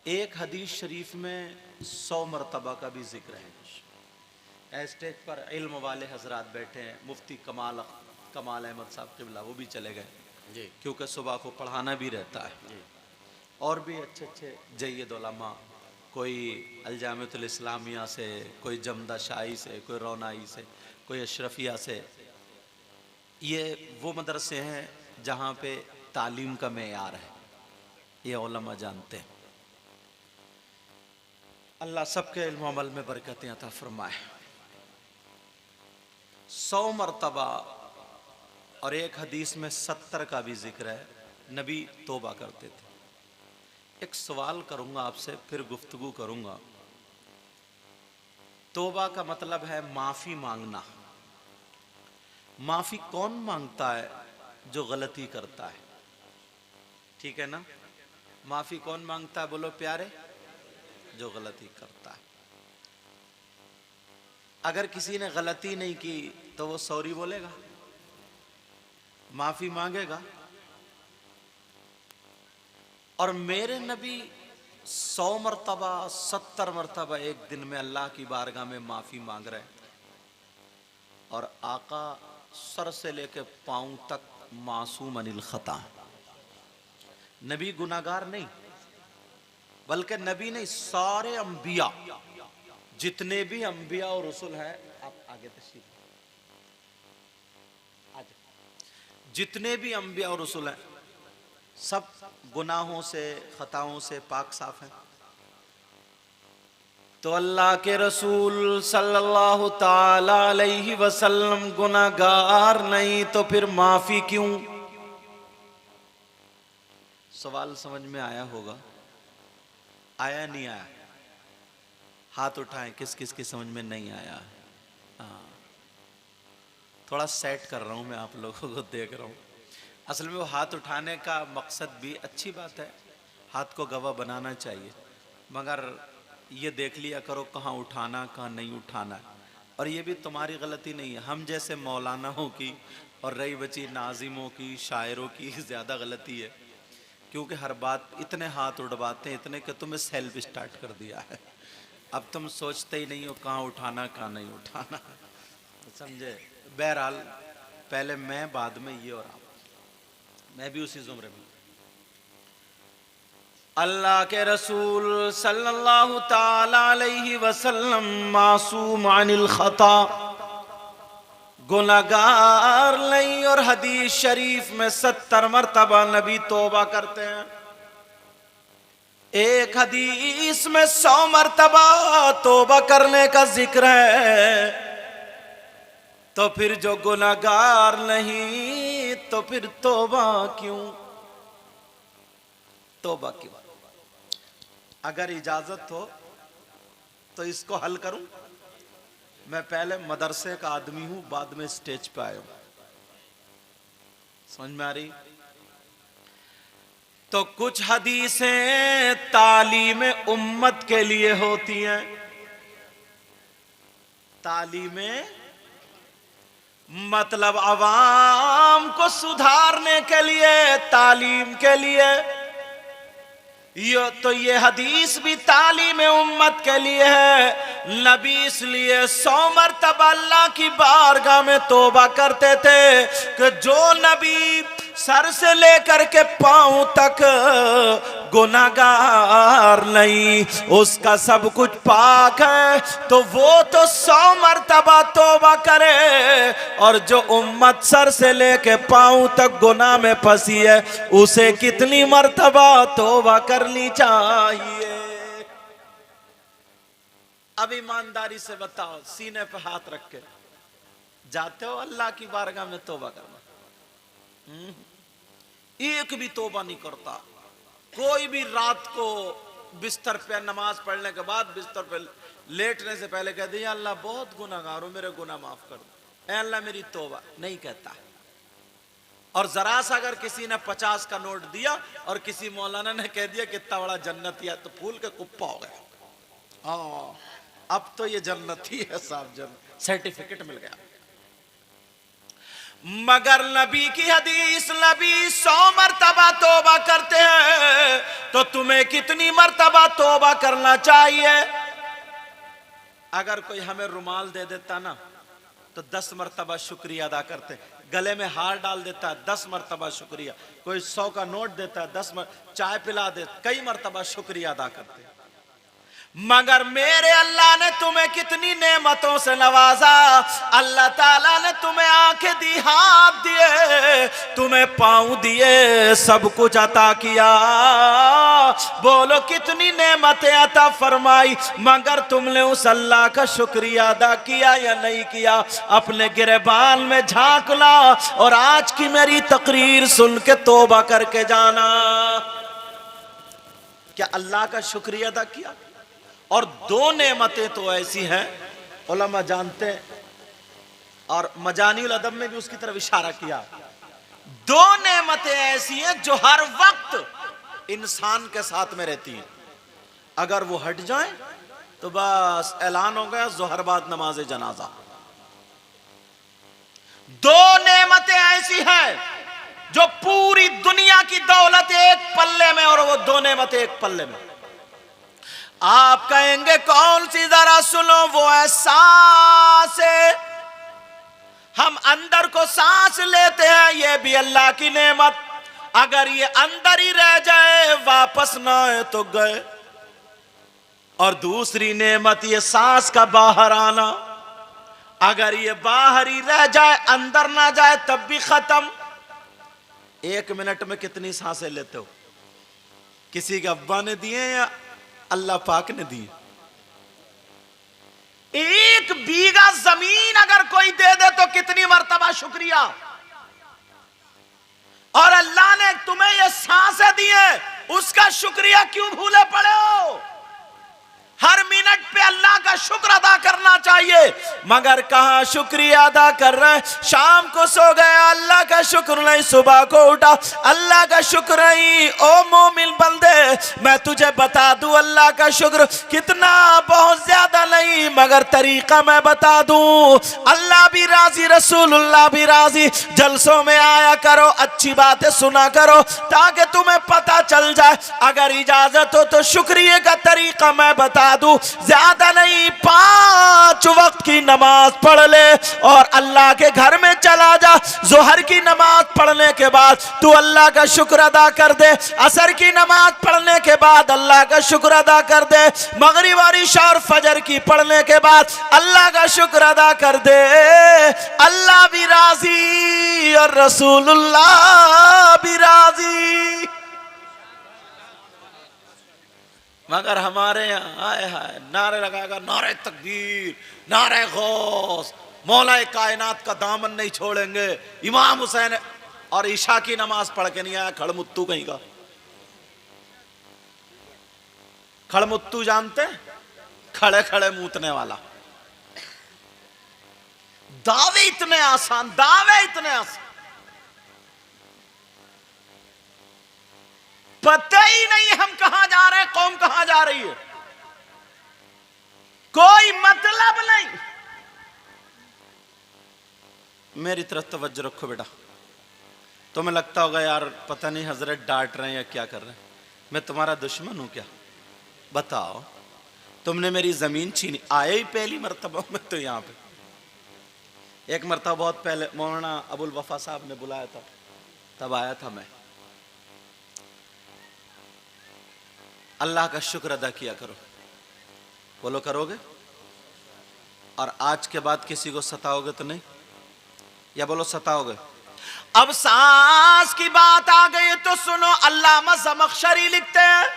एक हदीस शरीफ में 100 मरतबा का भी जिक्र है। स्टेज पर इल्म वाले हजरात बैठे हैं, मुफ्ती कमाल अहमद साहब क़िबला वो भी चले गए जी क्योंकि सुबह को पढ़ाना भी रहता है। जी और भी अच्छे अच्छे जय्यद उलमा, कोई अलजामियतुल इस्लामिया से, कोई जमदा शाही से, कोई रौनाई से, कोई अशरफिया से। ये वो मदरसे हैं जहाँ पे तालीम का मेयार है, ये उलमा जानते हैं। अल्लाह सबके इल्म अमल में बरकतें अता फरमाए। 100 मरतबा और एक हदीस में 70 का भी जिक्र है। नबी तौबा करते थे। एक सवाल करूंगा आपसे, फिर गुफ्तगू करूंगा। तौबा का मतलब है माफी मांगना। माफी कौन मांगता है? जो गलती करता है, ठीक है ना। माफी कौन मांगता है बोलो प्यारे? जो गलती करता है। अगर किसी ने गलती नहीं की तो वो सॉरी बोलेगा, माफी मांगेगा। और मेरे नबी 100 मरतबा 70 मरतबा एक दिन में अल्लाह की बारगाह में माफी मांग रहे हैं। और आका सर से लेकर पांव तक मासूम अनिल खता। नबी गुनाहगार नहीं, बल्कि नबी नहीं, सारे अंबिया, जितने भी अंबिया और रसूल हैं, आप आगे तशरीफ, जितने भी अंबिया और रसूल हैं, सब गुनाहों से खताओं से पाक साफ हैं। तो अल्लाह के रसूल सल्लल्लाहु ताला अलैहि वसल्लम गुनाहगार नहीं, तो फिर माफी क्यों? सवाल समझ में आया होगा? आया नहीं आया? हाथ उठाएं किस किस की समझ में नहीं आया। हाँ, थोड़ा सेट कर रहा हूं मैं, आप लोगों को देख रहा हूं। असल में वो हाथ उठाने का मकसद भी अच्छी बात है, हाथ को गवाह बनाना चाहिए, मगर ये देख लिया करो कहाँ उठाना कहाँ नहीं उठाना। और ये भी तुम्हारी गलती नहीं है, हम जैसे मौलानाओं की और रही बची नाजिमों की, शायरों की ज़्यादा गलती है। क्योंकि हर बात इतने हाथ उड़वाते हैं, इतने कि तुम्हें सेल्फ स्टार्ट कर दिया है। अब तुम सोचते ही नहीं हो कहाँ उठाना कहाँ नहीं उठाना, समझे। बहरहाल पहले मैं, बाद में ये, और आप, मैं भी उसी जुमरे में। अल्लाह के रसूल सल्लल्लाहु ताला अलैहि वसल्लम मासूम अनिल खता, गुनाहगार नहीं। और हदीस शरीफ में 70 मरतबा नबी तौबा करते हैं। एक हदीस में 100 मरतबा तौबा करने का जिक्र है। तो फिर जो गुनाहगार नहीं, तो फिर तौबा क्यों? तौबा क्यों? अगर इजाजत हो तो इसको हल करूं। मैं पहले मदरसे का आदमी हूं, बाद में स्टेज पे आया हूं, समझ में आ रही? तो कुछ हदीसें तालीम उम्मत के लिए होती हैं। तालीम मतलब अवाम को सुधारने के लिए, तालीम के लिए। ये हदीस भी तालीम उम्मत के लिए है। नबी इसलिए 100 मरतबा अल्लाह की बारगाह में तौबा करते थे कि जो नबी सर से लेकर के पांव तक गुनाहगार नहीं, उसका सब कुछ पाक है, तो वो तो 100 मरतबा तौबा करे। और जो उम्मत सर से लेके पांव तक गुनाह में फंसी है, उसे कितनी मरतबा तौबा करनी चाहिए? अब ईमानदारी से बताओ, सीने पे हाथ रख के जाते हो अल्लाह की बारगाह में तौबा करना? एक भी तौबा नहीं करता। कोई भी रात को बिस्तर पे नमाज पढ़ने के बाद बिस्तर पे लेटने से पहले कह दिया अल्लाह बहुत गुनाहगार हूं, मेरे गुनाह माफ कर दो, ऐ अल्लाह मेरी तौबा, नहीं कहता। और जरा सा अगर किसी ने 50 का नोट दिया और किसी मौलाना ने कह दिया कितना बड़ा जन्नती है, तो फूल के कुप्पा हो गया। हाँ, अब तो ये जन्नती है साहब, सर्टिफिकेट मिल गया। मगर नबी की हदीस, नबी 100 मर्तबा तौबा करते हैं, तो तुम्हें कितनी मर्तबा तौबा करना चाहिए? अगर कोई हमें रुमाल दे देता ना तो 10 मर्तबा शुक्रिया अदा करते। गले में हार डाल देता है 10 मर्तबा शुक्रिया। कोई 100 का नोट देता है 10 चाय पिला दे कई मर्तबा शुक्रिया अदा करते। मगर मेरे अल्लाह ने तुम्हें कितनी नेमतों से नवाजा। अल्लाह ताला ने तुम्हें आंखें दी, हाथ दिए, तुम्हें पांव दिए, सब कुछ अता किया। बोलो कितनी नेमतें अता फरमाई, मगर तुमने उस अल्लाह का शुक्रिया अदा किया या नहीं किया? अपने गिरबान में झांक ला और आज की मेरी तकरीर सुन के तौबा करके जाना। क्या अल्लाह का शुक्रिया अदा किया? और 2 नेमतें तो ऐसी हैं, उलमा जानते हैं, और मजानिउल अदब में भी उसकी तरफ इशारा किया। 2 नेमतें ऐसी हैं जो हर वक्त इंसान के साथ में रहती हैं। अगर वो हट जाए तो बस ऐलान हो गया ज़ोहर बाद नमाज जनाजा। 2 नेमतें ऐसी हैं जो पूरी दुनिया की दौलत एक पल्ले में, और वो 2 नेमतें एक पल्ले में। आप कहेंगे कौन सी? जरा सुनो, वो है सांस। हम अंदर को सांस लेते हैं, ये भी अल्लाह की नेमत। अगर ये अंदर ही रह जाए, वापस ना आए तो गए। और दूसरी नेमत ये सांस का बाहर आना। अगर ये बाहर ही रह जाए, अंदर ना जाए, तब भी खत्म। 1 मिनट में कितनी सांसें लेते हो? किसी के अब्बा ने दिए या अल्लाह पाक ने दी? 1 बीघा जमीन अगर कोई दे दे तो कितनी मर्तबा शुक्रिया। और अल्लाह ने तुम्हें ये सांसें दी है, उसका शुक्रिया क्यों भूले पड़े हो? हर मिनट पे अल्लाह का शुक्र अदा करना चाहिए, मगर कहां शुक्रिया अदा कर रहे हैं? शाम को सो गया, अल्लाह का शुक्र नहीं। सुबह को उठा, अल्लाह का शुक्र नहीं। ओ मोमिन बंदे, मैं तुझे बता दूं अल्लाह का शुक्र कितना, बहुत ज्यादा नहीं, मगर तरीका मैं बता दूं। अल्लाह भी राजी, रसूलुल्लाह भी राजी। जलसों में आया करो, अच्छी बातें सुना करो, ताकि तुम्हें पता चल जाए। अगर इजाजत हो तो शुक्रिया का तरीका मैं बता दूं, ज्यादा नहीं, 5 वक्त की नमाज पढ़ ले और अल्लाह के घर में चला जा। जोहर की नमाज पढ़ने के बाद तू अल्लाह का शुक्र अदा कर दे। असर की नमाज पढ़ने के बाद अल्लाह का शुक्र अदा कर दे। मगरिब और इशा और फजर की पढ़ने के बाद अल्लाह का शुक्र अदा कर दे। अल्लाह भी राजी और रसूलुल्लाह भी राजी। मगर हमारे यहाँ आए हाय नारे लगाएगा, नारे तकबीर, नारे गौस, मौला कायनात का दामन नहीं छोड़ेंगे। इमाम हुसैन और ईशा की नमाज पढ़ के नहीं आया, खड़मुत्तू कहीं का। खड़मुत्तू जानते हैं? खड़े खड़े मूतने वाला। दावे इतने आसान, दावे इतने आसान, पता ही नहीं हम कहां जा रहे हैं, कौम कहां जा रही है, कोई मतलब नहीं। मेरी तरफ तवज्जो रखो बेटा। तुम्हें लगता होगा यार पता नहीं हजरत डांट रहे हैं या क्या कर रहे हैं। मैं तुम्हारा दुश्मन हूं क्या? बताओ, तुमने मेरी जमीन छीनी। आए ही पहली मरतबा में तो यहां पे। एक मरतबा बहुत पहले मौलाना अबुल वफा साहब ने बुलाया था, तब आया था मैं। अल्लाह का शुक्र अदा किया करो। बोलो करोगे? और आज के बाद किसी को सताओगे तो नहीं? या बोलो सताओगे? अब सांस की बात आ गई तो सुनो, अल्लामा ज़मख़शरी लिखते हैं।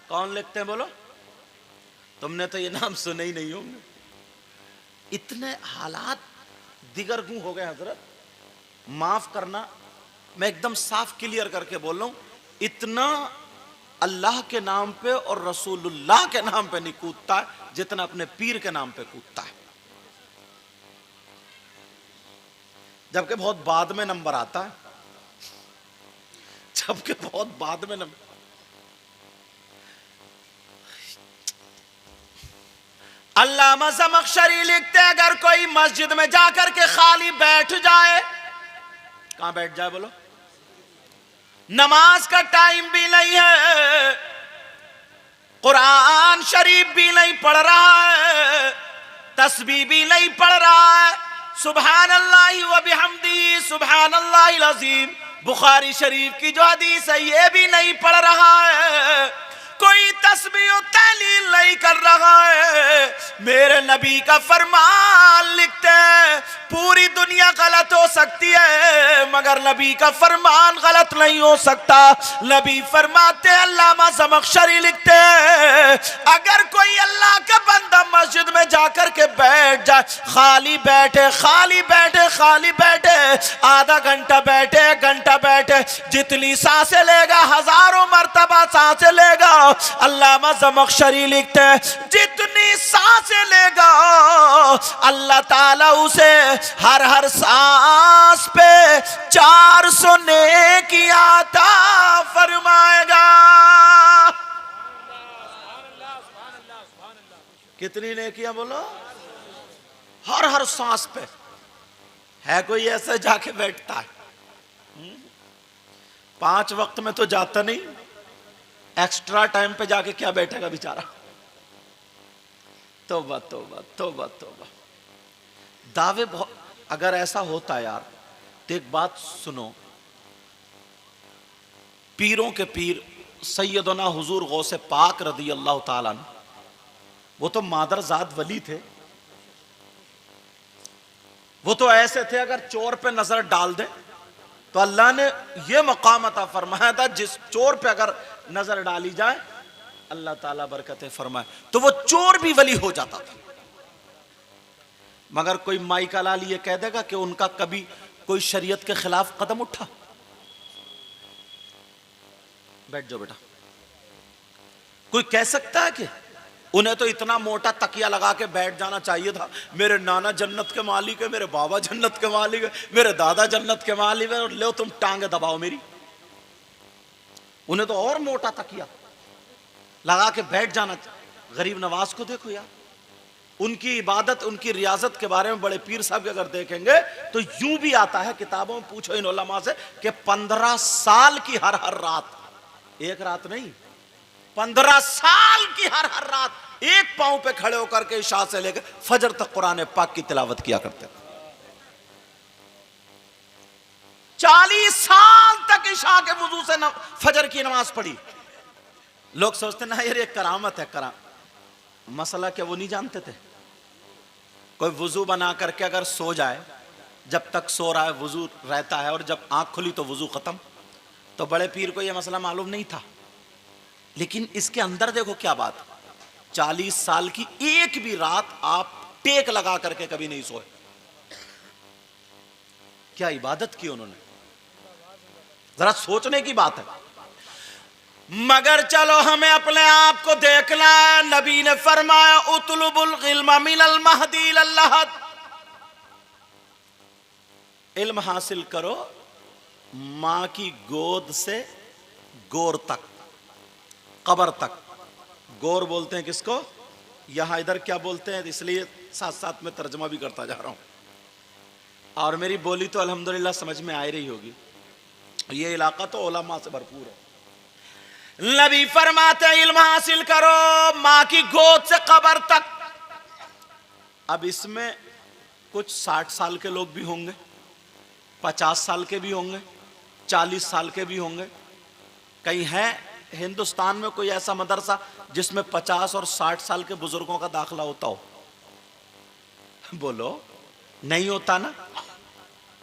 कौन लिखते हैं बोलो? तुमने तो ये नाम सुने ही नहीं होंगे। इतने हालात दिगरगू हो गए हजरत, माफ करना, मैं एकदम साफ क्लियर करके बोल रहा हूं। इतना अल्लाह के नाम पे और रसूलुल्लाह के नाम पे नहीं कूदता है जितना अपने पीर के नाम पे कूदता है। जबकि बहुत बाद में नंबर आता है, जबकि बहुत बाद में नंबर। अल्लामा ज़मख़शरी लिखते हैं अगर कोई मस्जिद में जाकर के खाली बैठ जाए, कहां बैठ जाए बोलो, नमाज का टाइम भी नहीं है, कुरान शरीफ भी नहीं पढ़ रहा है, तस्बीह भी नहीं पढ़ रहा है, सुभान अल्लाह व बिहम्दी सुभान अल्लाहिल अज़ीम बुखारी शरीफ की जो हदीस है ये भी नहीं पढ़ रहा है, कोई तस्बीह तहलील नहीं कर रहा है, मेरे नबी का फरमान लिखते हैं पूरी दुनिया गलत हो सकती है मगर नबी का फरमान गलत नहीं हो सकता। नबी फरमाते हैं, अल्लामा ज़मख़शरी लिखते हैं अगर कोई अल्लाह का बंदा मस्जिद में जाकर के बैठ जाए, खाली बैठे खाली बैठे खाली बैठे, आधा घंटा बैठे घंटा बैठे, जितनी सांसें लेगा हजारों मर्तबा सांसें लेगा, अल्लामा ज़मख़शरी लिखते हैं जितनी सांसें लेगा अल्लाह ताला उसे हर सांस पे 400 नेकियां अता फरमाएगा। कितनी नेकियां बोलो? हर सांस पे। है कोई ऐसा जाके बैठता है? 5 वक्त में तो जाता नहीं, एक्स्ट्रा टाइम पे जाके क्या बैठेगा बेचारा। तौबा तौबा तौबा तौबा। दावे बहुत, अगर ऐसा होता यार तो एक बात सुनो, पीरों के पीर सैयदना हुजूर गौसे पाक रदी अल्लाह ताला अन्हु, वो तो मादरजाद वली थे, वो तो ऐसे थे अगर चोर पे नजर डाल दे तो अल्लाह ने ये मकाम अता फरमाया था जिस चोर पे अगर नजर डाली जाए अल्लाह ताला बरकतें फरमाए, तो वो चोर भी वली हो जाता था। मगर कोई माइका लाल ये कह देगा कि उनका कभी कोई शरीयत के खिलाफ कदम उठा? बैठ जाओ बेटा। कोई कह सकता है कि उन्हें तो इतना मोटा तकिया लगा के बैठ जाना चाहिए था, मेरे नाना जन्नत के मालिक है, मेरे बाबा जन्नत के मालिक है, मेरे दादा जन्नत के मालिक है, और लो तुम टांगे दबाओ मेरी। उन्हें तो और मोटा तकिया लगा के बैठ जाना। गरीब नवाज को देखो यार, उनकी इबादत उनकी रियाजत के बारे में बड़े पीर साहब अगर देखेंगे तो यूं भी आता है किताबों में, पूछो इन उलमा से कि 15 साल की हर रात, एक रात नहीं 15 साल की हर रात एक पांव पे खड़े होकर के इशा से लेकर फजर तक कुरान पाक की तिलावत किया करते। 40 साल तक इशा के वुजू से फजर की नमाज पढ़ी। लोग सोचते ना यार ये करामत है, मसला क्या वो नहीं जानते थे? कोई वुजू बना करके अगर सो जाए, जब तक सो रहा है वुजू रहता है और जब आंख खुली तो वुजू खत्म। तो बड़े पीर को यह मसला मालूम नहीं था, लेकिन इसके अंदर देखो क्या बात, 40 साल की एक भी रात आप टेक लगा करके कभी नहीं सोए। क्या इबादत की उन्होंने, जरा सोचने की बात है। मगर चलो हमें अपने आप को देखना है। नबी ने फरमाया उतलुबुल इल्म मिनल महदी इलल लहद, इल्म हासिल करो मां की गोद से गोर तक, कब्र तक। गोर बोलते हैं किसको? यहां इधर क्या बोलते हैं, इसलिए साथ साथ में तर्जमा भी करता जा रहा हूं। और मेरी बोली तो अल्हम्दुलिल्लाह समझ में आ रही होगी। ये इलाका तो उलमा से भरपूर है। नबी फरमाते हैं इल्म हासिल करो मां की गोद से कब्र तक। अब इसमें कुछ 60 साल के लोग भी होंगे, 50 साल के भी होंगे, 40 साल के भी होंगे। कहीं है हिंदुस्तान में कोई ऐसा मदरसा जिसमें 50 और 60 साल के बुजुर्गों का दाखिला होता हो? बोलो, नहीं होता ना।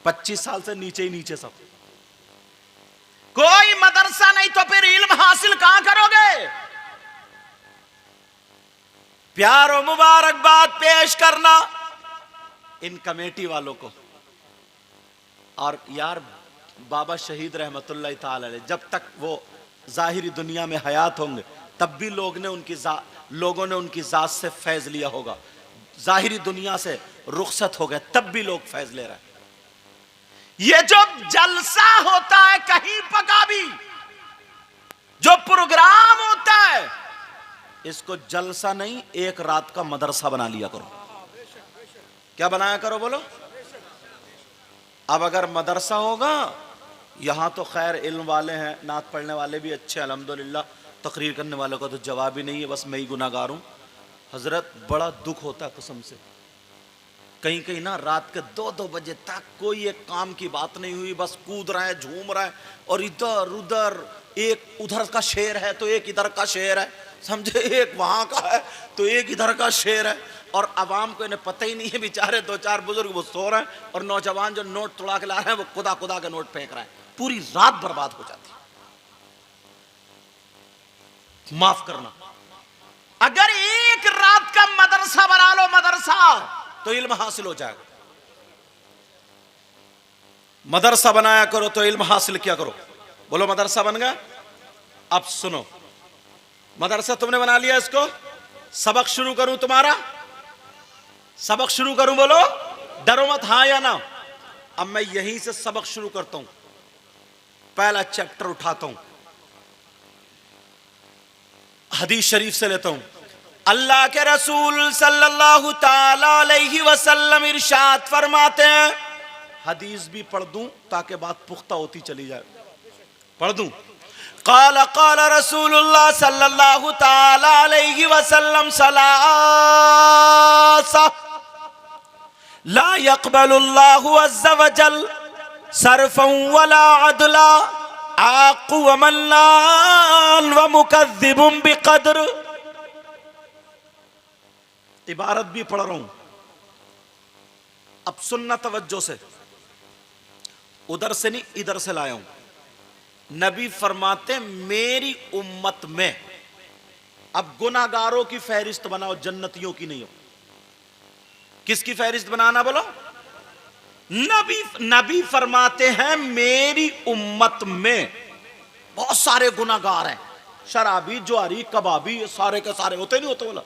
25 साल से नीचे ही नीचे सब। कोई मदरसा नहीं तो फिर इल्म हासिल कहां करोगे? प्यार और मुबारकबाद पेश करना इन कमेटी वालों को। और यार बाबा शहीद रहमतुल्लाह ताला अलैह जब तक वो जाहिरी दुनिया में हयात होंगे तब भी लोगों ने उनकी जात से फैज लिया होगा। जाहिरी दुनिया से रुखसत हो गए तब भी लोग फैज ले रहे हैं। ये जो जलसा होता है कहीं पका भी, जो प्रोग्राम होता है, इसको जलसा नहीं, एक रात का मदरसा बना लिया करो। क्या बनाया करो बोलो? अब अगर मदरसा होगा, यहाँ तो खैर इल्म वाले हैं, नात पढ़ने वाले भी अच्छे अल्हम्दुलिल्लाह, तकरीर करने वालों का तो जवाब ही नहीं है, बस मैं ही गुनाहगार हूँ। हजरत बड़ा दुख होता है कसम से, कहीं कहीं ना रात के 2-2 बजे तक कोई एक काम की बात नहीं हुई, बस कूद रहा है, झूम रहा है, और इधर उधर, एक उधर का शेर है तो एक इधर का शेर है, समझे, एक वहां का है तो एक इधर का शेर है, और अवाम को इन्हें पता ही नहीं है, बेचारे 2-4 बुजुर्ग वो सो रहे हैं, और नौजवान जो नोट तोड़ा के ला रहे हैं वो खुदा खुदा के नोट फेंक रहे हैं, पूरी रात बर्बाद हो जाती है। माफ करना, अगर एक रात का मदरसा बना लो, मदरसा, तो इल्म हासिल हो जाएगा। मदरसा बनाया करो तो इल्म हासिल किया करो। बोलो मदरसा बन गया? अब सुनो, मदरसा तुमने बना लिया, इसको सबक शुरू करूं तुम्हारा? सबक शुरू करूं? बोलो, डरो मत, हाँ या ना? अब मैं यहीं से सबक शुरू करता हूं, पहला चैप्टर उठाता हूं, हदीस शरीफ से लेता हूं। अल्लाह के रसूल सल्लल्लाहु ताला अलैहि वसल्लम इरशाद फरमाते हैं, हदीस भी पढ़ दूं ताकि बात पुख्ता होती चली जाए, पढ़ दूं। क़ाल क़ाल रसूलुल्लाह सल्लल्लाहु ताला अलैहि वसल्लम सलासा ला यक़बलुल्लाहु अज़्ज़ा वजल सरफ़न वला अदला आक़ु व मन्नान व मुकज़्ज़िबुन बिक़द्र। इबारत भी पढ़ रहा हूं, अब सुनना तवज्जो से, उधर से नहीं इधर से लाया हूं। नबी फरमाते मेरी उम्मत में, अब गुनाहगारों की फहरिस्त बनाओ, जन्नतियों की नहीं हो। किसकी फहरिस्त बनाना बोलो? नबी फरमाते हैं मेरी उम्मत में बहुत सारे गुनाहगार हैं, शराबी, जुआरी, कबाबी, सारे के सारे होते नहीं होते बोला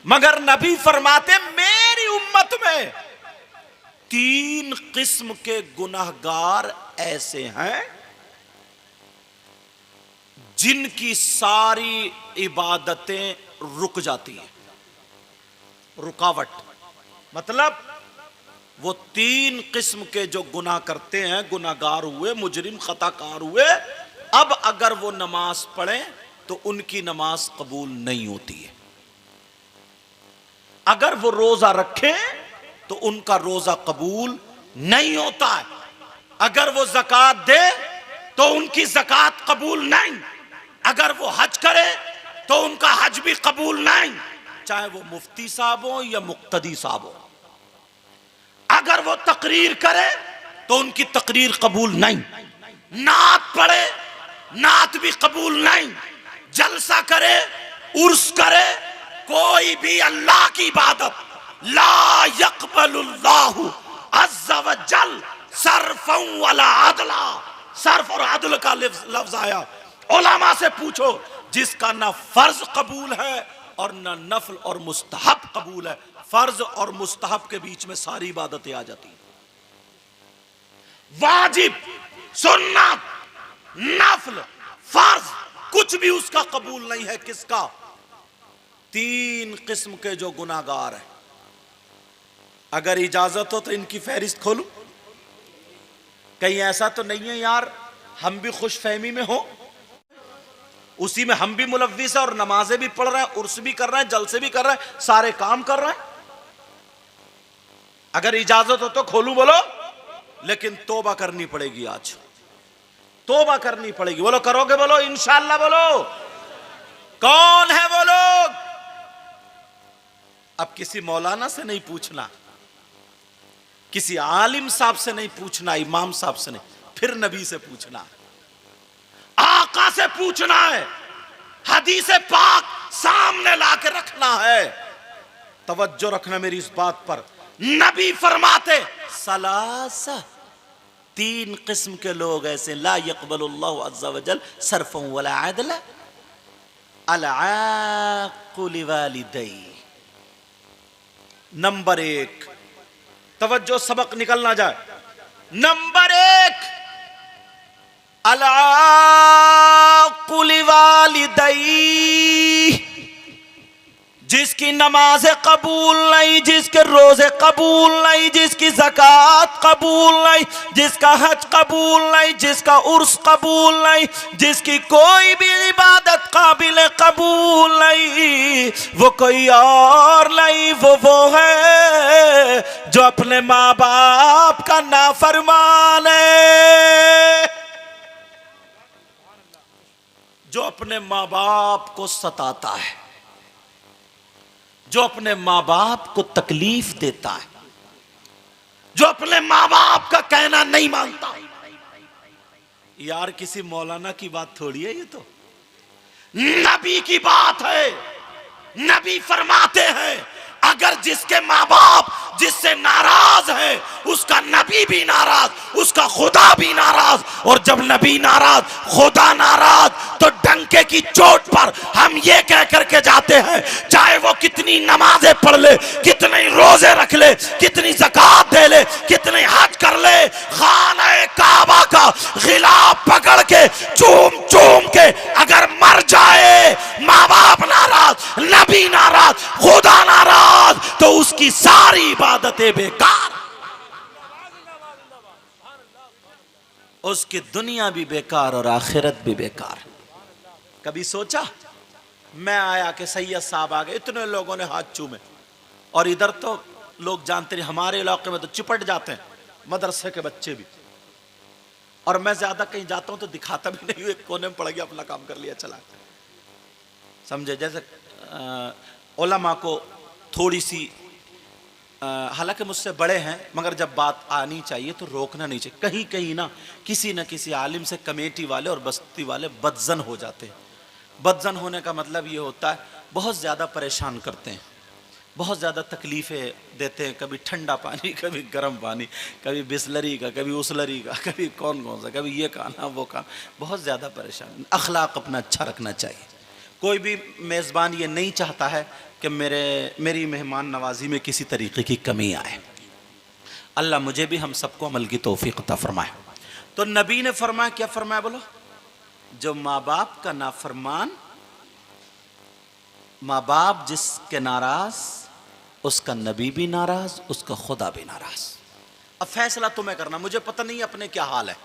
मगर नबी फरमाते मेरी उम्मत में 3 किस्म के गुनाहगार ऐसे हैं जिनकी सारी इबादतें रुक जाती हैं। रुकावट मतलब वो 3 किस्म के जो गुनाह करते हैं, गुनाहगार हुए, मुजरिम, खताकार हुए, अब अगर वो नमाज पढ़ें तो उनकी नमाज कबूल नहीं होती है। अगर वो रोजा रखें तो उनका रोजा कबूल नहीं होता है। अगर वो ज़कात दे तो उनकी ज़कात कबूल नहीं। अगर वो हज करे तो उनका हज भी कबूल नहीं, चाहे वो मुफ्ती साहब हो या मुक्तदी साहब हो। अगर वो तकरीर करे तो उनकी तकरीर कबूल नहीं। नात पढ़े, नात भी कबूल नहीं। जलसा करे, उर्स करे, कोई भी अल्लाह की इबादत, ला यक़बलुल्लाहु अज़्ज़ा वजल सरफ़न वला अदला, सर्फ और अदल का लफ्ज आया। उलमा से पूछो, जिसका ना फर्ज कबूल है और ना नफल और मुस्तहब कबूल है। फर्ज और मुस्तहब के बीच में सारी इबादतें आ जाती हैं। वाजिब, सुन्नत, नफल, फर्ज कुछ भी उसका कबूल नहीं है। किसका? 3 किस्म के जो गुनाहगार हैं। अगर इजाजत हो तो इनकी फहरिस्त खोलूं? कहीं ऐसा तो नहीं है यार हम भी खुशफहमी में हो, उसी में हम भी मुलव्विस है और नमाजें भी पढ़ रहे हैं, उर्स भी कर रहे हैं, जलसे भी कर रहे हैं, सारे काम कर रहे हैं। अगर इजाजत हो तो खोलूं? बोलो। लेकिन तौबा करनी पड़ेगी, आज तौबा करनी पड़ेगी। बोलो करोगे? बोलो इंशाअल्लाह। बोलो कौन है वो लोग? अब किसी मौलाना से नहीं पूछना, किसी आलिम साहब से नहीं पूछना, इमाम साहब से नहीं, फिर नबी से पूछना, आका से पूछना है, हदीस पाक सामने लाके रखना है। तवज्जो रखना मेरी इस बात पर। नबी फरमाते सलासा, 3 किस्म के लोग ऐसे, ला यक़बलुल्लाहु अज़्ज़ा वजल सरफ़न वला अदला अल-आक़ु लिवालिदैहि। नंबर 1, तवज्जो, सबक निकल ना जाए। नंबर 1, अल-आक़ु लिवालिदैहि, जिसकी नमाज कबूल नहीं, जिसके रोजे कबूल नहीं, जिसकी ज़कात कबूल नहीं, जिसका हज कबूल नहीं, जिसका उर्स कबूल नहीं, जिसकी कोई भी इबादत काबिल कबूल नहीं, वो कोई और नहीं, वो है जो अपने माँ बाप का नाफरमान है, जो अपने माँ बाप को सताता है, जो अपने माँ बाप को तकलीफ देता है, जो अपने माँ बाप का कहना नहीं मानता। यार किसी मौलाना की बात थोड़ी है, ये तो नबी की बात है। नबी फरमाते हैं अगर जिसके माँ बाप जिससे नाराज है उसका नबी भी नाराज, उसका खुदा भी नाराज, और जब नबी नाराज खुदा नाराज तो डंके की चोट पर हम ये कह करके जाते हैं चाहे वो कितनी नमाजें पढ़ ले, कितने रोजे रख ले, कितनी ज़कात दे ले, कितने हज कर ले, खाने काबा का गिलाफ पकड़ के चूम चूम के अगर मर जाए, माँ बाप नाराज, नबी नाराज, खुदा नाराज, तो उसकी सारी इबादतें बेकार, उसकी दुनिया भी बेकार और आखिरत भी बेकार। कभी सोचा? मैं आया कि सैयद साहब आ गए, इतने लोगों ने हाथ चूमे, और इधर तो लोग जानते नहीं, हमारे इलाके में तो चिपट जाते हैं मदरसे के बच्चे भी, और मैं ज्यादा कहीं जाता हूं तो दिखाता भी नहीं, एक कोने में पड़ गया, अपना काम कर लिया, चला। समझे? जैसे उलमा को थोड़ी सी, हालांकि मुझसे बड़े हैं, मगर जब बात आनी चाहिए तो रोकना नहीं चाहिए। कहीं कहीं ना किसी आलिम से कमेटी वाले और बस्ती वाले बदजन हो जाते हैं। बदजन होने का मतलब ये होता है बहुत ज़्यादा परेशान करते हैं, बहुत ज़्यादा तकलीफ़ें देते हैं, कभी ठंडा पानी, कभी गर्म पानी, कभी बिस्लरी का, कभी उसलरी का, कभी कौन कौन सा, कभी ये खाना वो खाना, बहुत ज़्यादा परेशान। अखलाक अपना अच्छा रखना चाहिए। कोई भी मेज़बान ये नहीं चाहता है कि मेरी मेहमान नवाजी में किसी तरीके की कमी आए। अल्लाह मुझे भी हम सबको अमल की तौफीक अता फरमाए। तो नबी ने फरमाया, क्या फरमाया बोलो? जो माँ बाप का नाफरमान, माँ बाप जिसके नाराज, उसका नबी भी नाराज, उसका खुदा भी नाराज। अब फैसला तुम्हें करना, मुझे पता नहीं अपने क्या हाल है,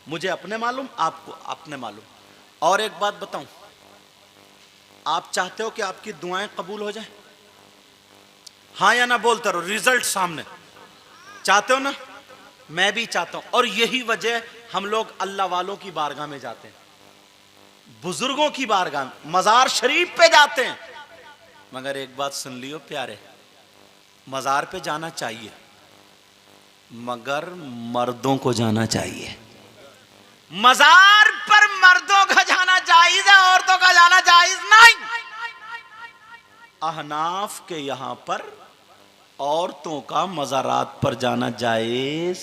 मुझे अपने मालूम, आपको अपने मालूम। और एक बात बताऊं, आप चाहते हो कि आपकी दुआएं कबूल हो जाए? हाँ या ना बोलते रहो, रिजल्ट सामने। चाहते हो ना? मैं भी चाहता हूं, और यही वजह हम लोग अल्लाह वालों की बारगाह में जाते हैं, बुजुर्गों की बारगाह, मजार शरीफ पे जाते हैं। मगर एक बात सुन लियो प्यारे, मजार पे जाना चाहिए मगर मर्दों को जाना चाहिए। मजार पर मर्दों का जाना जायज है, औरतों का जाना जायज नहीं। अहनाफ के यहां पर औरतों का मज़ारात पर जाना जायज,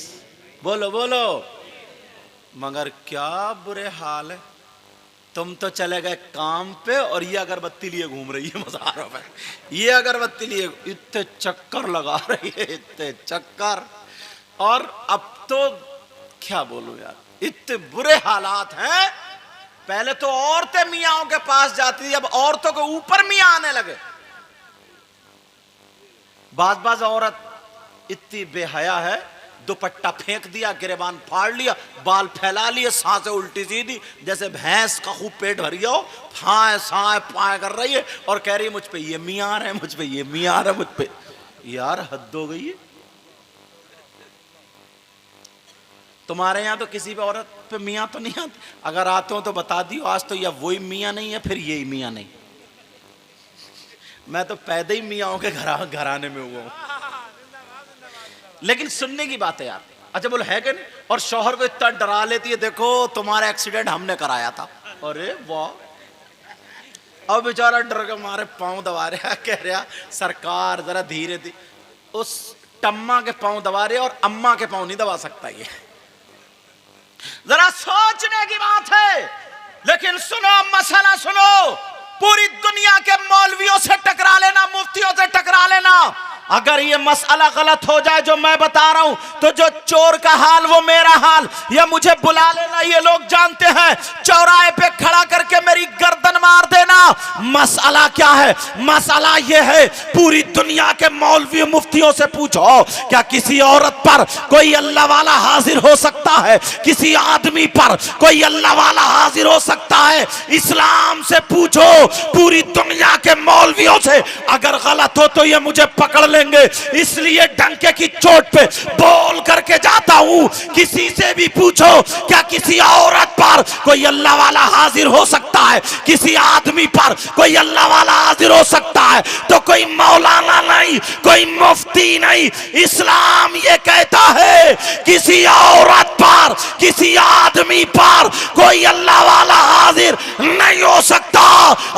बोलो बोलो। मगर क्या बुरे हाल है, तुम तो चले गए काम पे और ये अगरबत्ती लिए घूम रही है मज़ारों पे, ये अगरबत्ती लिए इतने चक्कर लगा रही है, इतने चक्कर। और अब तो क्या बोलूं यार, इतने बुरे हालात हैं। पहले तो औरतें मियाओं के पास जाती थी, अब औरतों के ऊपर मियां आने लगे। बाज औरत इतनी बेहया है, दुपट्टा फेंक दिया, गिरेबान फाड़ लिया, बाल फैला लिए, सांसें उल्टी सीधी, जैसे भैंस का खूब पेट भर गया हो, फाए साए पाए कर रही है और कह रही है मुझ पे ये मियां आ रहे हैं, मुझ पे ये मियां आ रहे हैं, मुझ पे। यार हद हो गई है। तुम्हारे यहाँ तो किसी भी औरत पे मियाँ तो नहीं आते? अगर आते हो तो बता दियो, आज तो या वही मियाँ नहीं है फिर यही मियाँ नहीं। मैं तो पैदा ही मियाँओं के घराने में हुआ हूँ। लेकिन सुनने की बात है यार। अच्छा बोलो है कि नहीं? और शौहर को इतना डरा लेती है, देखो तुम्हारा एक्सीडेंट हमने कराया था। अरे वाह। अब बेचारा डर के मारे पाँव दबा रहा, कह रहा सरकार जरा धीरे धीरे। उस टम्मा के पाँव दबा रहे और अम्मा के पाँव नहीं दबा सकता ये। जरा सोचने की बात है। लेकिन सुनो, मसला सुनो, पूरी दुनिया के मौलवियों से टकरा लेना, मुफ्तियों से टकरा लेना, अगर ये मसला गलत हो जाए जो मैं बता रहा हूं, तो जो चोर का हाल वो मेरा हाल, या मुझे बुला लेना, ये लोग जानते हैं, चौराहे पे खड़ा करके मेरी गर्दन मार देना। मसला क्या है? मसला ये है, पूरी दुनिया के मौलवी मुफ्तियों से पूछो, क्या किसी औरत पर कोई अल्लाह वाला हाजिर हो सकता है? किसी आदमी पर कोई अल्लाह वाला हाजिर हो सकता है? इस्लाम से पूछो, पूरी दुनिया के मौलवियों से। अगर गलत हो तो ये मुझे पकड़ लेंगे, इसलिए डंके की चोट पे बोल करके जाता हूं। किसी से भी पूछो, क्या किसी औरत पर कोई अल्लाह वाला हाजिर हो सकता है? किसी आदमी पर कोई अल्लाह वाला हाजिर हो सकता है? तो कोई मौलाना नहीं, कोई मुफ्ती नहीं, इस्लाम ये कहता है किसी औरत पर, किसी आदमी पर कोई अल्लाह वाला हाजिर नहीं हो सकता।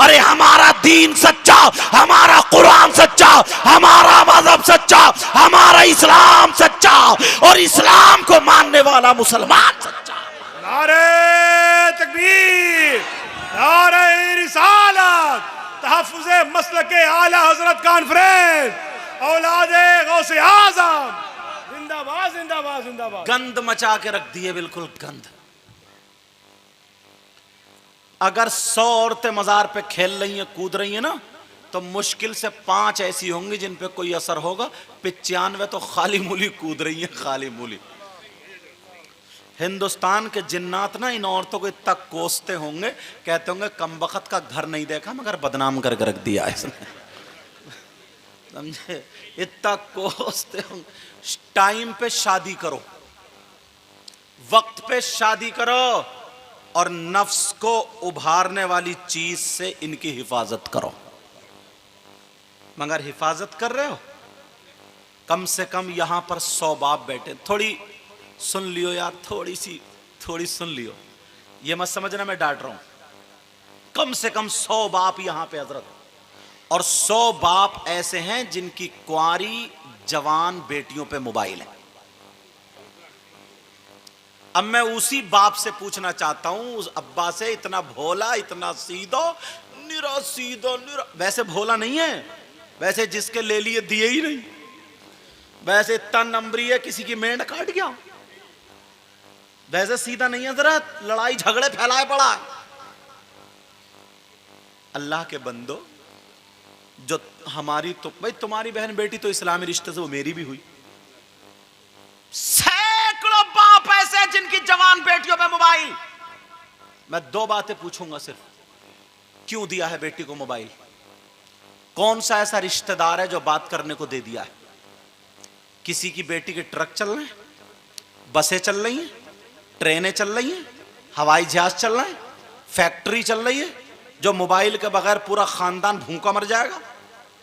अरे हमारा दीन सच्चा, हमारा कुरान सच्चा, हमारा मजहब सच्चा, हमारा इस्लाम सच्चा, और इस्लाम को मानने वाला मुसलमान सच्चा। नारे तकबीर, नारे रिसालत, तहफ्फुज़े मसलके आला हजरत कॉन्फ्रेंस, औलादे गौसे आज़म, जिंदाबाद जिंदाबाद जिंदाबाद। गंद मचा के रख दिए, बिल्कुल गंद। अगर 100 औरतें मजार पे खेल रही हैं, कूद रही हैं ना, तो मुश्किल से 5 ऐसी होंगी जिन पे कोई असर होगा, 95 तो खाली मूली कूद रही हैं, खाली मूली। हिंदुस्तान के जिन्नात ना इन औरतों को इतना कोसते होंगे, कहते होंगे कमबख्त का घर नहीं देखा मगर बदनाम करके रख दिया इसने। समझे? इतना कोसते होंगे। टाइम पे शादी करो, वक्त पे शादी करो, और नफ्स को उभारने वाली चीज से इनकी हिफाजत करो। मगर हिफाजत कर रहे हो? कम से कम यहां पर 100 बाप बैठे, थोड़ी सुन लियो यार, थोड़ी सुन लियो, ये मत समझना मैं डांट रहा हूं। कम से कम 100 बाप यहां पे हजरत, और 100 बाप ऐसे हैं जिनकी कुंवारी जवान बेटियों पे मोबाइल है। अब मैं उसी बाप से पूछना चाहता हूं, उस अब्बा से, इतना भोला, इतना सीधा, निरा, वैसे भोला नहीं है, वैसे जिसके ले लिए दिए ही नहीं, वैसे इतना नंबरी है किसी की मेंढ काट गया, वैसे सीधा नहीं है, जरा लड़ाई झगड़े फैलाए पड़ा है। अल्लाह के बंदो, जो हमारी, तो भाई तुम्हारी बहन बेटी तो इस्लामी रिश्ते से वो मेरी भी हुई, सैकड़ों बाप ऐसे हैं जिनकी जवान बेटियों पे मोबाइल। मैं 2 बातें पूछूंगा सिर्फ, क्यों दिया है बेटी को मोबाइल? कौन सा ऐसा रिश्तेदार है जो बात करने को दे दिया है? किसी की बेटी के ट्रक चल रहे हैं, बसें चल रही हैं, ट्रेनें चल रही हैं, हवाई जहाज चल रहे हैं, फैक्ट्री चल रही है, जो मोबाइल के बगैर पूरा खानदान भूखा मर जाएगा?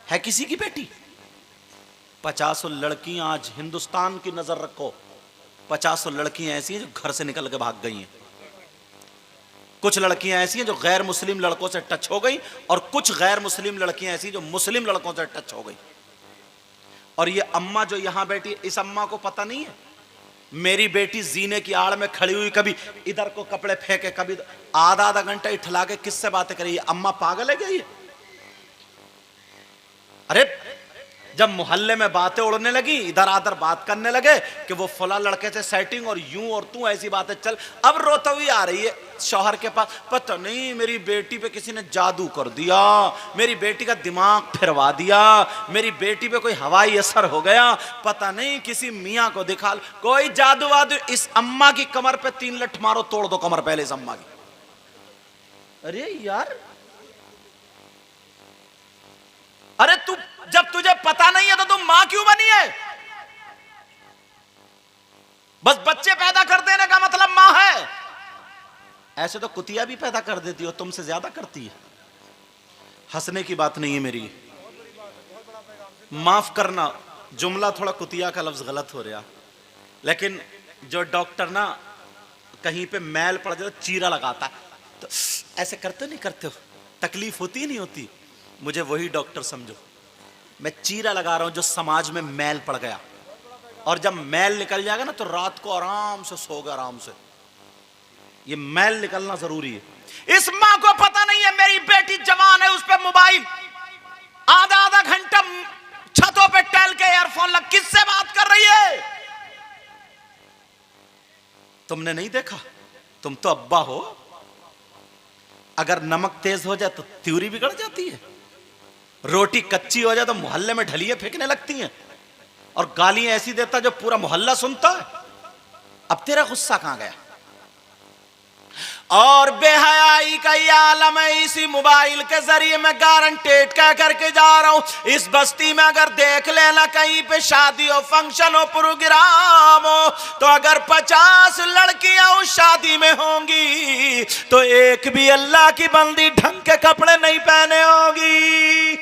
है किसी की बेटी? 50 लड़कियां, आज हिंदुस्तान की नजर रखो, 50 लड़कियां ऐसी हैं जो घर से निकल के भाग गई हैं। कुछ लड़कियां ऐसी हैं जो गैर मुस्लिम लड़कों से टच हो गई, और कुछ गैर मुस्लिम लड़कियां ऐसी जो मुस्लिम लड़कों से टच हो गई। और ये अम्मा जो यहां बैठी, इस अम्मा को पता नहीं है मेरी बेटी जीने की आड़ में खड़ी हुई, कभी इधर को कपड़े फेंके, कभी आधा घंटा इठला के किससे बातें करी? अम्मा पागल है क्या ये? अरे जब मोहल्ले में बातें उड़ने लगी, इधर आधर बात करने लगे कि वो फला लड़के से सेटिंग, और यूं और तू, ऐसी बातें चल, अब रोते हुई आ रही है शौहर के पास, पता नहीं मेरी बेटी पे किसी ने जादू कर दिया, मेरी बेटी का दिमाग फिरवा दिया, मेरी बेटी पे कोई हवाई असर हो गया, पता नहीं किसी मियाँ को दिखा, कोई जादू वादू। इस अम्मा की कमर पे 3 लठ मारो, तोड़ दो कमर पहले इस अम्मा की। अरे यार, अरे तू, जब तुझे पता नहीं है तो तुम मां क्यों बनी है? बस बच्चे पैदा कर देने का मतलब मां है? ऐसे तो कुतिया भी पैदा कर देती हो, तुमसे ज्यादा करती है। हंसने की बात नहीं है मेरी, माफ करना, जुमला थोड़ा कुतिया का लफ्ज गलत हो रहा, लेकिन जो डॉक्टर ना कहीं पे मैल पड़ जाए तो चीरा लगाता है, तो ऐसे करते नहीं करते हो, तकलीफ होती नहीं होती? मुझे वही डॉक्टर समझो, मैं चीरा लगा रहा हूं जो समाज में मैल पड़ गया, और जब मैल निकल जाएगा ना तो रात को आराम से सोगा, आराम से। ये मैल निकलना जरूरी है। इस मां को पता नहीं है मेरी बेटी जवान है, उस पर मोबाइल आधा घंटा छतों पे टहल के तुमने नहीं देखा? तुम तो अब्बा हो। अगर नमक तेज हो जाए तो त्यूरी बिगड़ जाती है, रोटी कच्ची हो जाए तो मोहल्ले में ढलियां फेंकने लगती हैं, और गालियां ऐसी देता जो पूरा मोहल्ला सुनता है। अब तेरा गुस्सा कहां गया? और बेहयाई का ये आलम है। इसी मोबाइल के जरिए मैं गारंटेड कह करके जा रहा हूं, इस बस्ती में अगर देख लेना कहीं पे शादी हो, फंक्शन हो, प्रोग्राम हो, तो अगर 50 लड़कियां उस शादी में होंगी तो एक भी अल्लाह की बंदी ढंग के कपड़े नहीं पहने होगी।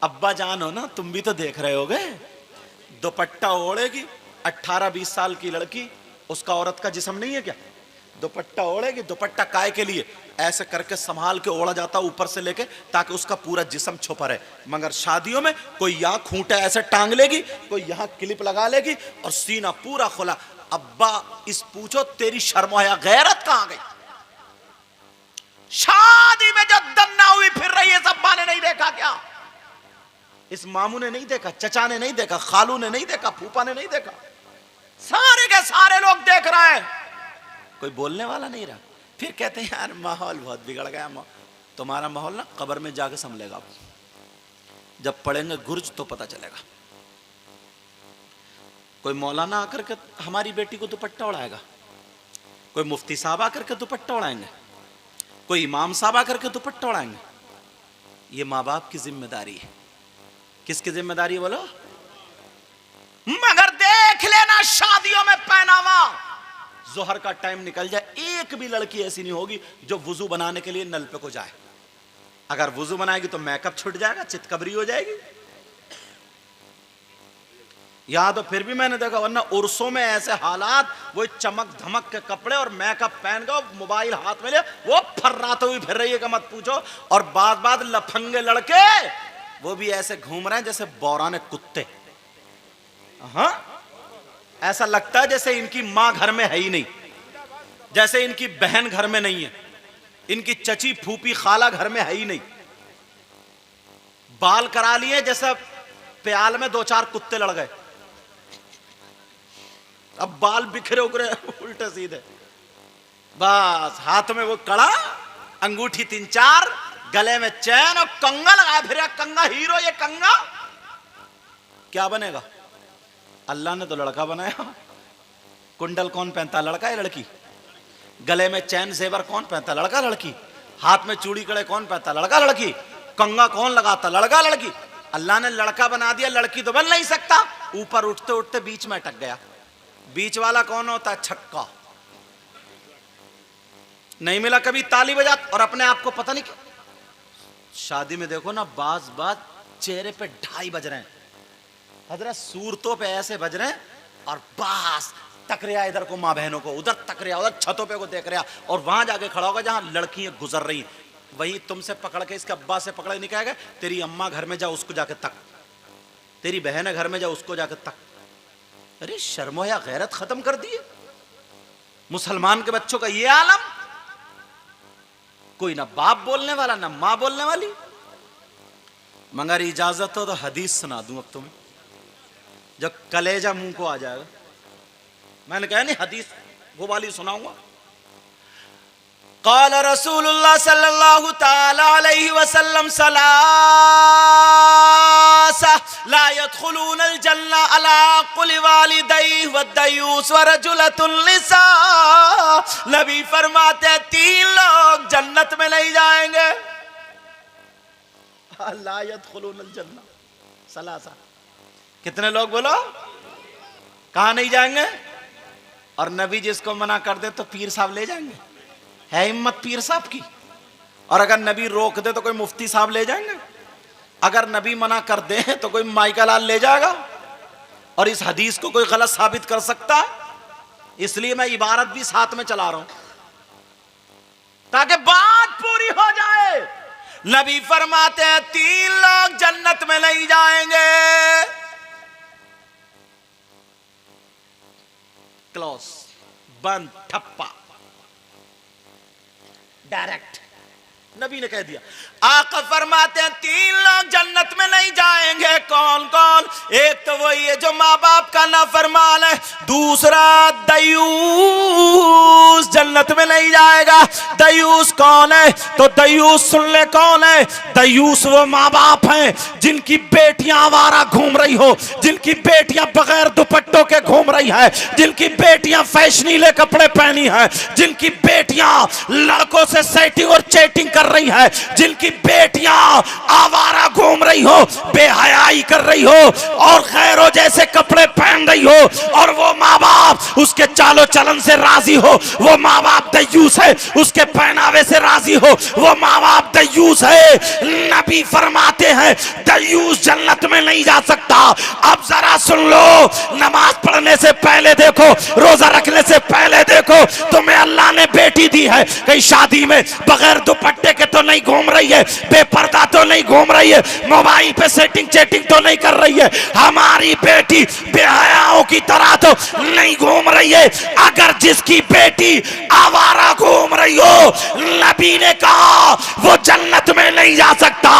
अब्बा जान हो ना, तुम भी तो देख रहे होगे, दुपट्टा ओढ़ेगी 18-20 साल की लड़की, उसका औरत का जिस्म नहीं है क्या? दुपट्टा ओढ़ेगी, दुपट्टा काय के लिए? ऐसे करके संभाल के ओढ़ा जाता ऊपर से लेके, ताकि उसका पूरा जिस्म छुपा रहे। मगर शादियों में कोई यहां खूंटा ऐसे टांग लेगी, कोई यहां क्लिप लगा लेगी, और सीना पूरा खुला। अब्बा इस पूछो, तेरी शर्म या गैरत कहां गई? शादी में जो दन्ना हुई फिर रही है, अब्बा ने नहीं देखा क्या? इस मामू ने नहीं देखा, चचा ने नहीं देखा, खालू ने नहीं देखा, फूफा ने नहीं देखा, सारे के सारे लोग देख रहे हैं, कोई बोलने वाला नहीं रहा। फिर कहते हैं यार माहौल बहुत बिगड़ गया। तुम्हारा माहौल ना कब्र में जाके संभलेगा, जब पढ़ेंगे गुर्ज तो पता चलेगा। कोई मौलाना आकर के हमारी बेटी को दुपट्टा उड़ाएगा, कोई मुफ्ती साहब आकर के दुपट्टा उड़ाएंगे, कोई इमाम साहब आकर के दुपट्टा उड़ाएंगे। ये माँ बाप की जिम्मेदारी है। किसकी जिम्मेदारी है बोलो? मगर देख लेना शादियों में पहनावा, जोहर का टाइम निकल जाए, एक भी लड़की ऐसी नहीं होगी जो वुजू बनाने के लिए नल पे को जाए। अगर वुजू बनाएगी तो मेकअप छूट जाएगा, चितकबरी हो जाएगी। यहां तो फिर भी मैंने देखा, वरना उर्सों में ऐसे हालात, वो चमक धमक के कपड़े और मेकअप पहन के मोबाइल हाथ में ले, वो फर्राते हुई फिर रही है कि मत पूछो। और बाद लफंगे लड़के वो भी ऐसे घूम रहे हैं जैसे बौराने कुत्ते। हाँ, ऐसा लगता है जैसे इनकी मां घर में है ही नहीं, जैसे इनकी बहन घर में नहीं है, इनकी चची फूफी खाला घर में है ही नहीं। बाल करा लिए जैसे प्याल में 2-4 कुत्ते लड़ गए, अब बाल बिखरे उगरे उल्टे सीधे। बस हाथ में वो कड़ा, अंगूठी 3-4, गले में चैन, और कंगा लगाया फिर। कंगा हीरो, ये कंगा क्या बनेगा? अल्लाह ने तो लड़का बनाया। कुंडल कौन पहनता? लड़का या लड़की? गले में चैन जेवर कौन पहनता? लड़का लड़की? हाथ में चूड़ी कड़े कौन पहनता? लड़का लड़की? कंगा कौन लगाता? लड़का लड़की? अल्लाह ने लड़का बना दिया, लड़की तो बन नहीं सकता। ऊपर उठते उठते बीच में अटक गया। बीच वाला कौन होता? छक्का। नहीं मिला कभी ताली बजा, और अपने आप को पता नहीं क्या। शादी में देखो ना, बाज चेहरे पे 2:30 बज रहे हैं, हजरत सूरतों पे ऐसे बज रहे हैं, और बास तक रहा इधर को माँ बहनों को, उधर तक रहा, उधर छतों पे को देख रहा, और वहां जाके खड़ा होगा जहां लड़कियां गुजर रही। वही तुमसे पकड़ के, इसके अब्बा से पकड़ के निकालेगा, तेरी अम्मा घर में जा उसको जाके तक, तेरी बहन घर में जा उसको जाके तक। अरे शर्मो या गैरत खत्म कर दिए मुसलमान के बच्चों का ये आलम। कोई ना बाप बोलने वाला, ना मां बोलने वाली। मगर इजाजत हो तो हदीस सुना दूं अब तुम्हें, जो कलेजा मुंह को आ जाएगा। मैंने कहा नहीं, हदीस वो वाली सुनाऊंगा। क़ाल रसूलुल्लाह सल्लल्लाहु तआला अलैहि वसल्लम सलासा ला यदखुलूनल जन्नह अला कुल्लि वालिदैहि वद्दयूस व रजुलतुन निसा। नबी फरमाते हैं 3 लोग जन्नत में नहीं जाएंगे। ला यदखुलूनल जन्नह सलासा, कितने लोग बोलो? कहां नहीं जाएंगे? और नबी जिसको मना कर दे तो पीर साहब ले जाएंगे? है हिम्मत पीर साहब की? और अगर नबी रोक दे तो कोई मुफ्ती साहब ले जाएंगे? अगर नबी मना कर दे तो कोई माइका लाल ले जाएगा? और इस हदीस को कोई गलत साबित कर सकता है? इसलिए मैं इबारत भी साथ में चला रहा हूं ताकि बात पूरी हो जाए। नबी फरमाते हैं 3 लोग जन्नत में नहीं जाएंगे। क्लोज, बंद, ठप्पा, डायरेक्ट। नबी ने कह दिया। आका फरमाते हैं 3 लोग जन्नत में नहीं जाएंगे। कौन कौन? एक तो वही है जो माँ बाप का नाफरमान है, दूसरा दयूस जन्नत में नहीं जाएगा। दयूस कौन है? तो दयूस सुन ले कौन है? दयूस वो माँ बाप हैं जिनकी बेटियां आवारा घूम रही हो, जिनकी बेटियां बगैर दुपट्टों के घूम रही है, जिनकी बेटियां फैशनीले कपड़े पहनी है, जिनकी बेटियां लड़कों से सेटिंग और चैटिंग कर रही है, जिनकी बेटियां आवारा घूम रही हो, बेहयाई कर रही हो और खैरों जैसे कपड़े पहन रही हो, और वो माँ बाप उसके चालो चलन से राजी हो, वो माँ बाप दयूस है, उसके पहनावे से राजी हो, वो माँ बाप दयूस है। नबी फरमाते हैं दयूस जन्नत में नहीं जा सकता। अब जरा सुन लो, नमाज पढ़ने से पहले देखो, रोजा रखने से पहले देखो, तुम्हें अल्लाह ने बेटी दी है, कहीं शादी में बगैर दुपट्टे के तो नहीं घूम रही है, बेपर्दा तो नहीं घूम रही है, मोबाइल पे सेटिंग चैटिंग तो नहीं कर रही है, हमारी बेटी बेहयाओं की तरह तो नहीं घूम रही है। अगर जिसकी बेटी आवारा घूम रही हो, नबी ने कहा वो जन्नत में नहीं जा सकता।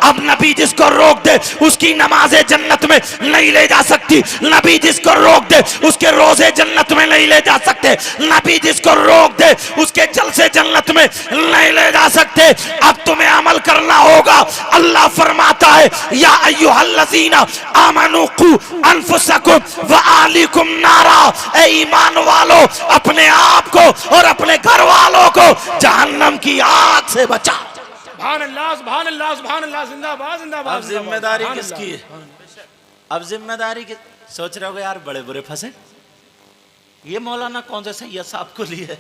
अब नबी जिसको रोक दे उसकी नमाजें जन्नत में नहीं ले जा सकती, नबी जिसको रोक दे उसके रोजे जन्नत में नहीं ले जा सकते, नबी जिसको रोक दे उसके जलसे जन्नत में नहीं ले जा सकते। अब तुम्हें अमल करना होगा। अल्लाह फरमाता है या अय्युहल्लज़ीना आमनू कू अनफुसकुम व अहलीकुम नारा, ए ईमान वालों अपने आप को और अपने घर वालों को जहन्नम की आग से बचा। सुभान अल्लाह, सुभान अल्लाह, सुभान अल्लाह, जिंदाबाद जिंदाबाद। अब जिम्मेदारी किसकी है? अब जिम्मेदारी की सोच रहे हो यार, बड़े बुरे फंसे। ये मौलाना कौन से सैयद साहब को लिए?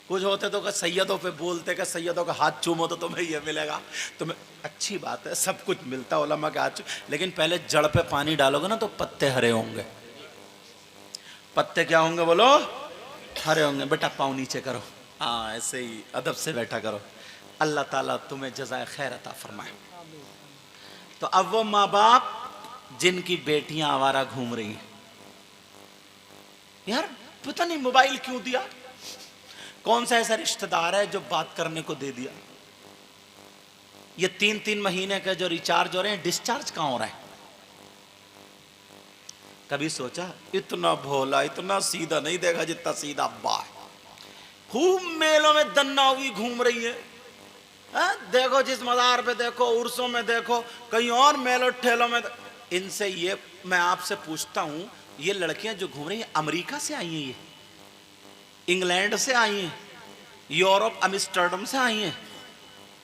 कुछ होते तो सैयदों पे बोलते कि सैयदों का हाथ चूमो तो तुम्हें ये मिलेगा, तुम्हें अच्छी बात है, सब कुछ मिलता है उलमा के हाथ, लेकिन पहले जड़ पे पानी डालोगे ना तो पत्ते हरे होंगे। पत्ते क्या होंगे बोलो? हरे होंगे। बेटा पाँव नीचे करो, हाँ ऐसे ही अदब से बैठा करो। अल्लाह ताला तुम्हें जज़ाए खैर अता फरमाए। तो अब वो माँ बाप जिनकी बेटियां आवारा घूम रही हैं, यार पता नहीं मोबाइल क्यों दिया, कौन सा ऐसा रिश्तेदार है जो बात करने को दे दिया? ये 3-3 महीने का जो रिचार्ज हो रहे हैं, डिस्चार्ज कहां हो रहा है? कभी सोचा? इतना भोला इतना सीधा नहीं देखा जितना सीधा अब्बा है। खूब मेलों में दन्नावी घूम रही है, देखो जिस मज़ार पे देखो, उर्सों में देखो, कहीं और मेलों ठेलों में। इनसे ये मैं आपसे पूछता हूं, ये लड़कियां जो घूम रही हैं अमेरिका से आई हैं, ये इंग्लैंड से आई हैं, यूरोप अम्स्टर्डम से आई हैं,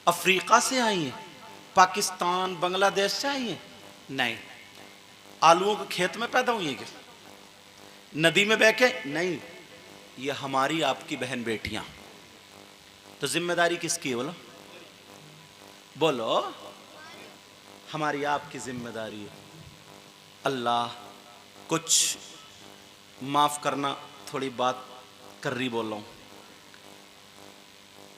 अफ्रीका से आई हैं, पाकिस्तान बांग्लादेश से आई हैं? नहीं। आलूओं के खेत में पैदा हुई हैं क्या? नदी में बह के? नहीं। ये हमारी आपकी बहन बेटियां। तो जिम्मेदारी किसकी है बोलो? बोलो, हमारी आपकी जिम्मेदारी है। अल्लाह कुछ माफ करना, थोड़ी बात कर रही बोल रहा हूं।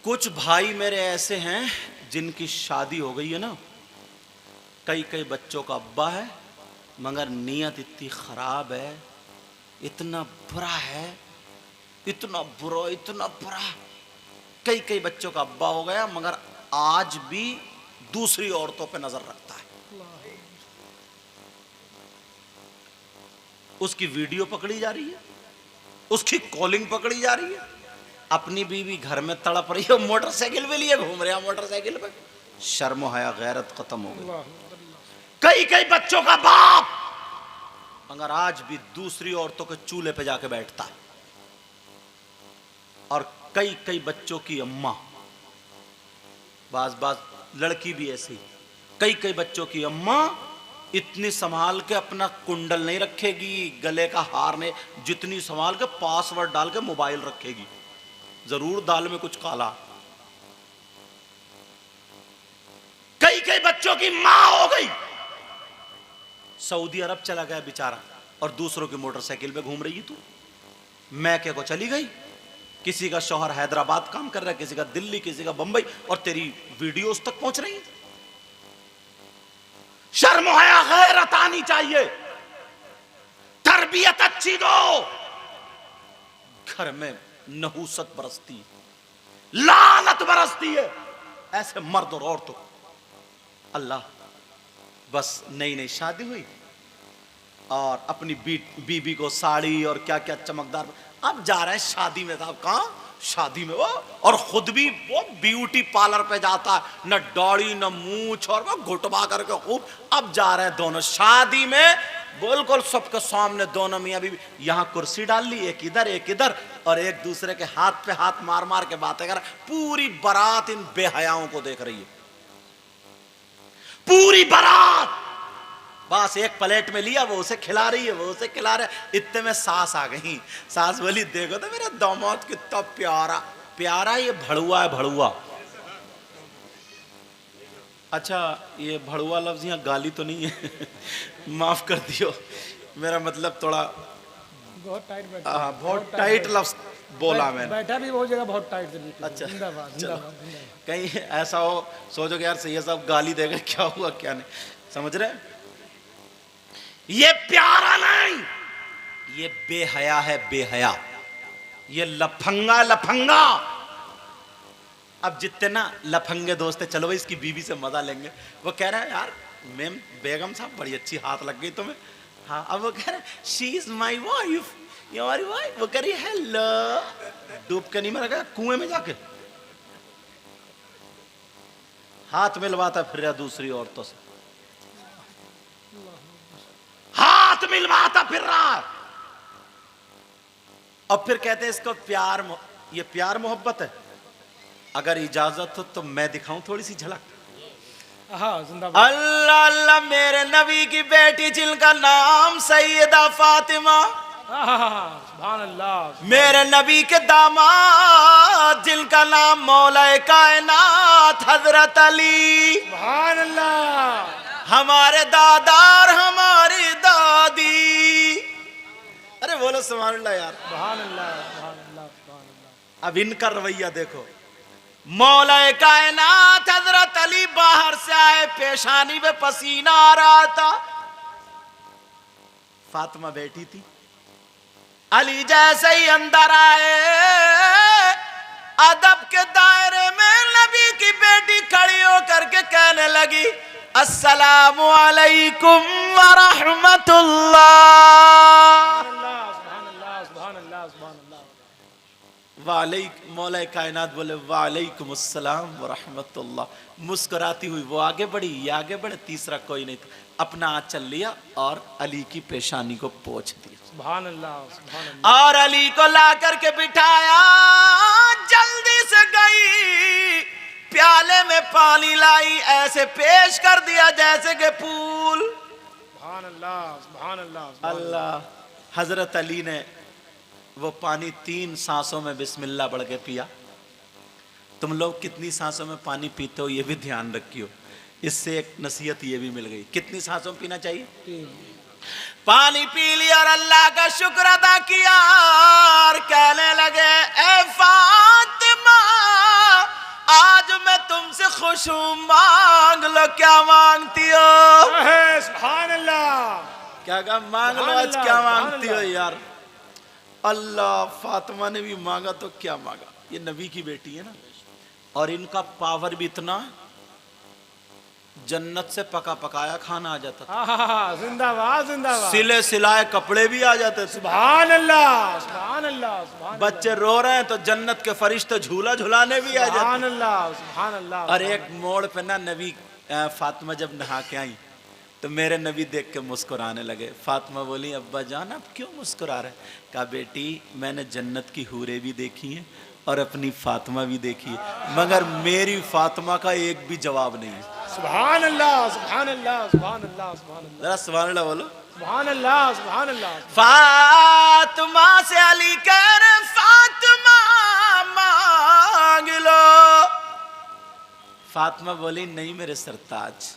कुछ भाई मेरे ऐसे हैं जिनकी शादी हो गई है ना, कई बच्चों का अब्बा है, मगर नीयत इतनी खराब है, इतना बुरा है, इतना बुरा, इतना बुरा। कई बच्चों का अब्बा हो गया मगर आज भी दूसरी औरतों पे नजर रखता है। उसकी वीडियो पकड़ी जा रही है, उसकी कॉलिंग पकड़ी जा रही है, अपनी बीवी घर में तड़प रही है, मोटरसाइकिल पे लिए घूम रहे हैं, मोटरसाइकिल पे। शर्म हया गैरत खत्म हो गई। कई बच्चों का बाप मगर आज भी दूसरी औरतों के चूल्हे पे जाके बैठता है। और कई बच्चों की अम्मा, बाज लड़की भी ऐसी, कई बच्चों की अम्मा इतनी संभाल के अपना कुंडल नहीं रखेगी, गले का हार नहीं, जितनी संभाल के पासवर्ड डाल के मोबाइल रखेगी, जरूर दाल में कुछ काला। कई बच्चों की मां हो गई, सऊदी अरब चला गया बेचारा और दूसरों की मोटरसाइकिल पे घूम रही है। तू मैके को चली गई, किसी का शौहर हैदराबाद काम कर रहा है, किसी का दिल्ली, किसी का बंबई, और तेरी वीडियोस तक पहुंच रही है। शर्म हया गैरत आनी चाहिए, तरबियत अच्छी दो। घर में नहूसत बरसती, लानत बरसती है ऐसे मर्द और औरतों। अल्लाह, बस नई नई शादी हुई और अपनी बीबी को साड़ी और क्या क्या चमकदार, अब जा रहे हैं शादी में। साहब कहाँ शादी में वो, और खुद भी वो ब्यूटी पार्लर पे जाता है, न दाढ़ी न मूछ, और वो घुटवा करके खूब। अब जा रहे हैं दोनों शादी में, बिल्कुल सबके सामने दोनों मियां बीवी। यहाँ कुर्सी डाल ली, एक इधर, और एक दूसरे के हाथ पे हाथ मार मार के बातें कर। पूरी बारात इन बेहयाओं को देख रही है, पूरी बारात। बस एक प्लेट में लिया, वो उसे खिला रही है, वो उसे खिला रहा है। इतने में सास आ गई। सास बोली, देखो तो मेरा दामाद कितना प्यारा प्यारा, ये भड़ुआ है भड़ुआ। अच्छा, ये भड़ुआ लफ्ज यहाँ गाली तो नहीं है? माफ कर दियो, मेरा मतलब थोड़ा बहुत टाइट बैठा, बहुत टाइट लफ्ज बोला मैंने। बैठा भी बहुत जगह बहुत टाइट से। अच्छा, जिंदाबाद, चलो, जिंदाबाद, जिंदाबाद। कहीं ऐसा हो सोचो कि यार सैयद साहब गाली देगा, क्या हुआ क्या नहीं, समझ रहे? ये प्यारा नहीं, ये बेहया है, बेहया, ये लफंगा लफंगा। अब जितने ना लफंगे दोस्त है, चलो भाई इसकी बीवी से मजा लेंगे। वो कह रहा है, यार मैम बेगम साहब बड़ी अच्छी हाथ लग गई तुम्हें। हाँ, अब वो कह रहा है, she is my wife, your wife. वो कह रही है, हेलो। डूब के नहीं मर गया कुएं में जाके, हाथ मिलवाता फिर रहा दूसरी औरतों से, हाथ मिलवाता फिर रहा। और फिर कहते हैं इसको प्यार, ये प्यार मोहब्बत है। अगर इजाजत हो तो मैं दिखाऊं थोड़ी सी झलक। हाँ, जिंदाबाद। अल्लाह अल्लाह, मेरे नबी की बेटी जिनका नाम सैयदा फातिमा, सुभान अल्लाह। मेरे नबी के दामाद जिनका नाम मौलाए कायनात हजरत अली, सुभान अल्लाह। हमारे दादा और हमारी दादी। अरे बोलो सुभान अल्लाह यार। सुभान अल्लाह, सुभान अल्लाह, सुभान अल्लाह। अब इनका रवैया देखो। मौलाए कायनात हजरत अली बाहर से आए, पेशानी में पसीना आ रहा था। फातिमा बैठी थी। अली जैसे ही अंदर आए, अदब के दायरे में नबी की बेटी खड़ी होकर के कहने लगी, अस्सलामु अलैकुम व रहमतुल्लाह। वालेकुम, मौला कायनात बोले वालेकुम अस्सलाम व रहमतुल्लाह। मुस्कुराती हुई वो आगे बढ़ी, ये आगे बढ़े, तीसरा कोई नहीं था। अपना आंचल लिया और अली की पेशानी को पोंछ दिया। सुभान अल्लाह, सुभान अल्लाह। और अली को ला करके बिठाया, जल्दी से गई, प्याले में पानी लाई, ऐसे पेश कर दिया जैसे कि फूल। सुभान अल्लाह, सुभान अल्लाह। अल्लाह, हजरत अली ने वो पानी 3 सांसों में बिस्मिल्लाह पढ़ के पिया। तुम लोग कितनी सांसों में पानी पीते हो ये भी ध्यान रखियो। इससे एक नसीहत ये भी मिल गई, कितनी सांसों में पीना चाहिए। पानी पी लिया और अल्लाह का शुक्र अदा किया और कहने लगे, ए फातिमा, आज मैं तुमसे खुश हूं, मांग लो क्या मांगती हो। सुभान अल्लाह। क्या कहा, मांग लो आज क्या मांगती हो यार। अल्लाह, फातिमा ने भी मांगा तो क्या मांगा, ये नबी की बेटी है ना, और इनका पावर भी इतना, जन्नत से पका पकाया खाना आ जाता था। जिंदाबाद, जिंदाबाद। सिले सिलाए कपड़े भी आ जाते थे। सुभान अल्लाह, सुभान अल्लाह, सुभान। बच्चे रो रहे हैं तो जन्नत के फरिश्ते झूला झुलाने भी आ जाते। सुभान अल्लाह, सुभान अल्लाह। और एक मोड़ पे ना नबी फातिमा जब नहा के आई तो मेरे नबी देख के मुस्कुराने लगे। फातिमा बोली, अब्बा जान आप क्यों मुस्कुरा रहे? कहा, बेटी मैंने जन्नत की हूरें भी देखी हैं और अपनी फातिमा भी देखी है, मगर मेरी फातिमा का एक भी जवाब नहीं है। सुभान अल्लाह, सुभान अल्लाह, सुभान अल्लाह, सुभान अल्लाह। जरा सुभान अल्लाह बोलो। सुभान अल्लाह, सुभान अल्लाह। फातिमा से अली कह रहे, फातिमा मांग लो। फातिमा बोली, नहीं मेरे सरताज,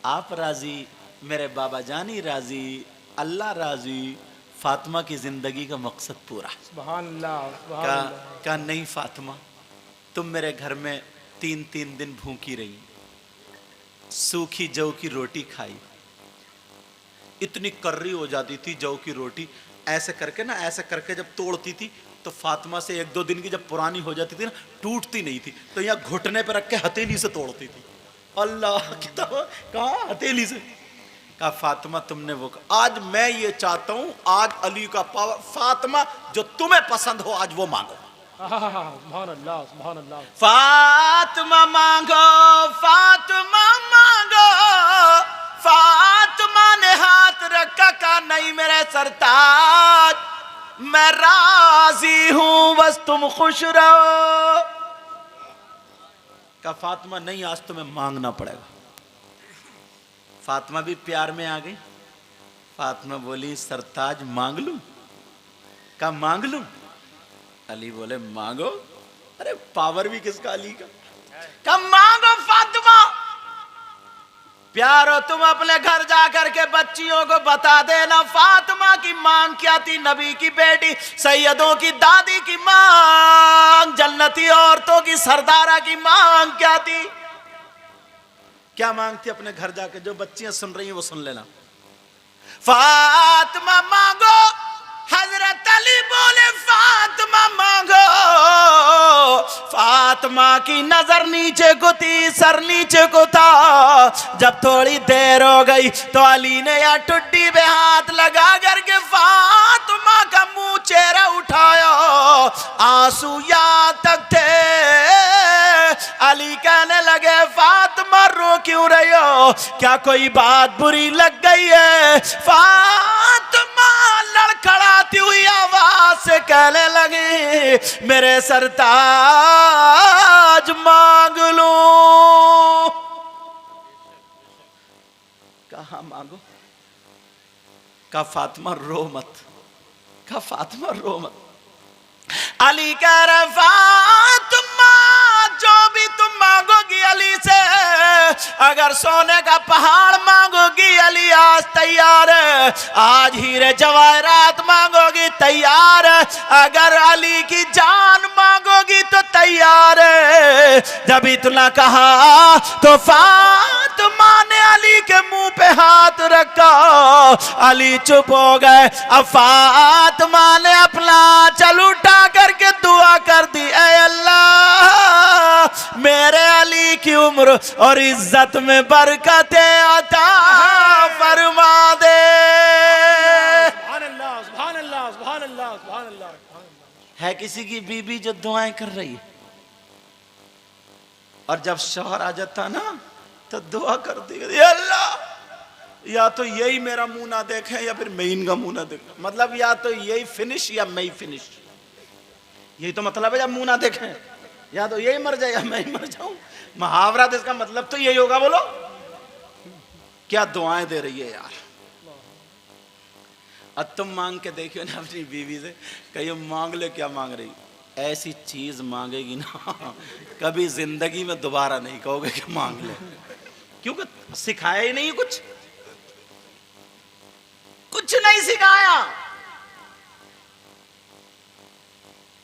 आप राजी, मेरे बाबा जानी राजी, अल्लाह राजी, फातिमा की जिंदगी का मकसद पूरा। सुभान अल्लाह, सुभान अल्लाह। कहा नहीं फातिमा, तुम मेरे घर में 3-3 दिन भूखी रही, सूखी जौ की रोटी खाई, इतनी कर्री हो जाती थी जौ की रोटी, ऐसे करके ना, ऐसे करके जब तोड़ती थी तो फातिमा से 1-2 दिन की जब पुरानी हो जाती थी ना, टूटती नहीं थी, तो यहाँ घुटने पर रख के हथेली से तोड़ती थी। अल्लाह की कहाँ हथेली से। कहा फातिमा तुमने वो आज मैं ये चाहता हूं, आज अली का पावर, फातिमा जो तुम्हें पसंद हो आज वो मांगो। सुभान अल्लाह, सुभान अल्लाह। फातिमा मांगो, फातिमा मांगो। फातिमा ने हाथ रखा, कहा नहीं मेरे सरताज, मैं राजी हूं, बस तुम खुश रहो। कहा फातिमा नहीं, आज तुम्हें मांगना पड़ेगा। फातिमा भी प्यार में आ गई। फातिमा बोली सरताज मांग लूं? कहा मांग लूं? अली बोले मांगो। अरे पावर भी किसका, अली का। कहा मांगो फातिमा, प्यारो तुम अपने घर जाकर के बच्चियों को बता देना फातिमा की मांग क्या थी। नबी की बेटी, सैयदों की दादी की मांग, जन्नती औरतों की सरदारा की मांग क्या थी। क्या मांग थी? अपने घर जाके जो बच्चियां सुन रही हैं वो सुन लेना। फातिमा मांगो। हजरत अली बोले फातिमा मांगो। फातिमा की नजर नीचे को थी, सर नीचे को था। जब थोड़ी देर हो गई तो अली ने या टुड्डी पे हाथ लगा करके फातिमा का मुंह चेहरा उठाया, आंसू यहाँ तक थे। अली कहने लगे फातिमा रो क्यों रही हो, क्या कोई बात बुरी लग गई है? फातिमा लड़खड़ाती हुई आवाज से कहने लगी मेरे सरताज मांग लो। कहा मांगो? कहा फातिमा रो मत, कहा फातिमा रो मत। अली कह रहे फातिमा जो भी तुम मांगोगी अली से, अगर सोने का पहाड़ मांगोगी अली आज तैयार है, आज हीरे जवाहरात मांगोगी तैयार है, अगर अली की जान मांगोगी तो तैयार है। जब इतना कहा तो फातिमा ने अली के मुंह पे हाथ रखा, अली चुप हो गए। अब फातिमा ने अपना चल उठा करके दुआ कर दी, ऐ अल्लाह मेरे अली की उम्र और इज्जत में बरकतें अता फरमा दे। सुभान अल्लाह, सुभान अल्लाह, सुभान अल्लाह, सुभान अल्लाह। है किसी की बीबी जो दुआएं कर रही है, और जब शौहर आ जाता ना तो दुआ करती है अल्लाह या तो यही मेरा मुंह ना देखे या फिर मैं इनका मुंह ना देखे, मतलब या तो यही फिनिश या मैं ही फिनिश, यही तो मतलब है। जब मुंह ना देखें या तो यही मर जाए या मैं ही मर जाऊं, मुहावरा तो इसका मतलब तो यही होगा। बोलो क्या दुआएं दे रही है यार। अब तुम मांग के देखियो ना अपनी बीवी से, कहियो मांग ले, क्या मांग रही, ऐसी चीज मांगेगी ना कभी जिंदगी में दोबारा नहीं कहोगे कि मांग ले, क्योंकि सिखाया ही नहीं, कुछ नहीं सिखाया।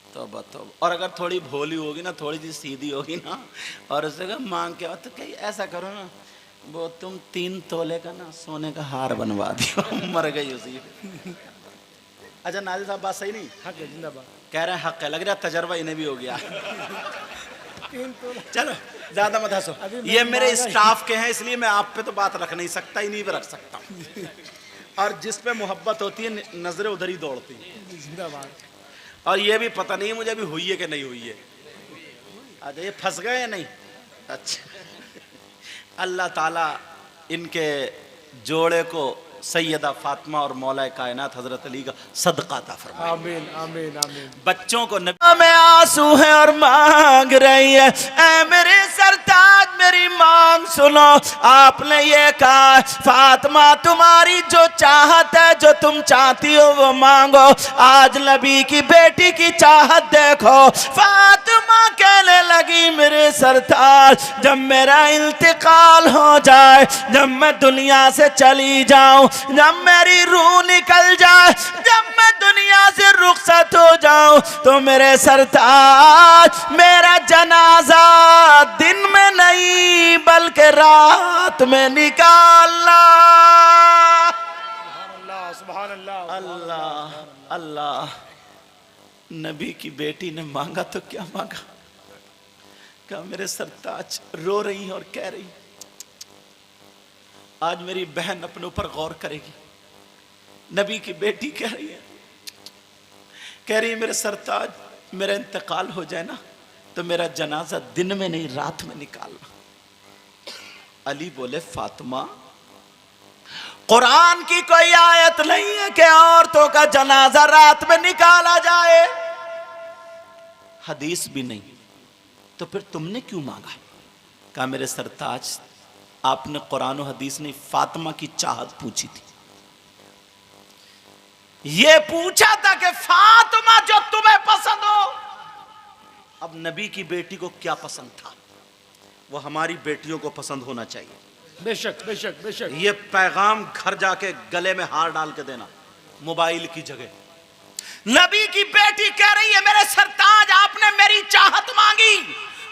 तो बताओ, और अगर थोड़ी भोली होगी ना, थोड़ी सी सीधी होगी ना, और उससे कहा मांग क्या, तो कहीं ऐसा करो ना, वो तुम 3 तोले का ना सोने का हार बनवा दियो मर गई उसी। अच्छा नाजिर साहब बात सही नहीं? हक है, जिंदाबाद। कह रहे हैं हक है, लग रहा तजर्बा इन्हें भी हो गया। चलो ज्यादा मत हंसो, ये मेरे स्टाफ के हैं इसलिए मैं आप पे तो बात रख नहीं सकता, इन्हीं पे रख सकता हूँ। और जिस पे मोहब्बत होती है नजरें उधर ही दौड़ती हैं। जिंदाबाद। और ये भी पता नहीं मुझे अभी हुई है कि नहीं हुई है। अच्छा ये फंस गए या नहीं? अच्छा अल्लाह ताला इनके जोड़े को सैयदा फातिमा और मौला कायनात हजरत अली का सदका अता फरमाए। आमीन, आमीन, आमीन। बच्चों को नबी में आंसू है और मांग रही है, ऐ मेरे सरताज मेरी मांग सुनो। आपने ये कहा फातिमा तुम्हारी जो चाहत है, जो तुम चाहती हो वो मांगो। आज नबी की बेटी की चाहत देखो। फातिमा कहने लगी मेरे सरताज जब मेरा इंतकाल हो जाए, जब मैं दुनिया से चली जाऊं, जब मेरी रूह निकल जाए, जब मैं दुनिया से रुखसत हो जाऊं, तो मेरे सरताज मेरा जनाजा दिन में नहीं बल्कि रात में निकालना। सुभान अल्लाह, सुभान अल्लाह, अल्लाह अल्लाह। नबी की बेटी ने मांगा तो क्या मांगा, कहा मेरे सरताज रो रही है और कह रही आज मेरी बहन अपने ऊपर गौर करेगी। नबी की बेटी कह रही है मेरे सरताज मेरा इंतकाल हो जाए ना तो मेरा जनाजा दिन में नहीं रात में निकालना। अली बोले फातिमा कुरान की कोई आयत नहीं है कि औरतों का जनाजा रात में निकाला जाए, हदीस भी नहीं, तो फिर तुमने क्यों मांगा? कहा मेरे सरताज आपने कुरान और हदीस नहीं, फातिमा की चाहत पूछी थी। ये पूछा था कि फातिमा जो तुम्हें पसंद हो। अब नबी की बेटी को क्या पसंद था, वो हमारी बेटियों को पसंद होना चाहिए। बेशक बेशक बेशक। ये पैगाम घर जाके गले में हार डाल के देना, मोबाइल की जगह। नबी की बेटी कह रही है मेरे सरताज आपने मेरी चाहत मांगी,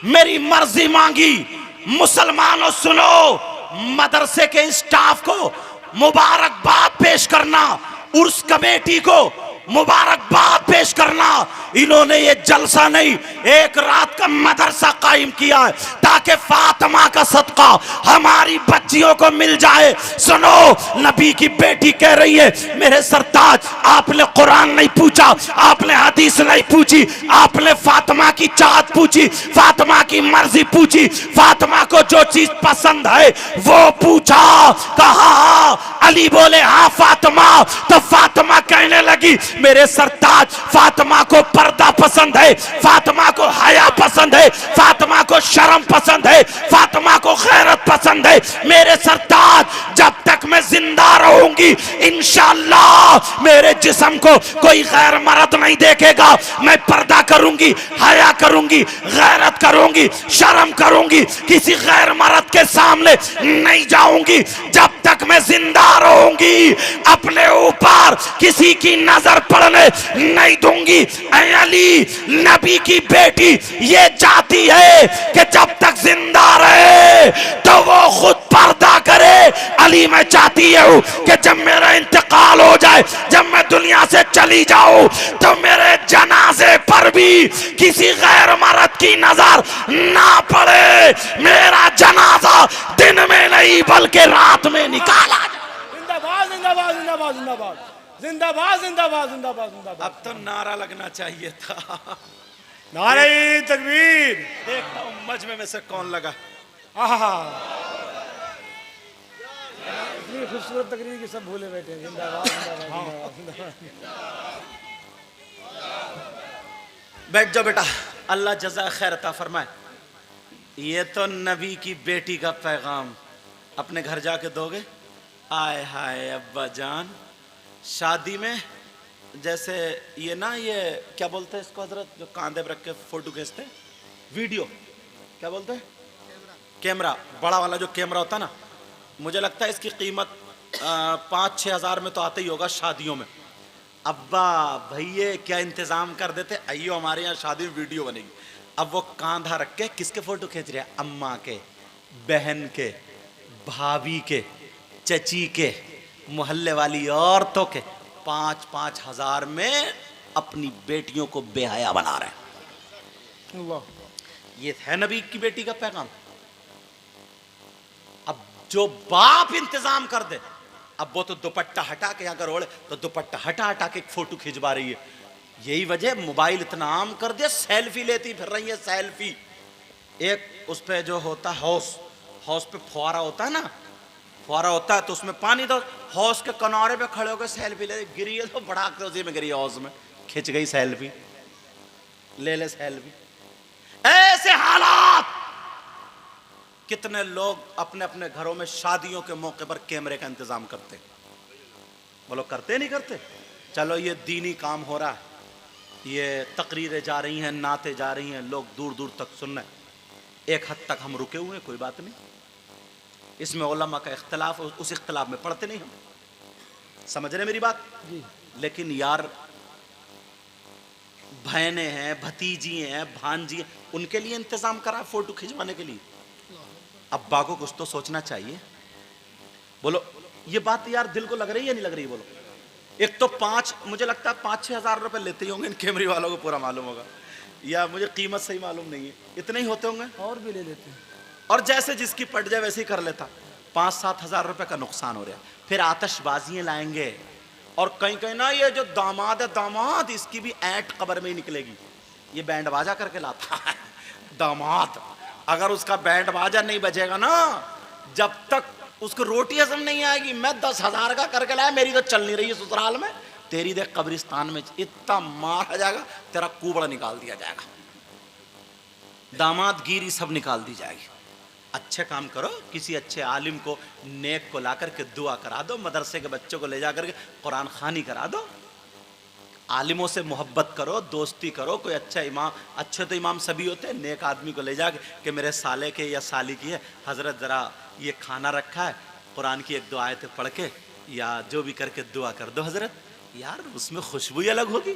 मेरी मर्जी मांगी। मुसलमानों सुनो, मदरसे के स्टाफ को मुबारकबाद पेश करना, उर्स कमेटी को मुबारकबाद पेश करना। इन्होंने ये जलसा नहीं, एक रात का मदरसा कायम किया है ताकि फातिमा का सदका हमारी बच्चियों को मिल जाए। सुनो, नबी की बेटी कह रही है मेरे सरताज आपने कुरान नहीं पूछा, आपने हदीस नहीं पूछी, आपने फातिमा की चाहत पूछी, फातिमा की मर्जी पूछी, फातिमा को जो चीज पसंद है वो पूछा। कहा अली बोले हाँ फातिमा। तो फातिमा कहने लगी मेरे सरताज फातिमा को पर्दा पसंद है, फातिमा को हया पसंद है, फातिमा को शर्म पसंद है, फातिमा को गैरत पसंद है। मेरे सरताज जब तक मैं जिंदा रहूंगी इंशाअल्लाह मेरे जिस्म को कोई गैर मर्द नहीं देखेगा। मैं पर्दा करूंगी, हया करूंगी, गैरत करूंगी, शर्म करूंगी, किसी गैर मर्द के सामने नहीं जाऊंगी। जब तक मैं जिंदा रहूंगी अपने ऊपर किसी की नजर पड़ने नहीं दूंगी। ऐ अली, नबी की बेटी ये चाहती है कि जब तक जिंदा रहे तो वो खुद पर्दा करे। अली मैं चाहती हूँ कि जब मेरा इंतकाल हो जाए, जब मैं दुनिया से चली जाऊं तो मेरे जनाजे पर भी किसी गैर मर्द की नजर ना पड़े। मेरा जनाजा दिन में नहीं बल्कि रात में निकाला जाए। जिंदाबाद जिंदाबाद जिंदाबाद जिंदाबाद जिंदाबाद जिंदाबाद जिंदाबाद जिंदाबाद। अब तो नारा लगना चाहिए था। नारे तकबीर। देखता हूँ मजमे में से कौन लगा। आहा, इतनी खूबसूरत तकरीर की सब भूले बैठे हैं। जिंदाबाद जिंदाबाद जिंदाबाद। बैठ जाओ बेटा, अल्लाह जज़ा खैर अता फरमाए। ये तो नबी की बेटी का पैगाम अपने घर जाके दोगे। आय हाय अब्बा जान, शादी में जैसे ये ना, ये क्या बोलते हैं इसको हजरत, जो कांधे पर रख के फोटो खींचते, वीडियो क्या बोलते हैं, कैमरा, बड़ा वाला जो कैमरा होता है ना, मुझे लगता है इसकी कीमत 5-6 हज़ार में तो आते ही होगा शादियों में। अब्बा भैया क्या इंतजाम कर देते, आइयो हमारे यहाँ शादी में वीडियो बनेगी। अब वो कांधा रख के किसके फोटो खींच रहे हैं, अम्मा के, बहन के, भाभी के, चची के, मोहल्ले वाली औरतों के। 5-5 हज़ार में अपनी बेटियों को बेहया बना रहे हैं। अल्लाह, ये है नबी की बेटी का पैगाम। अब जो बाप इंतजाम कर दे, अब वो तो दुपट्टा हटा के अगर ओढ़े तो दुपट्टा हटा हटा के एक फोटो खिंचवा रही है। यही वजह मोबाइल इतना आम कर दिया, सेल्फी लेती फिर रही है। सेल्फी एक उस पे जो होता है हौस पे फुहारा होता है ना, फुहारा होता है तो उसमें पानी दो, हौस के किनारे पे खड़े होकर सेल्फी ले, गिरी है तो बड़ा के उसी में गिरी, हौस में खिंच गई सेल्फी, ले सेल्फी। ऐसे हालात। कितने लोग अपने अपने घरों में शादियों के मौके पर कैमरे का इंतजाम करते, बोलो करते नहीं करते। चलो ये दीनी काम हो रहा है, ये तकरीरें जा रही हैं, नाते जा रही हैं, लोग दूर दूर तक सुन रहे हैं। एक हद तक हम रुके हुए हैं, कोई बात नहीं, इसमें उलमा का इख्तलाफ, उस इख्तलाफ में पढ़ते नहीं हम, समझ रहे मेरी बात। लेकिन यार बहनें हैं, भतीजी हैं, भांजी हैं, उनके लिए इंतजाम करा फोटो खिंचवाने के लिए। अब्बा को कुछ तो सोचना चाहिए। बोलो ये बात यार दिल को लग रही है या नहीं लग रही, बोलो। एक तो मुझे लगता है 5-6 हज़ार रुपए लेते ही होंगे, इन कैमरे वालों को पूरा मालूम होगा, या मुझे कीमत सही मालूम नहीं है, इतने ही होते होंगे, और भी ले लेते हैं। और जैसे जिसकी पट जाए वैसे ही कर लेता। 5-7 हज़ार रुपए का नुकसान हो रहा है। फिर आतिशबाजियां लाएंगे, और कहीं कहीं ना ये जो दामाद है, दामाद इसकी भी ऐंठ कब्र में ही निकलेगी, ये बैंड बाजा करके लाता है दामाद। अगर उसका बैंड बाजा नहीं बजेगा ना, जब तक उसको रोटी हजम नहीं आएगी। मैं 10,000 का करके लाया, मेरी तो चल नहीं रही है ससुराल में, तेरी देख कब्रिस्तान में इतना मारा जाएगा, तेरा कुबड़ा निकाल दिया जाएगा, दामाद गिरी सब निकाल दी जाएगी। अच्छे काम करो, किसी अच्छे आलिम को नेक को ला करके दुआ करा दो, मदरसे के बच्चों को ले जा करके कुरान खानी करा दो, आलिमों से मोहब्बत करो, दोस्ती करो। कोई अच्छा इमाम, अच्छे तो इमाम सभी होते हैं, नेक आदमी को ले जा के मेरे साले के या साली की है हजरत, ज़रा ये खाना रखा है, कुरान की 1-2 आयतें पढ़ के या जो भी करके दुआ कर दो हजरत, यार उसमें खुशबू ही अलग होगी।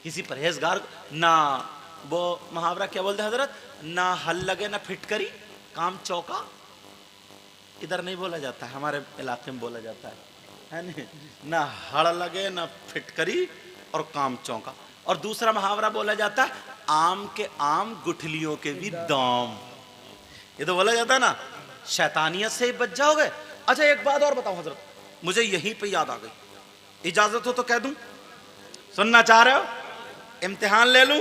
किसी परहेजगार ना, वो मुहावरा क्या बोलते हैं हजरत, ना हल लगे ना फिटकरी काम चौका, इधर नहीं बोला जाता है, हमारे इलाके में बोला जाता है नहीं, ना हड़ लगे ना फिटकरी और काम चौका। और दूसरा मुहावरा बोला जाता है, आम के आम गुठलियों के भी दाम, ये तो बोला जाता है ना, शैतानियत से ही बच जाओगे। अच्छा एक बात और बताओ हजरत, मुझे यहीं पे याद आ गई, इजाजत हो तो कह दूं, सुनना चाह रहे हो, इम्तिहान ले लूं?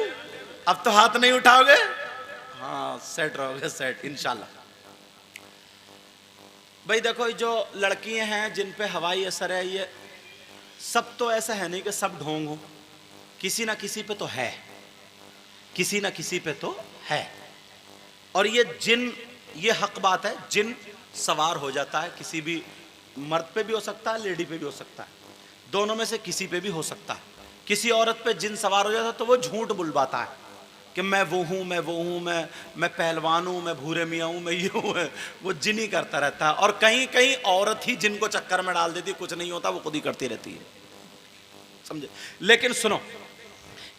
अब तो हाथ नहीं उठाओगे, हाँ सेट रहोगे, सेट इंशाल्लाह। भाई देखो, जो लड़कियां हैं जिन पे हवाई असर है, ये सब तो ऐसा है नहीं कि सब ढोंग हो, किसी ना किसी पे तो है, किसी ना किसी पे तो है। और ये जिन, ये हक बात है, जिन सवार हो जाता है, किसी भी मर्द पे भी हो सकता है, लेडी पे भी हो सकता है, दोनों में से किसी पे भी हो सकता है। किसी औरत पे जिन सवार हो जाता है तो वो झूठ बुलवाता है कि मैं वो हूँ, मैं वो हूँ, मैं पहलवान हूँ, मैं भूरे मियाँ हूँ, मैं ये हूँ, वो जिन ही करता रहता है। और कहीं कहीं औरत ही जिनको चक्कर में डाल देती, कुछ नहीं होता, वो खुद ही करती रहती है, समझे। लेकिन सुनो,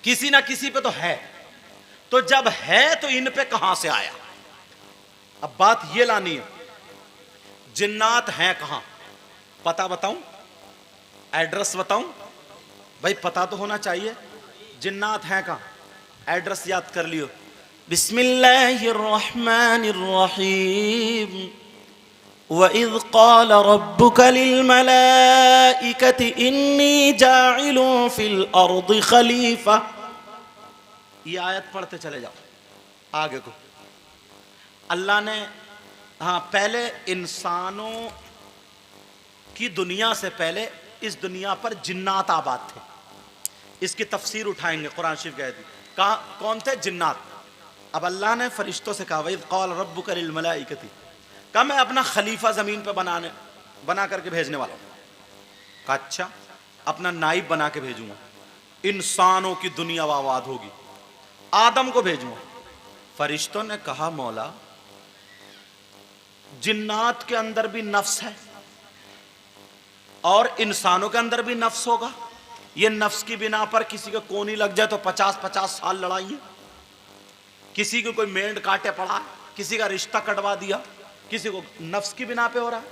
किसी ना किसी पे तो है, तो जब है तो इन पे कहां से आया? अब बात ये लानी है, जिन्नात हैं कहां, पता बताऊं, एड्रेस बताऊं? भाई पता तो होना चाहिए, जिन्नात हैं कहां, एड्रेस याद कर लियो, बिस्मिल्लाहिर्रहमानिर्रहीम, वइज़ क़ाल रब्बुका लिलमलाइकति इन्नी जाइलुन फिल अर्दि खलीफा। ये आयत पढ़ते चले जाओ आगे को। अल्लाह ने, हाँ, पहले इंसानों की दुनिया से पहले इस दुनिया पर जिन्नात आबाद थे। इसकी तफसीर उठाएंगे, कुरान शरीफ गए थे, कहा कौन थे? जिन्नात। अब अल्लाह ने फरिश्तों से कहा, वइज़ क़ाल रब्बुका लिलमलाइकति, कहा मैं अपना खलीफा जमीन पे बना करके भेजने वाला हूं। कहा अच्छा, अपना नाइब बना के भेजूंगा, इंसानों की दुनिया आबाद होगी, आदम को भेजूंगा। फरिश्तों ने कहा मौला, जिन्नात के अंदर भी नफ्स है और इंसानों के अंदर भी नफ्स होगा, ये नफ्स की बिना पर किसी को कोनी लग जाए तो 50-50 साल लड़ाई है, किसी को कोई मेंढ काटे पड़ा, किसी का रिश्ता कटवा दिया, किसी को नफ्स की बिना पे हो रहा है।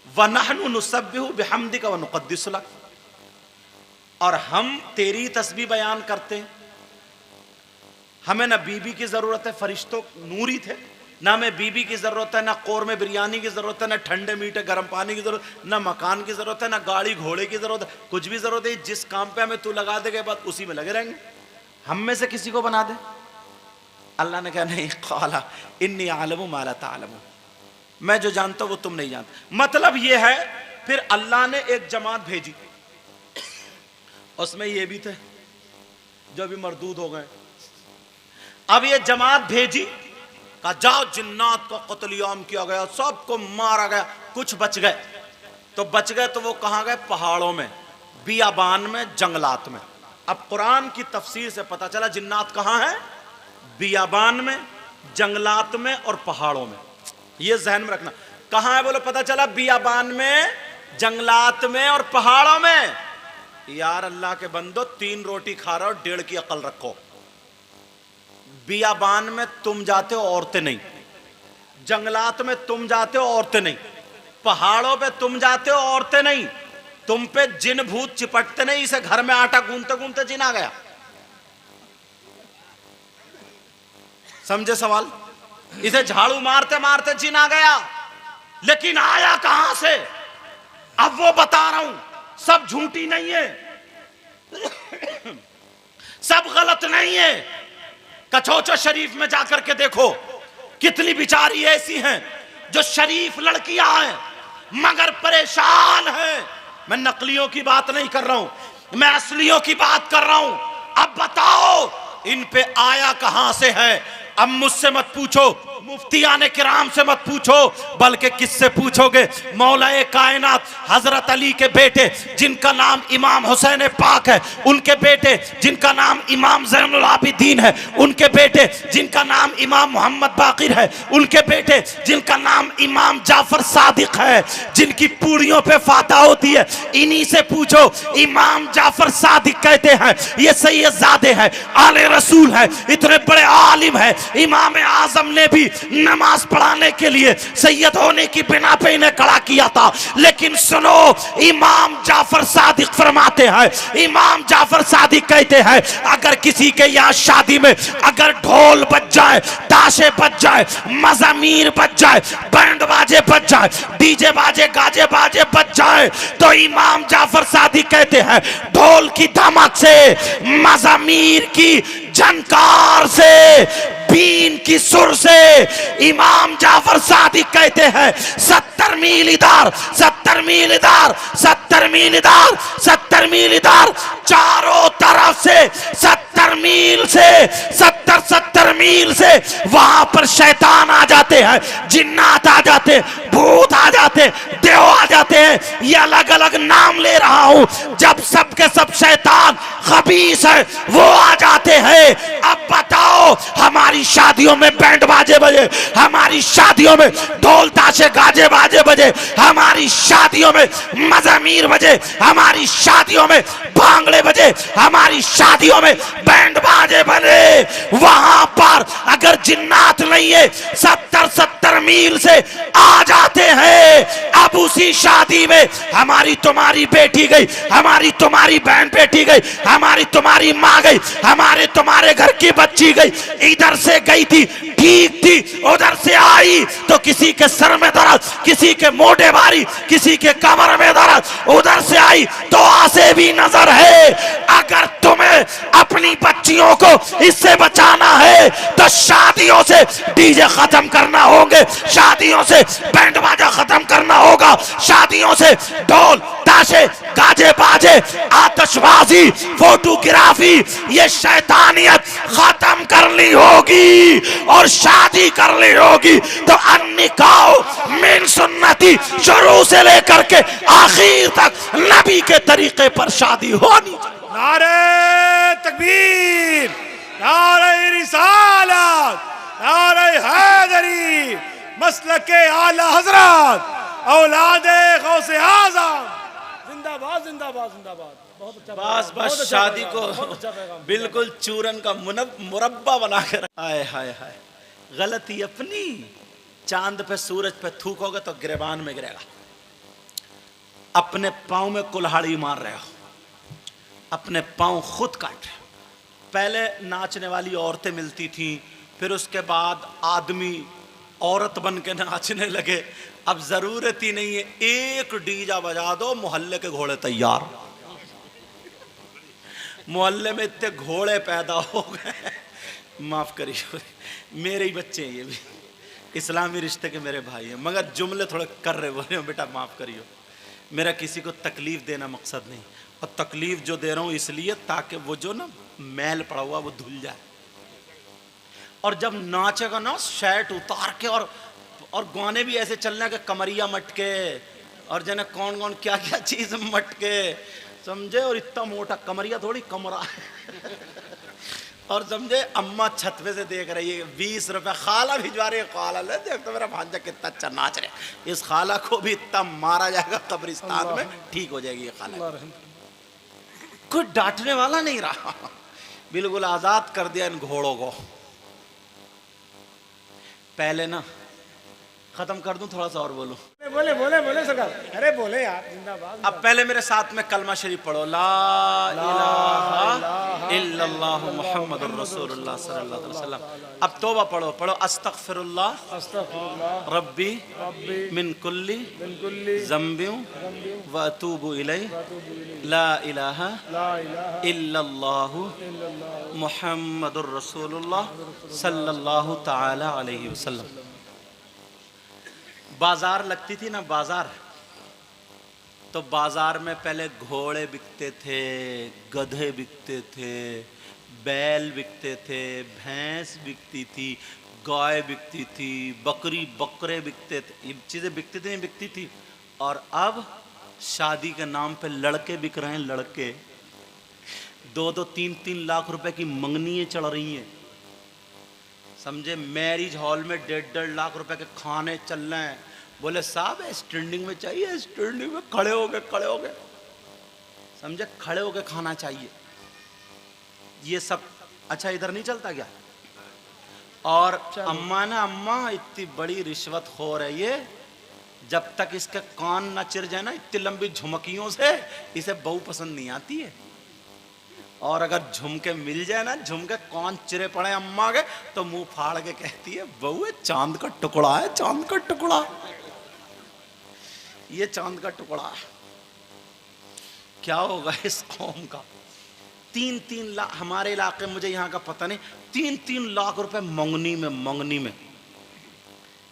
वनहनु नुसब्बिहु बिहम्दिका व नुक़द्दिसु लक, और हम तेरी तस्बीह बयान करते हैं। हमें ना बीबी की जरूरत है, फरिश्तों नूरी थे, ना हमें बीबी की जरूरत है, ना कौरमे बिरयानी की जरूरत है, ना ठंडे मीठे गर्म पानी की जरूरत, ना मकान की जरूरत है, ना गाड़ी घोड़े की जरूरत है, कुछ भी जरूरत है। जिस काम पे हमें तू लगा देगा बाद उसी में लगे रहेंगे। हम में से किसी को बना दे। अल्लाह ने कहा नहीं, क़ाला इन्नी आलमु मा ला तालमून, मैं जो जानता हूं वो तुम नहीं जानते। मतलब ये है, फिर अल्लाह ने एक जमात भेजी, उसमें ये भी थे जो अभी मरदूद हो गए। अब ये जमात भेजी, कहा जाओ जिन्नात को कत्लेआम किया गया, सबको मारा गया, कुछ बच गए। तो बच गए तो वो कहां गए? पहाड़ों में, बियाबान में, जंगलात में। अब कुरान की तफसीर से पता चला जिन्नात कहां है? बियाबान में, जंगलात में और पहाड़ों में। ये जहन में रखना, कहां है बोलो? पता चला बियाबान में, जंगलात में और पहाड़ों में। यार अल्लाह के बंदो, 3 रोटी खा रहे हो, 1.5 की अकल रखो। बियाबान में तुम जाते हो, औरतें नहीं, जंगलात में तुम जाते हो, औरतें नहीं, पहाड़ों पे तुम जाते हो, औरतें नहीं, तुम पे जिन भूत चिपटते नहीं, इसे घर में आटा गूंथते गूंथते जिन आ गया। समझे सवाल? इसे झाड़ू मारते मारते जिन आ गया, लेकिन आया कहां से? अब वो बता रहा हूं, सब झूठी नहीं है, सब गलत नहीं है। कचौचो शरीफ में जाकर के देखो, कितनी बिचारी ऐसी हैं जो शरीफ लड़कियां हैं मगर परेशान हैं। मैं नकलियों की बात नहीं कर रहा हूं, मैं असलियों की बात कर रहा हूं। अब बताओ इन पे आया कहां से है? अब मुझसे मत पूछो, मुफ्तियाने किराम से मत पूछो, बल्कि किससे पूछोगे? मौलाए कायनात हजरत अली के बेटे जिनका नाम इमाम हुसैन पाक है, उनके बेटे जिनका नाम इमाम ज़ैनुल आबिदीन है, उनके बेटे जिनका नाम इमाम मोहम्मद बाकिर है, उनके बेटे जिनका नाम इमाम जाफर सादिक है, जिनकी पूड़ियों पे फाता होती है, इन्हीं से पूछो। इमाम जाफर सादिक कहते हैं ये सैयदजादे हैं, आले रसूल है, इतने बड़े आलिम है। इमाम आजम ने भी नमाज पढ़ाने के लिए सैयद होने की बिना पे इन्हें खड़ा किया था। लेकिन सुनो, इमाम जाफर सादिक फरमाते हैं, इमाम जाफर सादिक कहते हैं अगर किसी के यहाँ शादी में अगर ढोल बज जाए, ताशे बज जाए, मज़ामीर बज जाए, बैंड बाजे बज जाए, डीजे बाजे गाजे बाजे बज जाए, तो इमाम जाफर सादिक कहते हैं ढोल की धमक से, मज़ामीर की झनकार से, बीन की सुर से, इमाम जाफर सादिक कहते हैं 70 मील इधर, 70 मील इधर, 70 मील इधर, 70 मील इधर, चारों तरफ से 70 मील से, 70 मील से वहां पर शैतान आ जाते हैं, जिन्नात आ जाते हैं, भूत आ जाते हैं, देव आ जाते हैं। ये अलग अलग नाम ले रहा हूं। जब सबके सब शैतान खबीस है वो आ जाते हैं। अब बताओ, हमारी शादियों में बैंड बाजे बजे, हमारी शादियों में ढोल ताशे गाजे बाजे बजे, हमारी शादियों में मज़ामीर बजे, हमारी शादियों में भांगड़े बजे, हमारी शादियों में बैंड बाजे बजे, वहां पर अगर जिन्नात नहीं है 70 मील से आ जाते हैं। अब उसी शादी में हमारी तुम्हारी बेटी गई, हमारी तुम्हारी बहन बेटी गई, हमारी तुम्हारी माँ गई, हमारे तुम्हारे घर की बच्ची गई, इधर से गई थी ठीक थी, उधर से आई तो किसी के सर में दर्द, किसी के मोटे भारी, किसी के कमर में दर्द, उधर से आई तो आसे भी नजर है। अगर तुम्हें अपनी बच्चियों को इससे बचाना है तो शादियों से डीजे खत्म करना होंगे, शादियों से बैंड बाजा खत्म करना होगा, शादियों से ढोल ताशे गाजे बाजे आतिशबाजी फोटोग्राफी ये शैतानियत खत्म करनी होगी और शादी करनी होगी। तो अन्निकाह मिन सुन्नती शुरू से लेकर के आखिर तक नबी के तरीके पर शादी होनी चाहिए। नारे तकबीर, नारे रिसालत, नारे हैदरी, मसलके आला हजरत, औलादे गौसे आज़म, जिंदाबाद जिंदाबाद जिंदाबाद। बहुत अच्छा, बस बहुत अच्छा शादी पैगाम, को बहुत अच्छा पैगाम। बिल्कुल चूरन का मुरब्बा बना कर, हाय हाय हाय, गलती अपनी। चांद पे सूरज पे थूकोगे तो गिरेबान में गिरेगा। अपने पाँव में कुल्हाड़ी मार रहे हो, अपने पाँव खुद काट रहे हो। पहले नाचने वाली औरतें मिलती थीं, फिर उसके बाद आदमी औरत बन के नाचने लगे। अब जरूरत ही नहीं है, एक डीजा बजा दो, मोहल्ले के घोड़े तैयार। मोहल्ले में इतने घोड़े पैदा हो गए, माफ करिए मेरे ही बच्चे हैं ये भी, इस्लामी रिश्ते के मेरे भाई हैं, मगर जुमले थोड़े कर रहे बोले बेटा माफ करियो। मेरा किसी को तकलीफ देना मकसद नहीं, और तकलीफ जो दे रहा हूं इसलिए ताकि वो जो ना मैल पड़ा हुआ वो धुल जाए। और जब नाचेगा ना शर्ट उतार के, और गाने भी ऐसे चलने के कमरिया मटके, और जने कौन कौन क्या क्या चीज मटके, समझे। और इतना मोटा कमरिया थोड़ी कमरा और समझे अम्मा छत पे से देख रही है, 20 रुपए खाला भिजवा रही है, खाला ले देख तो मेरा भांजा कितना अच्छा नाच रहे। इस खाला को भी इतना मारा जाएगा कब्रिस्तान में, ठीक हो जाएगी ये खाला। कोई डांटने वाला नहीं रहा, बिल्कुल आजाद कर दिया इन घोड़ों को। पहले ना खत्म कर दूं, थोड़ा सा और बोलूं। बोले बोले बोले सरकार, अरे बोले यार, जिंदाबाद। अब पहले मेरे साथ में कलमा शरीफ पढ़ो, ला इलाहा इल्लल्लाह मुहम्मदुर रसूलुल्लाह सल्लल्लाहु अलैहि वसल्लम। अब तौबा पढ़ो, पढ़ो अस्तगफिरुल्लाह अस्तगफिरुल्लाह रब्बी रब्बी मिन कुल्ली मिन कुल्ली ज़म्बिन व अतूबु इलैहि ला इलाहा ला इलाहा इल्लल्लाह इल्लल्लाह मुहम्मदुर रसूलुल्लाह सल्लल्लाहु ताला अलैहि वसल्लम। बाजार लगती थी ना, बाजार, तो बाजार में पहले घोड़े बिकते थे, गधे बिकते थे, बैल बिकते थे, भैंस बिकती थी, गाय बिकती थी, बकरी बकरे बिकते थे, ये चीज़ें बिकती थी, नहीं बिकती थी। और अब शादी के नाम पे लड़के बिक रहे हैं, लड़के 2-2, 3-3 लाख रुपए की मंगनियाँ चढ़ रही हैं, समझे। मैरिज हॉल में 1.5 लाख रुपए के खाने चल रहे हैं। बोले साहब स्टैंडिंग में चाहिए, स्टैंडिंग में खड़े हो गए, समझे, खड़े हो गए खाना चाहिए। ये सब अच्छा इधर नहीं चलता क्या? और अम्मा ना, अम्मा इतनी बड़ी रिश्वत हो रही है, जब तक इसके कान ना चिर जाए ना इतनी लंबी झुमकियों से, इसे बहू पसंद नहीं आती है। और अगर झुमके मिल जाए ना, झुमके कान चिरे पड़े अम्मा के, तो मुंह फाड़ के कहती है बहू ये चांद का टुकड़ा है, चांद का टुकड़ा, ये चांद का टुकड़ा है। क्या होगा इस कौम का? 3-3 लाख, हमारे इलाके में, मुझे यहाँ का पता नहीं, 3-3 लाख रुपए मंगनी में।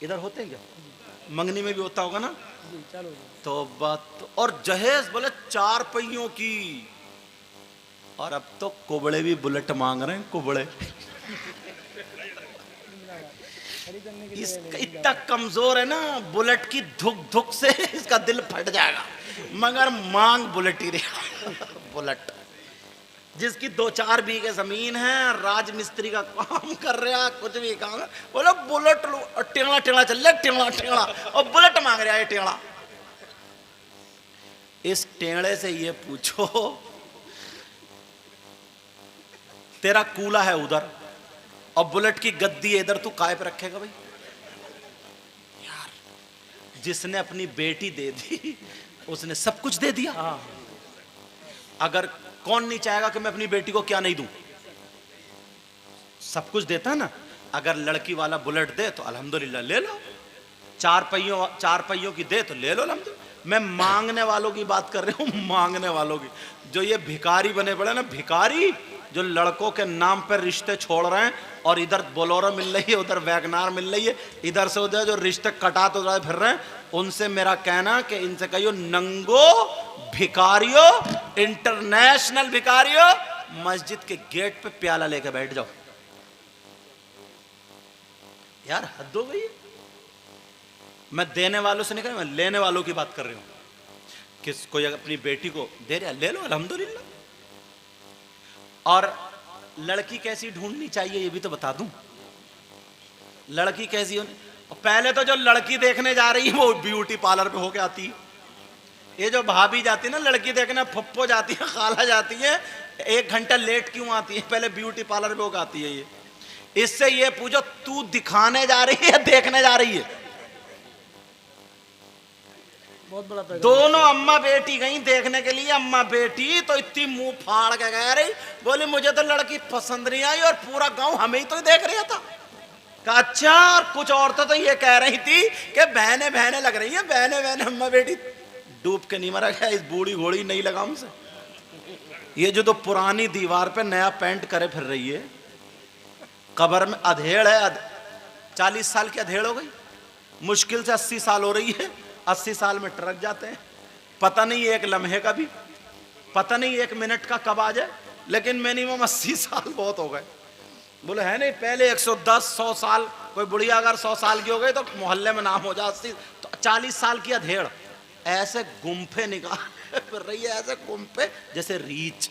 इधर होते हैं क्या? मंगनी में भी होता होगा ना। तो बात, और जहेज बोले 4 पहियों की। और अब तो कुबड़े भी बुलेट मांग रहे हैं, कुबड़े। इसका इतना कमजोर है ना, बुलेट की धुक धुक से इसका दिल फट जाएगा, मगर मांग बुलेट ही रहा। बुलेट जिसकी 2-4 बीघे जमीन है, राजमिस्त्री का काम कर रहा, कुछ भी काम है, बोलो बुलेट लो, टेंगड़ा टेंगड़ा चल रहा, टेंगड़ा, और बुलेट मांग रहा है टेंगड़ा। इस टेंगड़े से ये पूछो, तेरा कूला है उधर और बुलेट की गद्दी है इधर, तू काय पे रखेगा भाई? यार, जिसने अपनी बेटी दे दी उसने सब कुछ दे दिया। अगर कौन नहीं चाहेगा कि मैं अपनी बेटी को क्या नहीं दूं? सब कुछ देता है ना। अगर लड़की वाला बुलेट दे तो अल्हम्दुलिल्लाह ले लो, 4 पहियों की दे तो ले लो अल्हम्दुलिल्लाह। मैं मांगने वालों की बात कर रहा हूं, मांगने वालों की। जो ये भिखारी बने पड़े ना, भिखारी जो लड़कों के नाम पर रिश्ते छोड़ रहे हैं, और इधर बोलोरो मिल रही है, उधर वैगनार मिल रही है, इधर से उधर जो रिश्ते कटा तो फिर रहे हैं, उनसे मेरा कहना कि इनसे कहियो नंगो भिखारियों, इंटरनेशनल भिखारियों, मस्जिद के गेट पे प्याला लेके बैठ जाओ। यार हद हो गई है। मैं देने वालों से नहीं कर रहा, मैं लेने वालों की बात कर रही हूं। किस कोई अपनी बेटी को दे रहा, ले लो अल्हम्दुलिल्लाह। और लड़की कैसी ढूंढनी चाहिए ये भी तो बता दूं। लड़की कैसी होनी, पहले तो जो लड़की देखने जा रही है वो ब्यूटी पार्लर पे होके आती है। ये जो भाभी जाती है ना लड़की देखने, फुप्पो जाती है, खाला जाती है, 1 घंटा लेट क्यों आती है? पहले ब्यूटी पार्लर पे होके आती है ये। इससे ये पूछो तू दिखाने जा रही है, देखने जा रही है? बहुत बड़ा पैगाम। दोनों अम्मा बेटी गई देखने के लिए। अम्मा बेटी तो इतनी मुंह फाड़ के कह रही, बोली मुझे तो लड़की पसंद नहीं आई और पूरा गांव हमें ही तो देख रहा था। कहा अच्छा, और कुछ औरतें तो ये कह रही थी कि बहने बहने लग रही हैं, बहने बहने। अम्मा बेटी डूब के नहीं मरा क्या? इस बूढ़ी घोड़ी नहीं लगा हमसे। ये जो तो पुरानी दीवार पे नया पेंट करे फिर रही है, कब्र में अधेड़ है। 40 साल की अधेड़ हो गई, मुश्किल से 80 साल हो रही है। 80 साल में ट्रक जाते हैं, पता नहीं एक लम्हे का भी, पता नहीं 1 मिनट का कब आ जाए, लेकिन मिनिमम 80 साल बहुत हो गए। बोले है नहीं, पहले 110-100 साल, कोई बुढ़िया अगर 100 साल की हो गई तो मोहल्ले में नाम हो जाए। 80 तो 40 साल की अधेड़ ऐसे गुम्फे निकाल फिर रही है, ऐसे गुम्फे जैसे रीछ।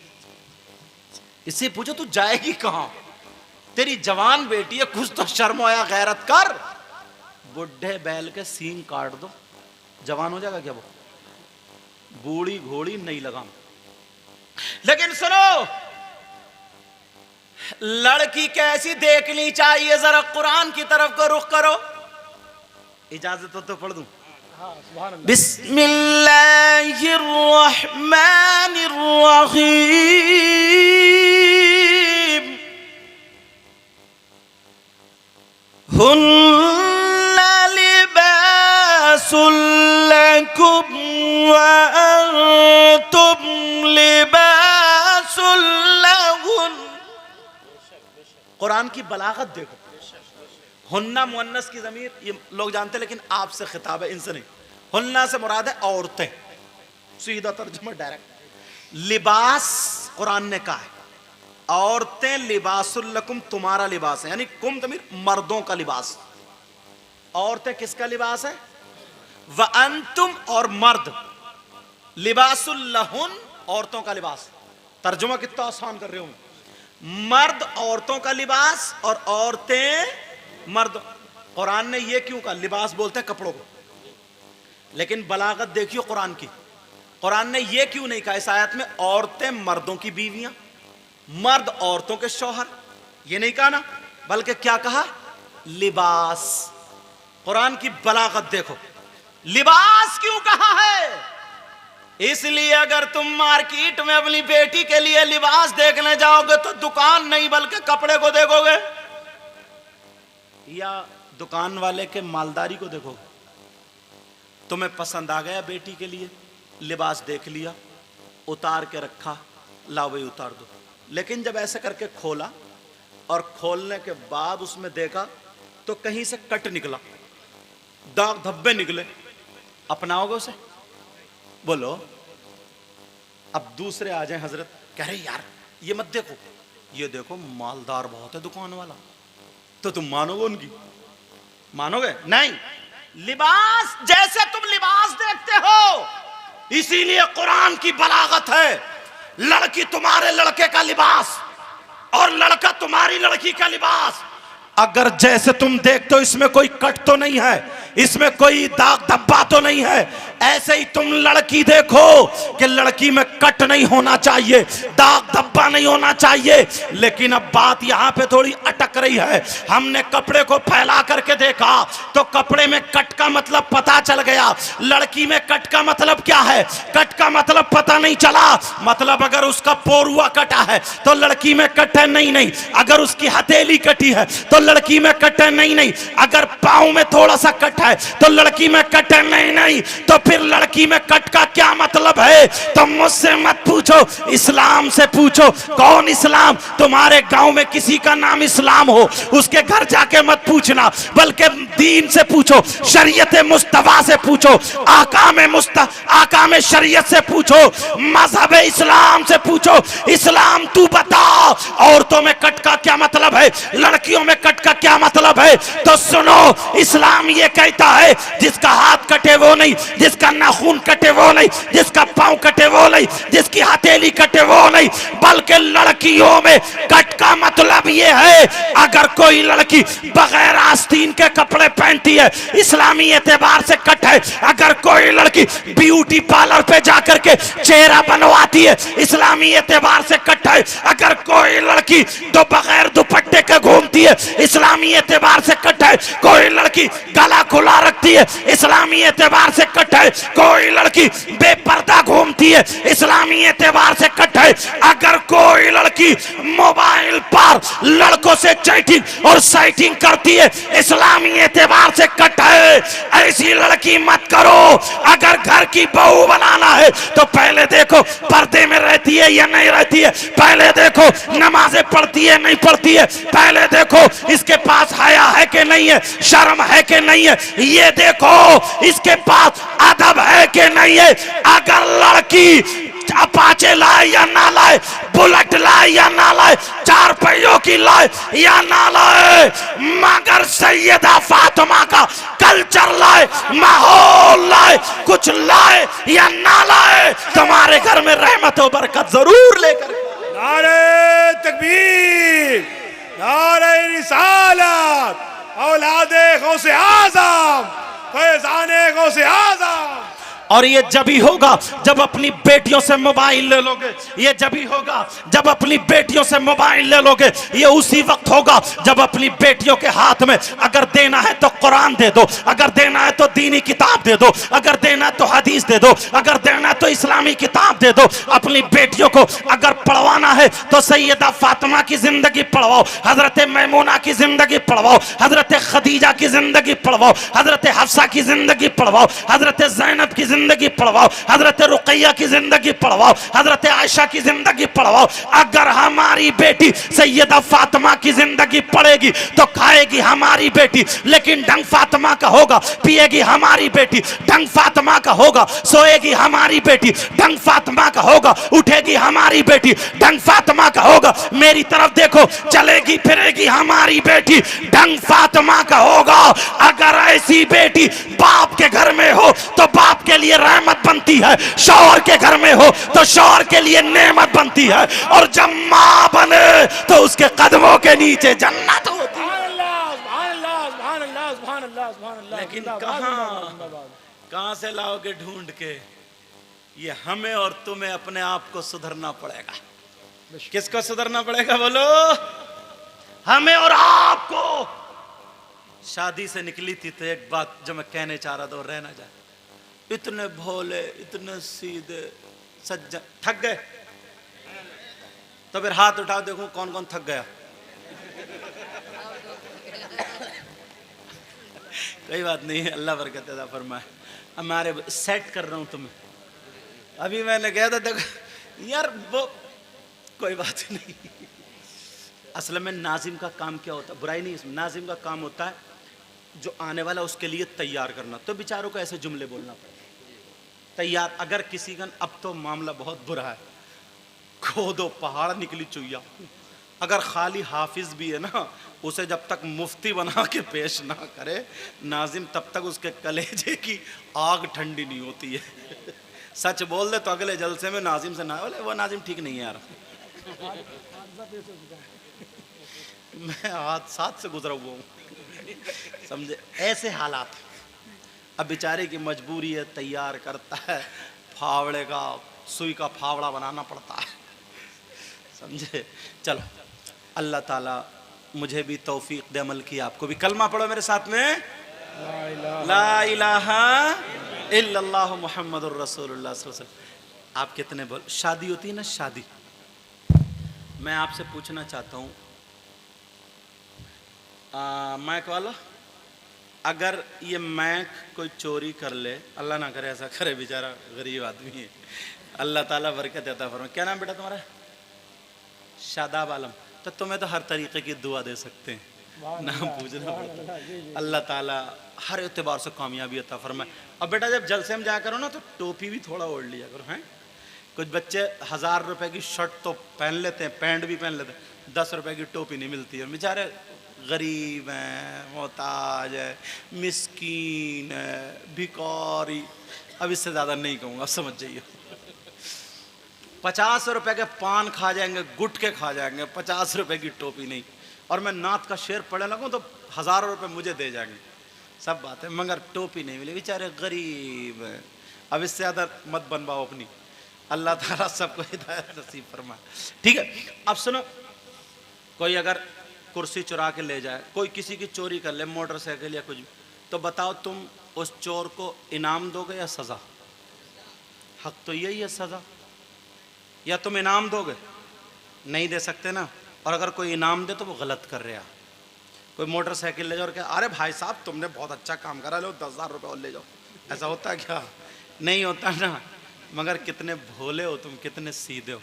इससे पूछो तू जाएगी कहां? तेरी जवान बेटी है, कुछ तो शर्म या गैरत कर। बुढ़े बैल के सींग काट दो, जवान हो जाएगा क्या वो? बूढ़ी घोड़ी नहीं लगाम। लेकिन सुनो, लड़की कैसी देखनी चाहिए, जरा कुरान की तरफ को रुख करो। इजाजत हो तो पढ़ दूं? बिस्मिल्लाहिर्रहमानिर्रहीम हुन्ना लिबासुल लकुम व अंतुम लिबासुल लहुन। कुरान की बलागत देखो। हुन्ना मुअन्नस की ज़मीर ये लोग जानते हैं, लेकिन आपसे खिताब है, इनसे नहीं। हुन्ना से मुराद है औरतें, सीधा तर्जुमा डायरेक्ट। लिबास कुरान ने कहा है औरतें लिबासुल लकुम, तुम्हारा लिबास है, यानी कुम तमीर मर्दों का लिबास। औरतें किसका लिबास है? व अंतुम, और मर्द लिबासुल लहुन, औरतों का लिबास। तर्जुमा कितना आसान कर रहे हो। मर्द औरतों का लिबास और औरतें मर्द। कुरान ने यह क्यों कहा? लिबास बोलते हैं कपड़ों को, लेकिन बलागत देखियो कुरान की। कुरान ने यह क्यों नहीं कहा इस आयत में औरतें मर्दों की बीवियां, मर्द औरतों के शौहर? यह नहीं कहा ना, बल्कि क्या कहा? लिबास। कुरान की बलागत देखो। लिबास क्यों कहा है? इसलिए अगर तुम मार्केट में अपनी बेटी के लिए लिबास देखने जाओगे तो दुकान नहीं बल्कि कपड़े को देखोगे, या दुकान वाले के मालदारी को देखोगे। तुम्हें पसंद आ गया बेटी के लिए, लिबास देख लिया, उतार के रखा, ला वही उतार दो। लेकिन जब ऐसे करके खोला और खोलने के बाद उसमें देखा तो कहीं से कट निकला, दाग धब्बे निकले, अपनाओगे उसे? बोलो। अब दूसरे आ जाए हजरत, कह रहे यार ये मत देखो, ये देखो मालदार बहुत है दुकान वाला, तो तुम मानोगे उनकी? मानोगे नहीं। लिबास, जैसे तुम लिबास देखते हो, इसीलिए कुरान की बलागत है। लड़की तुम्हारे लड़के का लिबास और लड़का तुम्हारी लड़की का लिबास। अगर जैसे तुम देखते हो इसमें कोई कट तो नहीं है, इसमें कोई दाग धब्बा तो नहीं है, ऐसे ही तुम लड़की देखो कि लड़की में कट नहीं होना चाहिए, दाग धब्बा नहीं होना चाहिए। लेकिन अब बात यहां पे थोड़ी अटक रही है। हमने कपड़े को फैला करके देखा तो कपड़े में कट का मतलब पता चल गया, लड़की में कट का मतलब क्या है? कट का मतलब पता नहीं चला। मतलब अगर उसका पोरुआ कटा है तो लड़की में कट है? नहीं नहीं। अगर उसकी हथेली कटी है तो लड़की में कट है? नहीं नहीं। अगर पाँव में थोड़ा सा कट है तो लड़की में कट है? नहीं नहीं। तो फिर लड़की में कट का क्या मतलब है? तुम मुझसे मत पूछो, इस्लाम से पूछो। कौन इस्लाम? तुम्हारे गांव में किसी का नाम इस्लाम हो उसके घर जाके मत पूछना, बल्कि दीन से पूछो, शरीयत मुस्तफा से पूछो, आकाम शरीयत से पूछो, मजहब इस्लाम से पूछो। इस्लाम तू बता, औरतों में कट का क्या मतलब है, लड़कियों में कट का क्या मतलब है? तो सुनो, इस्लाम ये कहता है जिसका हाथ कटे वो नहीं, जिसका नाखून कटे वो नहीं, जिसका पांव कटे वो नहीं, जिसकी हथेली कटे वो नहीं, बल्कि लड़कियों में कट का मतलब ये है अगर कोई लड़की बगैर आस्तीन के कपड़े पहनती है, इस्लामी एतबार से कट है। अगर कोई लड़की ब्यूटी पार्लर पे जाकर के चेहरा बनवाती है, इस्लामी एतबार से कट है। अगर कोई लड़की तो बगैर दुपट्टे के घूमती है, इस्लामी एतबार से कट है। कोई लड़की गला खुला रखती है, इस्लामी एतबार से कट है। कोई लड़की बेपर्दा घूमती है, इस्लामी एतबार से कट है। अगर कोई लड़की मोबाइल पर लड़कों से चैटिंग और साइटिंग करती है, इस्लामी एतबार से कट है। ऐसी लड़की मत करो। अगर घर की बहू बनाना है तो पहले देखो पर्दे में रहती है या नहीं रहती है, पहले देखो नमाजें पढ़ती है नहीं पढ़ती है, पहले देखो इसके पास हया है कि नहीं है, शर्म है कि नहीं है, ये देखो इसके पास अदब है कि नहीं है। अगर लड़की अपाचे लाए या ना लाए, बुलेट लाए या ना लाए, चार पहियों की लाए या ना लाए, मगर सैयदा फातिमा का कल्चर लाए, माहौल लाए, कुछ लाए या ना लाए, तुम्हारे घर में रहमत और बरकत जरूर लेकर। नारे तकबीर, नारे रिसालत, औलादे गौसे आज़म, फैज़ाने गौसे आज़म। और ये जब ही होगा जब अपनी बेटियों से मोबाइल ले लोगे, ये जब ही होगा जब अपनी बेटियों से मोबाइल ले लोगे, ये उसी वक्त होगा जब अपनी बेटियों के हाथ में अगर अगर देना है तो कुरान दे दो, अगर देना है तो दीनी किताब दे दो, अगर देना है तो हदीस दे दो, अगर देना है तो इस्लामी किताब दे दो। अपनी बेटियों को अगर पढ़वाना है तो सैयदा फातिमा की जिंदगी पढ़वाओ, हजरत मैमूना की जिंदगी पढ़वाओ, हजरत खदीजा की जिंदगी पढ़वाओ, हजरत हफ्सा की जिंदगी पढ़वाओ, हजरत ज़ैनब की जिंदगी पढ़वाओ, हजरत रुकैया की जिंदगी पढ़वाओ, हजरत आयशा की जिंदगी पढ़वाओ। अगर हमारी बेटी सैयदा फातिमा की जिंदगी पढ़ेगी तो खाएगी हमारी बेटी, लेकिन ढंग फातिमा का होगा, पिएगी हमारी बेटी ढंग फातिमा का होगा, सोएगी हमारी बेटी ढंग फातिमा का होगा, उठेगी हमारी बेटी ढंग फातिमा का होगा। मेरी तरफ देखो, चलेगी फिरेगी हमारी बेटी ढंग फातिमा का होगा। अगर ऐसी बेटी बाप के घर में हो तो बाप के लिए रहमत बनती है, शौहर के घर में हो तो शौहर के लिए नेमत बनती है, और जब मां बने तो उसके कदमों के नीचे जन्नत होती है। लेकिन कहां से लाओगे ढूंढ के? ये हमें और तुम्हें अपने आप को सुधरना पड़ेगा। किसको सुधरना पड़ेगा बोलो? हमें और आपको। शादी से निकली थी तो एक बात जो मैं कहने चाह रहा था और रहना जाए, इतने भोले, इतने सीधे सज्जन थक गए? तो फिर हाथ उठाओ, देखो कौन कौन थक गया। कोई बात नहीं, अल्लाह बरकत अता फरमाए। हमारे सेट कर रहा हूं तुम्हें। अभी मैंने कहा था देखो यार, वो कोई बात नहीं। असल में नाजिम का काम क्या होता है? बुराई नहीं इसमें। नाजिम का काम होता है जो आने वाला उसके लिए तैयार करना। तो बेचारों को ऐसे जुमले बोलना पड़ेगा तैयार। अगर किसी का, अब तो मामला बहुत बुरा है, खोदो पहाड़ निकली चुईया। अगर खाली हाफिज भी है ना, उसे जब तक मुफ्ती बना के पेश ना करे नाजिम, तब तक उसके कलेजे की आग ठंडी नहीं होती है। सच बोल दे तो अगले जलसे में नाजिम से ना बोले वो नाजिम ठीक नहीं है यार। मैं हादसात से गुजरा हुआ हूँ, समझे? ऐसे हालात। अब बेचारे की मजबूरी है, तैयार करता है, फावड़े का सुई का फावड़ा बनाना पड़ता है, समझे? चलो अल्लाह ताला मुझे भी तौफीक दे अमल की, आपको भी। कलमा पढ़ो मेरे साथ में, ला इलाहा इल्लल्लाह मुहम्मदुर रसूलुल्लाह सल्लल्लाहु अलैहि वसल्लम। आप कितने बोल? शादी होती है ना, शादी। मैं आपसे पूछना चाहता हूँ, मैक वाला, अगर ये मैक कोई चोरी कर ले, अल्लाह ना करे ऐसा करे, बेचारा गरीब आदमी है, अल्लाह ताला बरकत देता फरमा। क्या नाम बेटा तुम्हारा? शादाब आलम। तो तुम्हें तो हर तरीके की दुआ दे सकते हैं, नाम पूछना पड़ता। अल्लाह ताला हर एतबार से कामयाबी अता फरमाए। अब बेटा जब जलसे में जाया करो ना तो टोपी भी थोड़ा ओढ़ लिया करो, हैं? कुछ बच्चे 1000 रुपए की शर्ट तो पहन लेते हैं, पैंट भी पहन लेते हैं, 10 रुपए की टोपी नहीं मिलती है। बेचारे गरीब हैं, मोहताज है, मिस्कीन है, भिखारी। अब इससे ज़्यादा नहीं कहूँगा, समझ जाइए। 50 रुपए के पान खा जाएंगे, गुटके खा जाएंगे, 50 रुपए की टोपी नहीं। और मैं नात का शेर पढ़ने लगूँ तो हज़ारों रुपए मुझे दे जाएंगे, सब बात है, मगर टोपी नहीं मिली। बेचारे गरीब हैं। अब इससे ज़्यादा मत बनवाओ अपनी। अल्लाह ताला सबको हिदायत नसीब फरमाए। ठीक है, अब सुनो, कोई अगर कुर्सी चुरा के ले जाए, कोई किसी की चोरी कर ले, मोटरसाइकिल या कुछ, तो बताओ तुम उस चोर को इनाम दोगे या सज़ा? हक तो यही है, सज़ा। या तुम इनाम दोगे? नहीं दे सकते ना। और अगर कोई इनाम दे तो वो गलत कर रहा। कोई मोटरसाइकिल ले जाओ और क्या, अरे भाई साहब तुमने बहुत अच्छा काम करा, लो 10,000 रुपये और ले जाओ, ऐसा होता है क्या? नहीं होता ना। मगर कितने भोले हो तुम, कितने सीधे हो।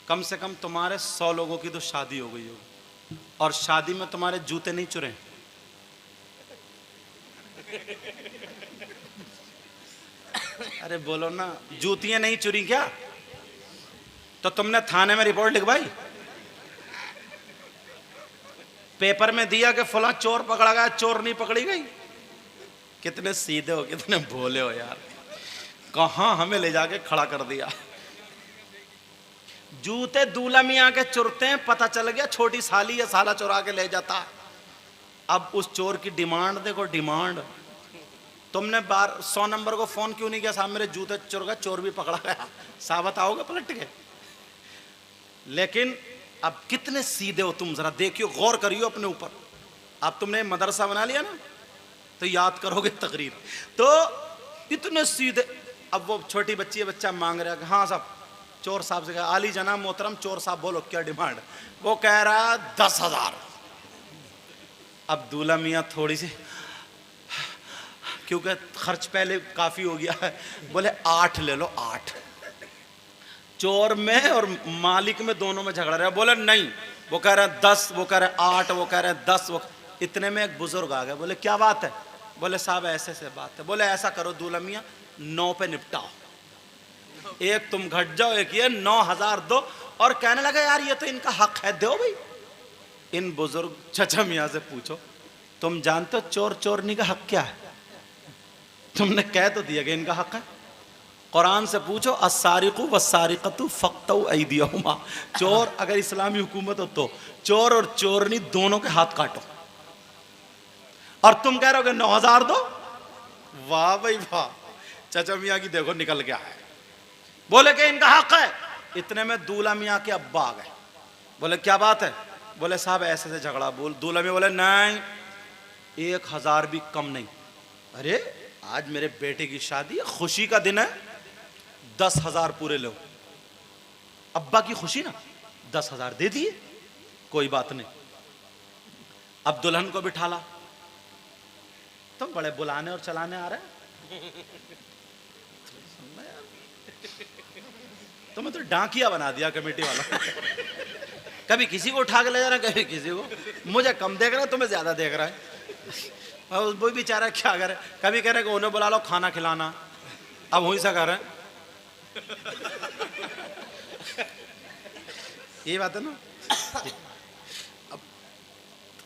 कम से कम तुम्हारे 100 लोगों की तो शादी हो गई होगी, और शादी में तुम्हारे जूते नहीं चुरे। अरे बोलो ना, जूतियां नहीं चुरी क्या? तो तुमने थाने में रिपोर्ट लिखवाई, पेपर में दिया कि फला चोर पकड़ा गया, चोर नहीं पकड़ी गई? कितने सीधे हो, कितने भोले हो यार। कहां हमें ले जाके खड़ा कर दिया। जूते दूल्हा मियां के चुरते हैं, पता चल गया छोटी साली या साला चुरा के ले जाता। अब उस चोर की डिमांड देखो, डिमांड। तुमने 100 नंबर को फोन क्यों नहीं किया, साहब मेरे जूते चुर गए, चोर भी पकड़ा गया, साबित आओगे पलट के? लेकिन अब कितने सीधे हो तुम, जरा देखियो, गौर करियो अपने ऊपर। अब तुमने मदरसा बना लिया ना तो याद करोगे तकरीर। तो इतने सीधे, अब वो छोटी बच्ची है, बच्चा मांग रहा है, हाँ साहब, चोर साहब से कहा, आली जनाब मोहतरम चोर साहब बोलो क्या डिमांड। वो कह रहा 10,000। अब दूल्हा मियाँ थोड़ी सी, क्योंकि खर्च पहले काफी हो गया है, बोले 8 ले लो 8। चोर में और मालिक में दोनों में झगड़ा रहा, बोले नहीं, वो कह रहे 10, वो कह रहे 8, वो कह रहे 10। वो इतने में एक बुजुर्ग आ गए, बोले क्या बात है। बोले साहब ऐसे से बात है। बोले ऐसा करो दूल्हा मियाँ 9 पे निपटाओ, एक तुम घट जाओ एक ये, 9,000 दो। और कहने लगा यार ये तो इनका हक है, दो भाई। इन बुजुर्ग चचा मियाँ से पूछो, तुम जानते हो चोर चोरनी का हक क्या है? तुमने कह तो दिया कि इनका हक है। कुरान से पूछो, अस्सारिकु वस्सारिकतु फक्तउ ऐदियहुमा। चोर अगर इस्लामी हुकूमत हो तो चोर और चोरनी दोनों के हाथ काटो। और तुम कह रहे हो कि 9,000 दो। वाह भाई वाह, चचा मियाँ की देखो निकल गया है। बोले कि इनका हक है। इतने में दूल्हा मियाँ के अब्बा आ गए, बोले क्या बात है। बोले साहब ऐसे से झगड़ा बोल। दूल्हा मियाँ बोले नहीं, 1,000 भी कम नहीं। अरे आज मेरे बेटे की शादी है, खुशी का दिन है, 10,000 पूरे लो। अब्बा की खुशी ना, 10,000 दे दिए, कोई बात नहीं। अब दुल्हन को बिठा ला। तुम बड़े बुलाने और चलाने आ रहे हैं, तुम्हें तो डांकिया बना दिया कमेटी वाला। कभी किसी को उठा के ले जा रहा है, कभी किसी को। मुझे कम देख रहा है, तुम्हें ज्यादा देख रहा है। और वो बेचारा क्या करे, कभी कह रहे कि उन्हें बुला लो खाना खिलाना, अब वही सा कर रहे हैं। ये बात है ना।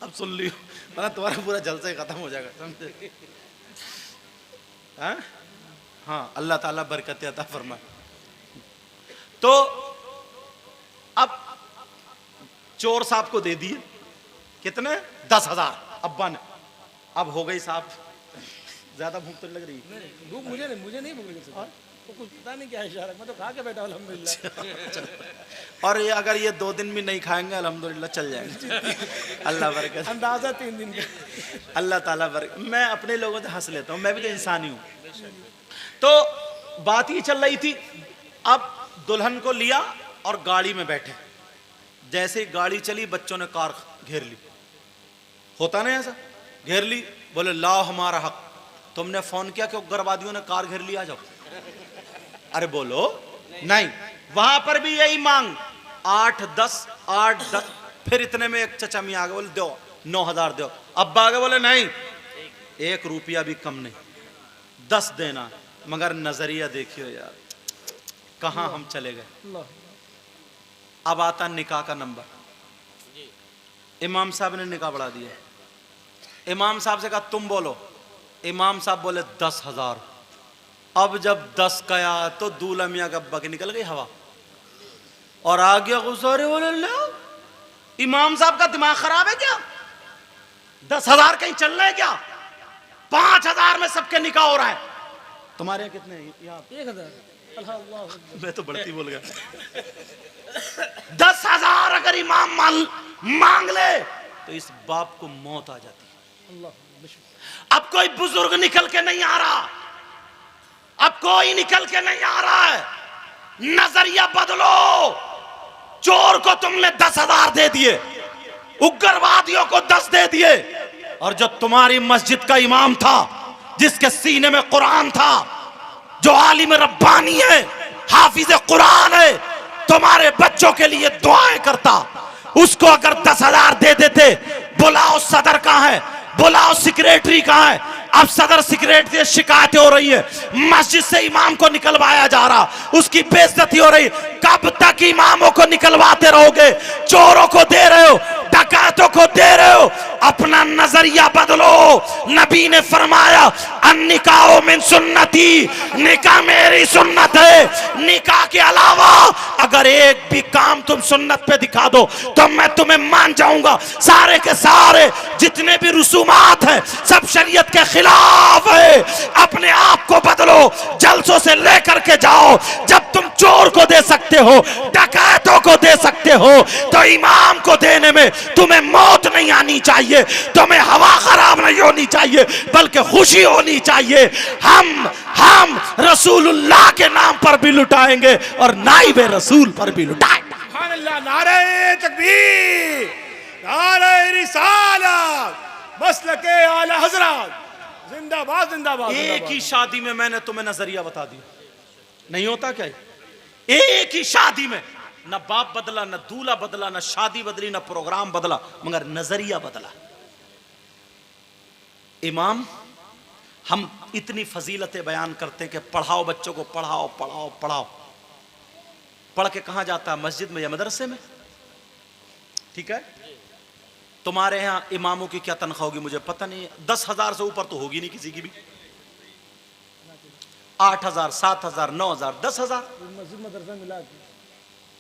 अब सुन लियो, मतलब तुम्हारा पूरा जलसा ही खत्म हो जाएगा, समझे? हाँ, अल्लाह ताला बरकत अता फरमाए। तो अब चोर साहब को दे दिए कितने, 10,000 अब्बा ने। अब हो गई साहब, ज्यादा भूख तो लग रही है? भूख मुझे नहीं भूख लगी। तो कुछ पता नहीं क्या इशारा, मैं तो खा के बैठा अल्हम्दुलिल्लाह। और ये अगर ये 2 दिन भी नहीं खाएंगे अल्हम्दुलिल्लाह चल जाएंगे। अल्लाह बरकत। अंदाजा 3 दिन का। अल्लाह ताला बरकत। मैं अपने लोगों से हंस लेता हूँ, मैं भी तो इंसान ही हूँ। तो बात ये चल रही थी। अब दुल्हन को लिया और गाड़ी में बैठे। जैसे गाड़ी चली, बच्चों ने कार घेर ली। होता नहीं ऐसा, घेर ली। बोले लाओ हमारा हक। तुमने फोन किया कि उग्रवादियों ने कार घेर लिया, जाओ। अरे बोलो नहीं, वहां पर भी यही मांग, 8, 10, 8, 10। फिर इतने में एक चचा मियाँ आ गए, बोले दो 9,000 दो। अब्बा आ गए, बोले नहीं, 1 रुपया भी कम नहीं, 10 देना। मगर नजरिया देखियो यार, कहां हम चले गए। अब आता निकाह का नंबर। इमाम साहब ने निकाह बढ़ा दिया। इमाम साहब से कहा तुम बोलो। इमाम साहब बोले 10,000। अब जब 10 गया तो दूल्हा मियाँ का अब्बा की निकल गई हवा और आ गया गुस्सा। बोले लो, इमाम साहब का दिमाग खराब है क्या? 10,000 कहीं चल रहा है क्या? 5,000 में सबके निकाह हो रहा है। तुम्हारे यहाँ कितने? यहाँ 1,000। मैं तो बढ़ती बोल गया। 10,000 अगर इमाम मांग ले तो इस बाप को मौत आ जाती है। अब कोई बुजुर्ग निकल के नहीं आ रहा, अब कोई निकल के नहीं आ रहा है। नजरिया बदलो। चोर को तुमने 10,000 दे दिए, उग्रवादियों को 10 दे दिए, और जो तुम्हारी मस्जिद का इमाम था, जिसके सीने में कुरान था, जो आलिम रब्बानी है, हाफिज कुरान है, तुम्हारे बच्चों के लिए दुआएं करता, उसको अगर 10,000 दे देते। बुलाओ सदर कहाँ है, बुलाओ सेक्रेटरी कहाँ है। अब सदर सेक्रेटरी से शिकायतें हो रही है, मस्जिद से इमाम को निकलवाया जा रहा, उसकी बेइज्जती हो रही। कब तक इमामों को निकलवाते रहोगे? चोरों को दे रहे हो, डकैतों को दे रहे हो। अपना नजरिया बदलो। नबी ने फरमाया अन्निकाह मिन सुन्नती, निकाह मेरी सुन्नत है। निकाह के अलावा अगर एक भी काम तुम सुन्नत पे दिखा दो तो मैं तुम्हें मान जाऊंगा। सारे के सारे जितने भी रसूमात हैं सब शरीयत के खिलाफ है। अपने आप को बदलो, जलसों से लेकर के जाओ। जब तुम चोर को दे सकते हो, डकैतों को दे सकते हो, तो इमाम को देने में तुम्हें मौत नहीं आनी चाहिए। चाहिए, तुम्हें हवा खराब नहीं होनी चाहिए, बल्कि खुशी होनी चाहिए। हम रसूलुल्लाह के नाम पर भी लुटाएंगे और नाइबे रसूल पर भी लुटाएंगे। सुभान अल्लाह, नारे तकबीर, नारे रिसालत, मसलके आला हजरत, जिंदाबाद जिंदाबाद। एक ही शादी में मैंने तुम्हें नजरिया बता दिया, नहीं होता क्या? एक ही शादी में न बाप बदला, न दूल्हा बदला, न शादी बदली, न प्रोग्राम बदला, मगर नजरिया बदला। इमाम, हम इतनी फजीलतें बयान करते हैं कि पढ़ाओ बच्चों को, पढ़ाओ पढ़ाओ पढ़ाओ। पढ़ के कहां जाता है? मस्जिद में या मदरसे में? ठीक है। तुम्हारे यहां इमामों की क्या तनख्वाह होगी मुझे पता नहीं है, 10,000 से ऊपर तो होगी नहीं किसी की भी। 8,000, 7,000, 9,000, 10,000, मस्जिद मदरसा मिला के,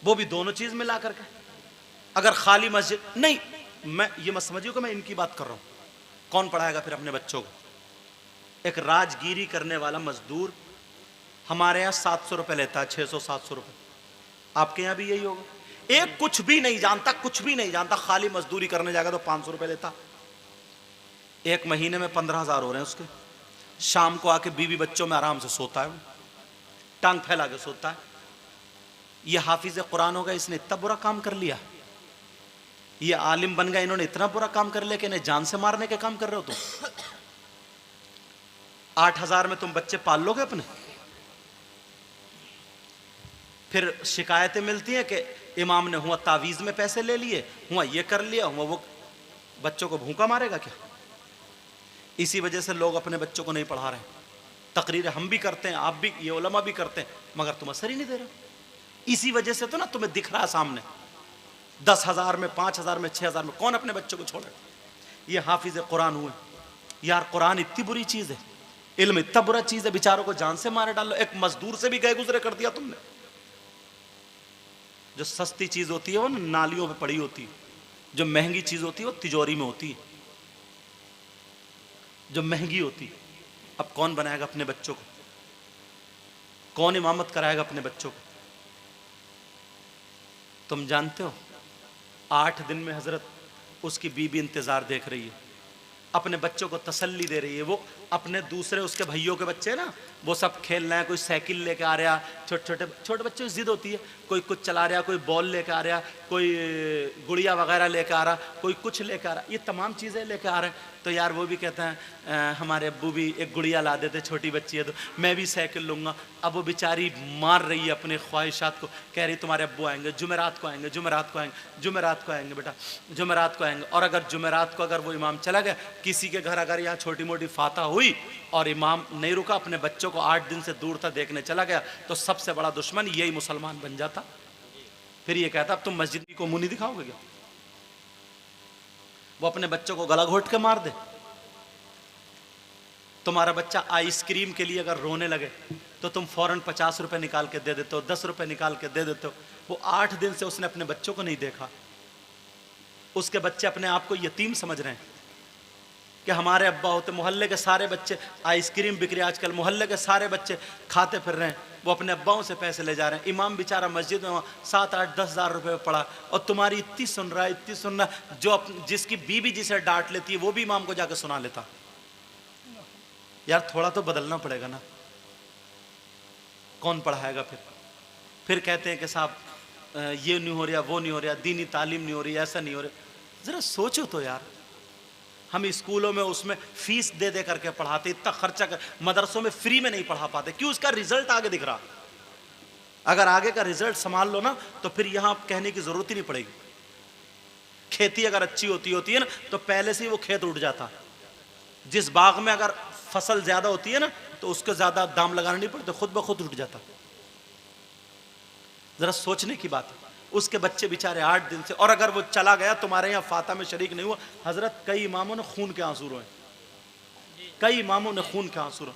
वो भी दोनों चीज मिला करके। अगर खाली मस्जिद नहीं, मैं ये मत समझिए कि मैं इनकी बात कर रहा हूं। कौन पढ़ाएगा फिर अपने बच्चों को? एक राजगिरी करने वाला मजदूर हमारे यहाँ 700 रुपए लेता है, 600-700 रुपए। आपके यहाँ भी यही होगा। एक कुछ भी नहीं जानता, कुछ भी नहीं जानता, खाली मजदूरी करने जाएगा तो 500 रुपए लेता। एक महीने में 15,000 हो रहे हैं उसके। शाम को आके बीवी बच्चों में आराम से सोता है, टांग फैला के सोता है। ये हाफिज कुरान होगा, इसने इतना बुरा काम कर लिया। ये आलिम बन गए, इन्होंने इतना बुरा काम कर लिया कि इन्हें जान से मारने के काम कर रहे हो तुम। 8,000 में तुम बच्चे पाल लोगे अपने? फिर शिकायतें मिलती हैं कि इमाम ने हुआ तावीज़ में पैसे ले लिए, हुआ ये कर लिया, हुआ वो। बच्चों को भूखा मारेगा क्या? इसी वजह से लोग अपने बच्चों को नहीं पढ़ा रहे। तकरीरें हम भी करते हैं, आप भी, ये उलमा भी करते हैं, मगर तुम असर ही नहीं दे रहे। इसी वजह से तो ना तुम्हें दिख रहा है सामने 10,000 में, 5,000 में, 6,000 में कौन अपने बच्चों को छोड़े? ये हाफिज कुरान हुए। यार कुरान इतनी बुरी चीज़ है, इल्म इतना बुरा चीज़ है, बेचारों को जान से मारे डालो। एक मजदूर से भी गए गुजरे कर दिया तुमने। जो सस्ती चीज़ होती है वो नालियों पे पड़ी होती है, जो महंगी चीज़ होती है वो तिजोरी में होती है, जो महंगी होती है। अब कौन बनाएगा अपने बच्चों को? कौन इमामत कराएगा अपने बच्चों को? तुम जानते हो 8 दिन में हजरत उसकी बीबी इंतजार देख रही है, अपने बच्चों को तसल्ली दे रही है। वो अपने दूसरे उसके भाइयों के बच्चे ना, वो सब खेल रहे हैं, कोई साइकिल लेके आ रहा, छोटे बच्चों की जिद होती है, कोई कुछ चला रहा, कोई बॉल लेके आ रहा, कोई गुड़िया वगैरह लेके आ रहा, कोई कुछ लेके आ रहा, ये तमाम चीज़ें लेके आ रहे हैं। तो यार वो भी कहते हैं हमारे अब्बू भी एक गुड़िया ला देते, छोटी बच्ची है तो मैं भी साइकिल लूँगा। अब वो बेचारी मार रही है अपने ख्वाहिशात को, कह रही तुम्हारे अब्बू आएंगे, जुमेरात को आएंगे, जुमेरात को आएंगे, जुमेरात को आएंगे बेटा, जुमेरात को आएंगे। और अगर जुमेरात को अगर वो इमाम चला गया, किसी के घर अगर यहाँ छोटी मोटी फातह हुई और इमाम नहीं रुका, अपने बच्चों को 8 दिन से दूर तक देखने चला गया, तो सबसे बड़ा दुश्मन यही मुसलमान बन जाता। फिर ये कहता अब तुम मस्जिद को मुंह नहीं दिखाओगे क्या? वो अपने बच्चों को गला घोट के मार दे। तुम्हारा बच्चा आइसक्रीम के लिए अगर रोने लगे तो तुम फौरन 50 रुपए निकाल के दे देते हो, 10 रुपए निकाल के दे देते हो। वो 8 दिन से उसने अपने बच्चों को नहीं देखा। उसके बच्चे अपने आप को यतीम समझ रहे हैं कि हमारे अब्बा होते। मोहल्ले के सारे बच्चे आइसक्रीम बिक रही है आजकल, मोहल्ले के सारे बच्चे खाते फिर रहे हैं, वो अपने अब्बाओं से पैसे ले जा रहे हैं। इमाम बेचारा मस्जिद में 7, 8, 10 हज़ार रुपये पड़ा और तुम्हारी इतनी सुन रहा है, इतनी सुन रहा है। जो जिसकी बीवी जिसे डांट लेती है वो भी इमाम को जाकर सुना लेता। यार थोड़ा तो बदलना पड़ेगा ना। कौन पढ़ाएगा फिर कहते हैं कि साहब ये नहीं हो रहा, वो नहीं हो रहा, दीनी तालीम नहीं हो रही, ऐसा नहीं हो रहा। जरा सोचो तो यार, हम स्कूलों में उसमें फीस दे दे करके पढ़ाते, इतना खर्चा कर, मदरसों में फ्री में नहीं पढ़ा पाते। क्यों? उसका रिजल्ट आगे दिख रहा। अगर आगे का रिजल्ट संभाल लो ना तो फिर यहां कहने की जरूरत ही नहीं पड़ेगी। खेती अगर अच्छी होती है ना तो पहले से ही वो खेत उठ जाता। जिस बाग में अगर फसल ज्यादा होती है ना तो उसको ज्यादा दाम लगाना नहीं पड़ता, खुद ब खुद उठ जाता। जरा सोचने की बात है। उसके बच्चे बेचारे 8 दिन से, और अगर वो चला गया तुम्हारे यहाँ फाता में शरीक नहीं हुआ, हजरत कई इमामों ने खून के आंसू रोए, कई इमामों ने खून के आंसू रोए।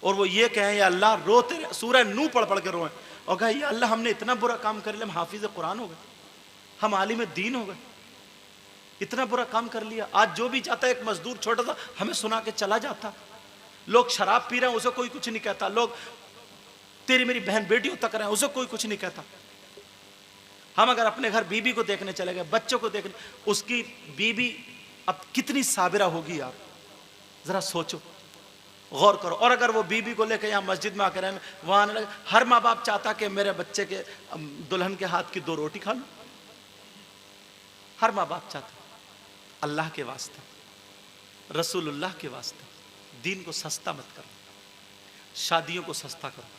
और वो ये कहें या अल्लाह, रोते सूरह नूह पढ़ पढ़ के रोए और कहे या अल्लाह हमने इतना बुरा काम कर लिया, हम हाफिज कुरान हो गए, हम आलिम दीन हो गए, इतना बुरा काम कर लिया। आज जो भी जाता है, एक मजदूर छोटा सा हमें सुना के चला जाता। लोग शराब पी रहे हैं उसे कोई कुछ नहीं कहता, लोग तेरी मेरी बहन बेटियों तक रहे हैं उसे कोई कुछ नहीं कहता। हम अगर अपने घर बीबी को देखने चले गए, बच्चों को देखने, उसकी बीबी अब कितनी साबिरा होगी यार, जरा सोचो, गौर करो। और अगर वो बीबी को लेकर यहाँ मस्जिद में आकर रहें, वहां आने लगे, हर माँ बाप चाहता कि मेरे बच्चे के दुल्हन के हाथ की 2 रोटी खा लूं, हर माँ बाप चाहता। अल्लाह के वास्ते, रसूलुल्लाह के वास्ते दीन को सस्ता मत करो, शादियों को सस्ता करो,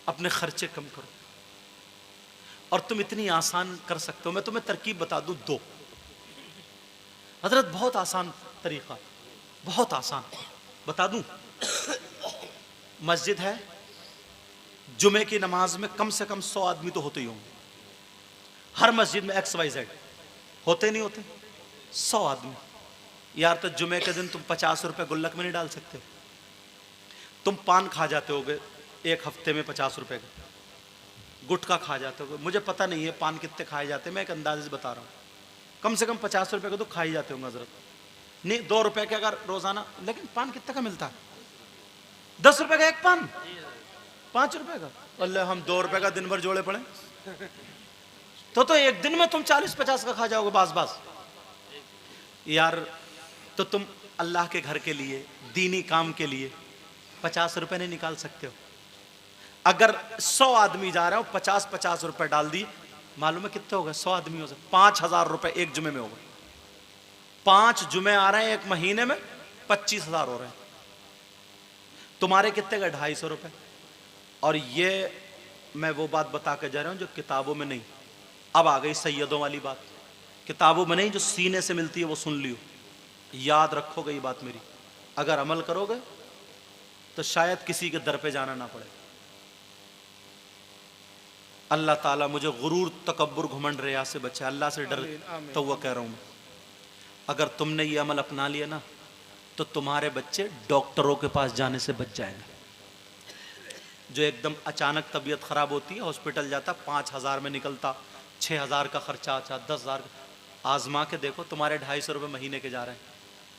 अपने खर्चे कम करो। और तुम इतनी आसान कर सकते हो, मैं तुम्हें तरकीब बता दूं 2। हजरत बहुत आसान तरीका, बहुत आसान बता दूं। मस्जिद है, जुमे की नमाज में कम से कम 100 आदमी तो होते ही होंगे। हर मस्जिद में XYZ होते नहीं होते 100 आदमी। यार तो जुमे के दिन तुम 50 रुपए गुल्लक में नहीं डाल सकते हो? तुम पान खा जाते होगे एक हफ्ते में 50 रुपए का, गुटखा खा जाते होगे, मुझे पता नहीं है पान कितने खाए जाते हैं, मैं एक अंदाजे से बता रहा हूँ, कम से कम 50 रुपए का तो खा ही जाते होंगे हजरत। नहीं 2 रुपए के अगर रोजाना, लेकिन पान कितने का मिलता है? 10 रुपए का एक पान, 5 रुपए का। अल्लाह, हम 2 रुपए का दिन भर जोड़े पड़े तो एक दिन में तुम 40-50 का खा जाओगे बास यार। तो तुम अल्लाह के घर के लिए, दीनी काम के लिए 50 रुपए नहीं निकाल सकते हो? अगर 100 आदमी जा रहे हो, 50-50 रुपए डाल दी, मालूम है कितने हो गए? 100 आदमी हो सकते, 5000 रुपए एक जुमे में हो गए। 5 जुमे आ रहे हैं एक महीने में, 25,000 हो रहे हैं। तुम्हारे कितने गए? 250 रुपए। और ये मैं वो बात बता के जा रहा हूं जो किताबों में नहीं। अब आ गई सैयदों वाली बात, किताबों में नहीं, जो सीने से मिलती है वो सुन लियो, याद रखोगे ये बात मेरी। अगर अमल करोगे तो शायद किसी के दर पे जाना ना पड़े। अल्लाह ताला मुझे गुरूर, तकब्बुर, घमंड, रिया से बचाए, अल्लाह से डर। तो वो कह रहा हूं मैं, अगर तुमने ये अमल अपना लिया ना तो तुम्हारे बच्चे डॉक्टरों के पास जाने से बच जाएंगे। जो एकदम अचानक तबीयत खराब होती है, हॉस्पिटल जाता, 5,000 में निकलता, 6,000 का खर्चा आता, 10,000। आजमा के देखो, तुम्हारे 250 रुपये महीने के जा रहे हैं।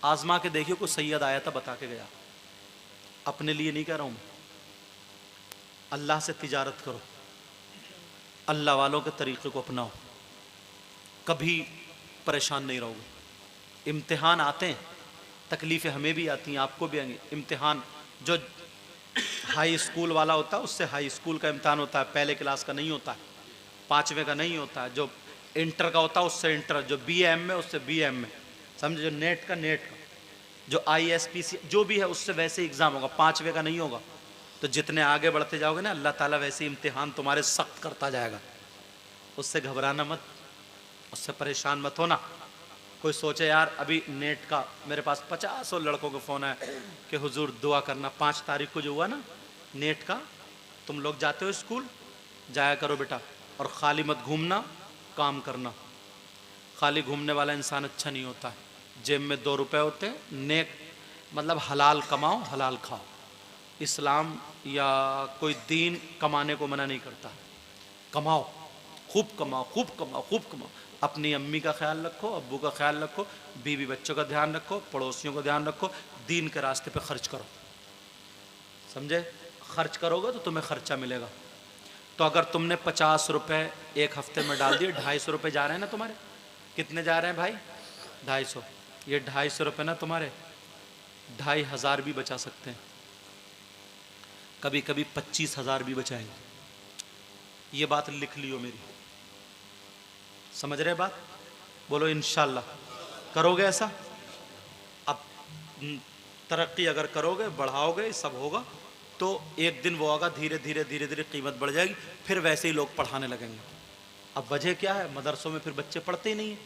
आजमा के देखियो, कोई सैयद आया था बता के गया। अपने लिए नहीं कह रहा हूं मैं। अल्लाह से तिजारत करो, अल्लाह वालों के तरीके को अपनाओ, कभी परेशान नहीं रहोगे। इम्तिहान आते हैं, तकलीफ़ें हमें भी आती हैं, आपको भी आएंगी। इम्तिहान जो हाई स्कूल वाला होता है उससे हाई स्कूल का इम्तिहान होता है, पहले क्लास का नहीं होता है, 5वें का नहीं होता है। जो इंटर का होता है उससे इंटर, जो BAM में उससे BM में, समझे? जो नेट का, जो ISPC जो भी है उससे वैसे एग्ज़ाम होगा, 5वें का नहीं होगा। तो जितने आगे बढ़ते जाओगे ना, अल्लाह ताला वैसे इम्तिहान तुम्हारे सख्त करता जाएगा। उससे घबराना मत, उससे परेशान मत होना। कोई सोचे यार अभी नेट का, मेरे पास 50 लड़कों का फ़ोन है कि हुजूर दुआ करना, 5 तारीख को जो हुआ ना नेट का, तुम लोग जाते हो स्कूल, जाया करो बेटा, और खाली मत घूमना, काम करना। खाली घूमने वाला इंसान अच्छा नहीं होता है। जेब में 2 रुपए होते हैं, नेक मतलब हलाल कमाओ, हलाल खाओ। इस्लाम या कोई दीन कमाने को मना नहीं करता। कमाओ, खूब कमाओ, खूब कमाओ, खूब कमाओ। अपनी अम्मी का ख्याल रखो, अब्बू का ख्याल रखो, बीवी बच्चों का ध्यान रखो, पड़ोसियों का ध्यान रखो, दीन के रास्ते पे खर्च करो, समझे? खर्च करोगे तो तुम्हें खर्चा मिलेगा। तो अगर तुमने 50 रुपए एक हफ्ते में डाल दिए, 250 रुपये जा रहे हैं ना तुम्हारे। कितने जा रहे हैं भाई? 250। ये 250 रुपये ना तुम्हारे 2,500 भी बचा सकते हैं, कभी कभी 25,000 भी बचाएंगे। ये बात लिख लियो मेरी, समझ रहे बात? बोलो इंशाल्लाह करोगे ऐसा। अब तरक्की अगर करोगे, बढ़ाओगे, सब होगा तो एक दिन वो होगा, धीरे धीरे धीरे धीरे कीमत बढ़ जाएगी, फिर वैसे ही लोग पढ़ाने लगेंगे। अब वजह क्या है? मदरसों में फिर बच्चे पढ़ते ही नहीं है।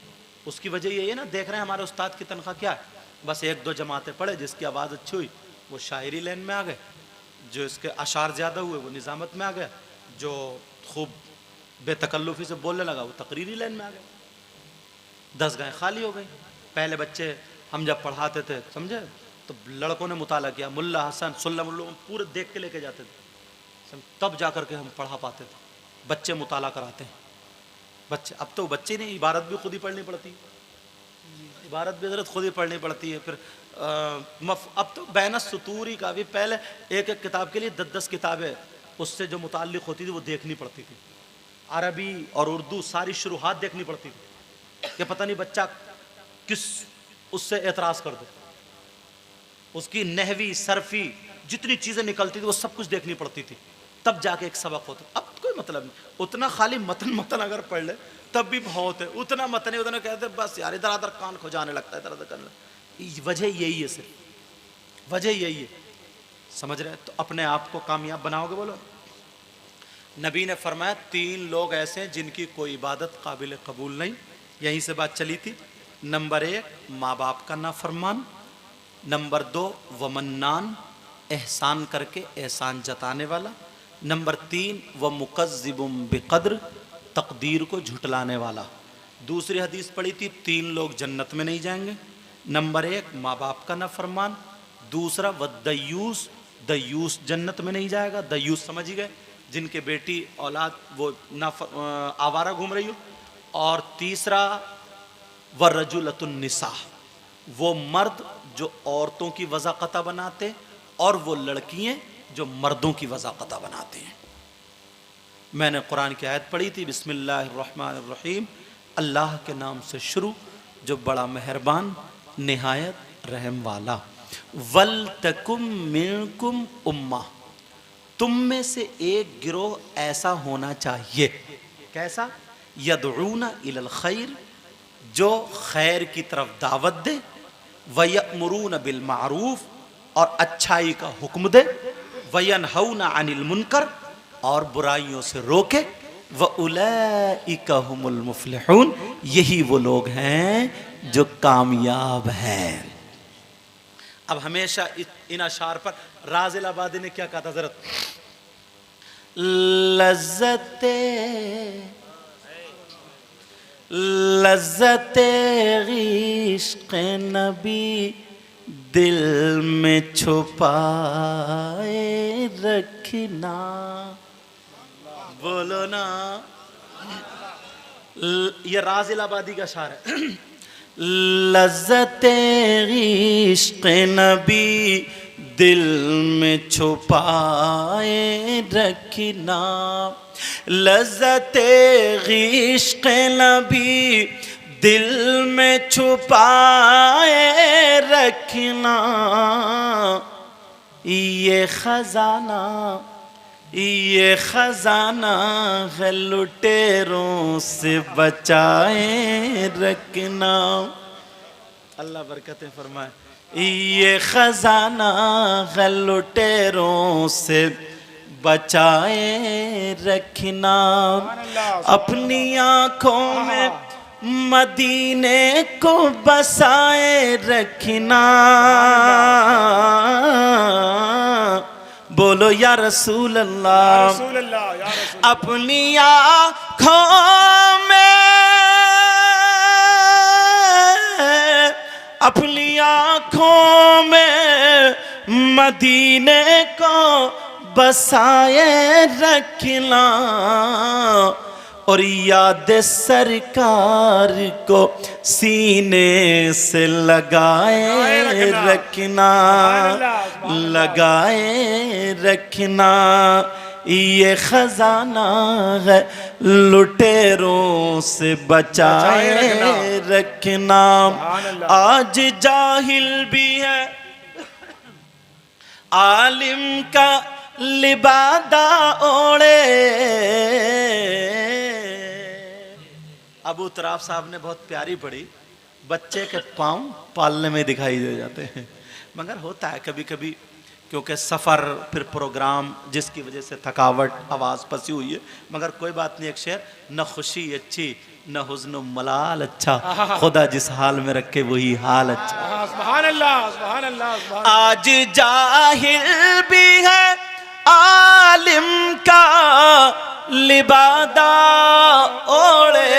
उसकी वजह यही है ना, देख रहे हैं हमारे उस्ताद की तनख्वाह क्या है, बस 1-2 जमातें पढ़े, जिसकी आवाज़ अच्छी हुई वो शायरी लाइन में आ गए, जो इसके अशार ज़्यादा हुए वो निज़ामत में आ गया, जो खूब बेतकल्लुफ़ी से बोलने लगा वो तकरीरी लाइन में आ गया। 10 गायें खाली हो गई। पहले बच्चे हम जब पढ़ाते थे, समझे, तो लड़कों ने मुताला किया, मुल्ला हसन सुल्लम पूरे देख के लेके जाते थे, तब जा कर के हम पढ़ा पाते थे। बच्चे मुताला कराते हैं बच्चे। अब तो बच्चे नहीं, इबारत भी खुद ही पढ़नी पड़ती है, इबारत भी हज़रत खुद ही पढ़नी पड़ती है। फिर अब तो बैन सुतूरी का भी, पहले एक एक किताब के लिए 10-10 किताबें उससे जो मुताल्लिक़ होती थी वो देखनी पड़ती थी। अरबी और उर्दू सारी शुरुआत देखनी पड़ती थी कि पता नहीं बच्चा किस उससे एतराज कर दो, उसकी नहवी सरफी जितनी चीजें निकलती थी वो सब कुछ देखनी पड़ती थी, तब जाके एक सबक होता। अब कोई मतलब नहीं, उतना खाली मतन मतन अगर पढ़ ले तब भी बहुत है, उतना मतन है उतना कहते बस यार इधर उधर कान खुजाने लगता है, इधर उधर करने। वजह यही है, सिर्फ वजह यही है, समझ रहे? तो अपने आप को कामयाब बनाओगे बोलो। नबी ने फरमाया 3 लोग ऐसे हैं जिनकी कोई इबादत काबिल कबूल नहीं, यहीं से बात चली थी। नंबर 1 माँ बाप का नाफरमान, नंबर 2 वमन्नान एहसान करके एहसान जताने वाला, नंबर 3 व मुकज़्ज़िबुम बिक़द्र तकदीर को झुटलाने वाला। दूसरी हदीस पढ़ी थी 3 लोग जन्नत में नहीं जाएंगे। नंबर 1 माँ बाप का नाफरमान, दूसरा व दयूस, दयूस जन्नत में नहीं जाएगा। दयूस समझ ही गए, जिनके बेटी औलाद वो आवारा घूम रही हो। और तीसरा व रजुलतुन निसा, वो मर्द जो औरतों की वज़ाक़ता बनाते और वो लड़कियां जो मर्दों की वज़ाक़ता बनाते हैं। मैंने कुरान की आयत पढ़ी थी, बिस्मिल्लाहिर्रहमानिर्रहीम, अल्लाह के नाम से शुरू जो बड़ा मेहरबान निहायत रहम वाला। वल तकुम मिनकुम उम्मा, तुम में से एक गिरोह ऐसा होना चाहिए। कैसा? यदऊना इलल खैर, जो खैर की तरफ दावत दे, वयअमुरूना बिल मारूफ, और अच्छाई का हुक्म दे, वयनहौना अनिल मुनकर, और बुराइयों से रोके, व उलैइका हुमुल मुफ्लिहून, यही वो लोग हैं जो कामयाब हैं। अब हमेशा इन अशार पर राज़िल आबादी ने क्या कहा था ज़रा? लज़्ज़ते इश्क़ नबी दिल में छुपाए रखना, बोलो ना, ये राज़िल आबादी का शार है। लज़्ज़ते इश्क़ नबी दिल में छुपाए रखना, लज़्ज़ते इश्क़ नबी दिल में छुपाए रखना, ये खजाना है लुटेरों से बचाए रखना। अल्लाह बरकतें फरमाए। ये खजाना है लुटेरों से बचाए रखना, अपनी आँखों में मदीने को बसाए रखना, बोलो या रसूल अल्लाह। अपनी आँखों में, अपनी आँखों में मदीने को बसाए रखना, और याद सरकार को सीने से लगाए रखना, लगाए रखना। ये खजाना है लुटेरों से बचाए रखना। आज जाहिल भी है आलिम का लिबादा ओढ़े। अबू तराफ साहब ने बहुत प्यारी पढ़ी, बच्चे के पाँव पालने में दिखाई दे जाते हैं, मगर होता है कभी कभी, क्योंकि सफ़र फिर प्रोग्राम जिसकी वजह से थकावट, आवाज़ फंसी हुई है, मगर कोई बात नहीं। एक शेर, न खुशी अच्छी न हुज़्न मलाल अच्छा, खुदा जिस हाल में रखे वही हाल अच्छा। सुभान अल्लाह, सुभान अल्लाह, सुभान अल्लाह। आज जाहिल भी है आलिम का लिबादा ओढ़े,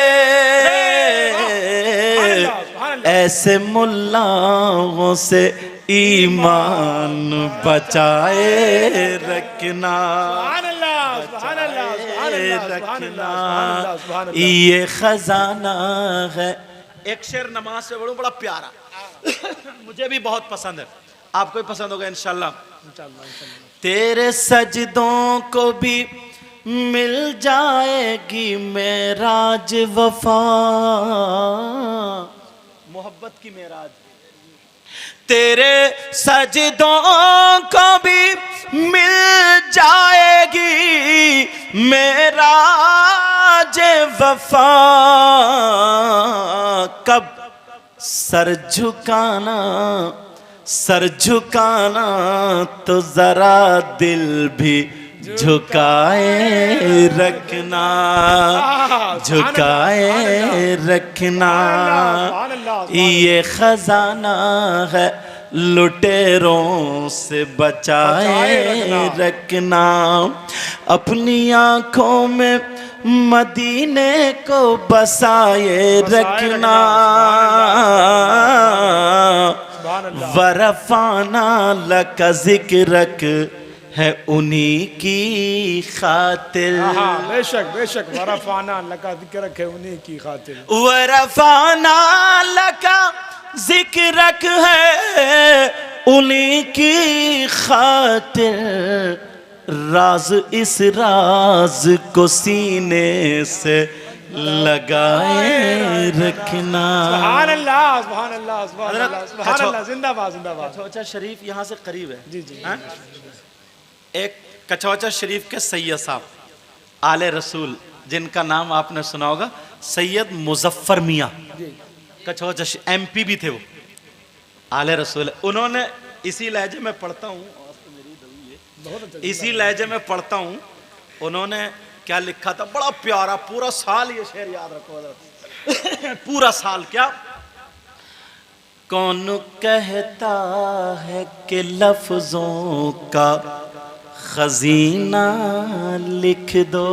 ऐसे मुल्लाओं से ईमान बचाए रखना, रखना। ये खजाना है। एक शेर नमाज से पढ़ूं, बड़ा प्यारा मुझे भी बहुत पसंद है, आपको भी पसंद होगा इंशाल्लाह। तेरे सजदों को भी मिल जाएगी मेराज वफा, मोहब्बत की मेराज, तेरे सजदों को भी मिल जाएगी मेरा जे वफा। कब सर झुकाना तो जरा दिल भी झुकाए रखना, झुकाए रखना। ये खजाना है लुटेरों से बचाए रखना। अपनी आंखों में मदीने को बसाए रखना। वरफाना लका ज़िक्रक है उन्हीं की खातिर। बेशक बेशक, वरफाना लका ज़िक्रक है उन्हीं की खातिर। वरफाना लका ज़िक्रक है उन्हीं की खातिर। राज इस राज को सीने से लगाए रखना। सुभान अल्लाह, सुभान अल्लाह, सुभान अल्लाह, सुभान अल्लाह। जिंदाबाद जिंदाबाद। कचौचा शरीफ यहाँ से करीब है। जी जी। एक कचौचा शरीफ के सैयद साहब आले रसूल, जिनका नाम आपने सुना होगा, सैयद मुजफ्फर मियाँ कचौचा MP भी थे वो, आले रसूल। उन्होंने इसी लहजे में पढ़ता हूँ, इसी लहजे में पढ़ता हूँ, उन्होंने क्या लिखा था, बड़ा प्यारा, पूरा साल ये शेर याद रखो पूरा साल। क्या? कौन कहता है कि लफ्जों का खजीना लिख दो।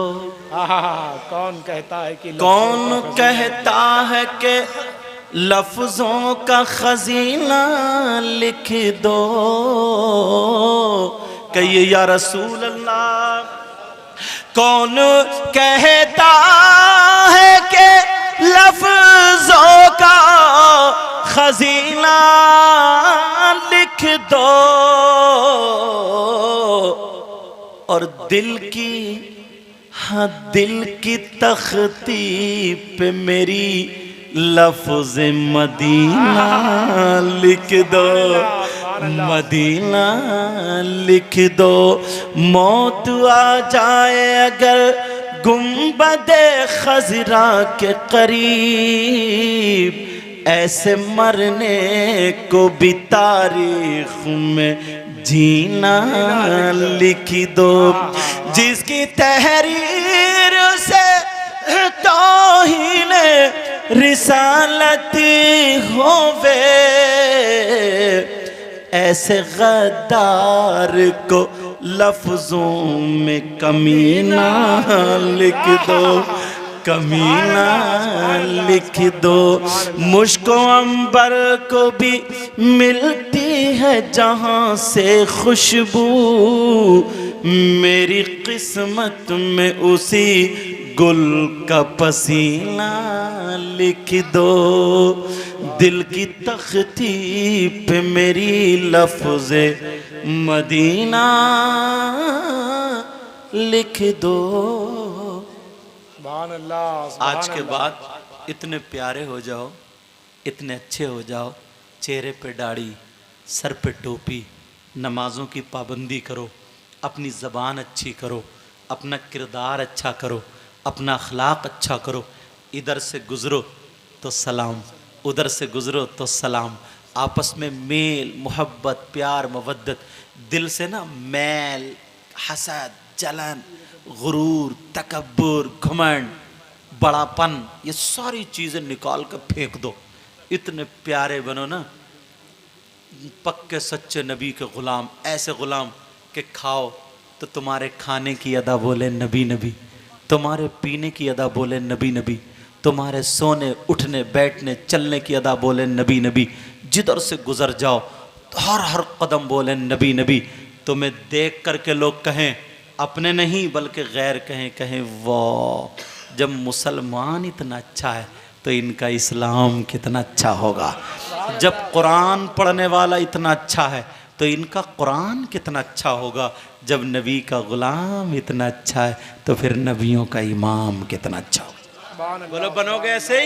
कौन कहता है कि कौन कहता है कि लफ्जों का खजीना लिख दो। कहिए या रसूल अल्लाह। कौन कहता है कि लफ्जों का खजीना लिख दो और दिल की, हाँ दिल की तख्ती पे मेरी लफ्ज मदीना लिख दो, मदीना लिख दो। मौत आ जाए अगर गुंबदे खजरा के करीब, ऐसे मरने को भी तारीख में जीना लिख दो। जिसकी तहरीर से तौहीन रिसालत होवे, ऐसे गद्दार को लफ्जों में कमीना लिख दो, कमीना लिख दो। मुझको अंबर को भी मिलती है जहाँ से खुशबू, मेरी किस्मत में उसी गुल का पसीना लिख दो। दिल की तख्ती पे मेरी लफ्ज़े मदीना लिख दो। आज के बाद इतने प्यारे हो जाओ, इतने अच्छे हो जाओ, चेहरे पे दाढ़ी, सर पे टोपी, नमाजों की पाबंदी करो, अपनी ज़बान अच्छी करो, अपना किरदार अच्छा करो, अपना अखलाक अच्छा करो। इधर से गुज़रो तो सलाम, उधर से गुज़रो तो सलाम। आपस में मेल, मोहब्बत, प्यार, मवद्दत, दिल से ना मैल, हसद, जलन, गुरूर, तकब्बुर, घमंड, बड़ापन, ये सारी चीज़ें निकाल कर फेंक दो। इतने प्यारे बनो ना, पक्के सच्चे नबी के ग़ुलाम, ऐसे ग़ुलाम कि खाओ तो तुम्हारे खाने की अदा बोले नबी नबी, तुम्हारे पीने की अदा बोले नबी नबी, तुम्हारे सोने उठने बैठने चलने की अदा बोले नबी नबी। जिधर से गुज़र जाओ तो हर कदम बोले नबी नबी। तुम्हें देख करके लोग कहें, अपने नहीं बल्कि गैर कहें वाह, जब मुसलमान इतना अच्छा है तो इनका इस्लाम कितना अच्छा होगा। जब कुरान पढ़ने वाला इतना अच्छा है तो इनका कुरान कितना अच्छा होगा। जब नबी का ग़ुलाम इतना अच्छा है तो फिर नबियों का इमाम कितना अच्छा होगा। बोलो, बनोगे ऐसे ही।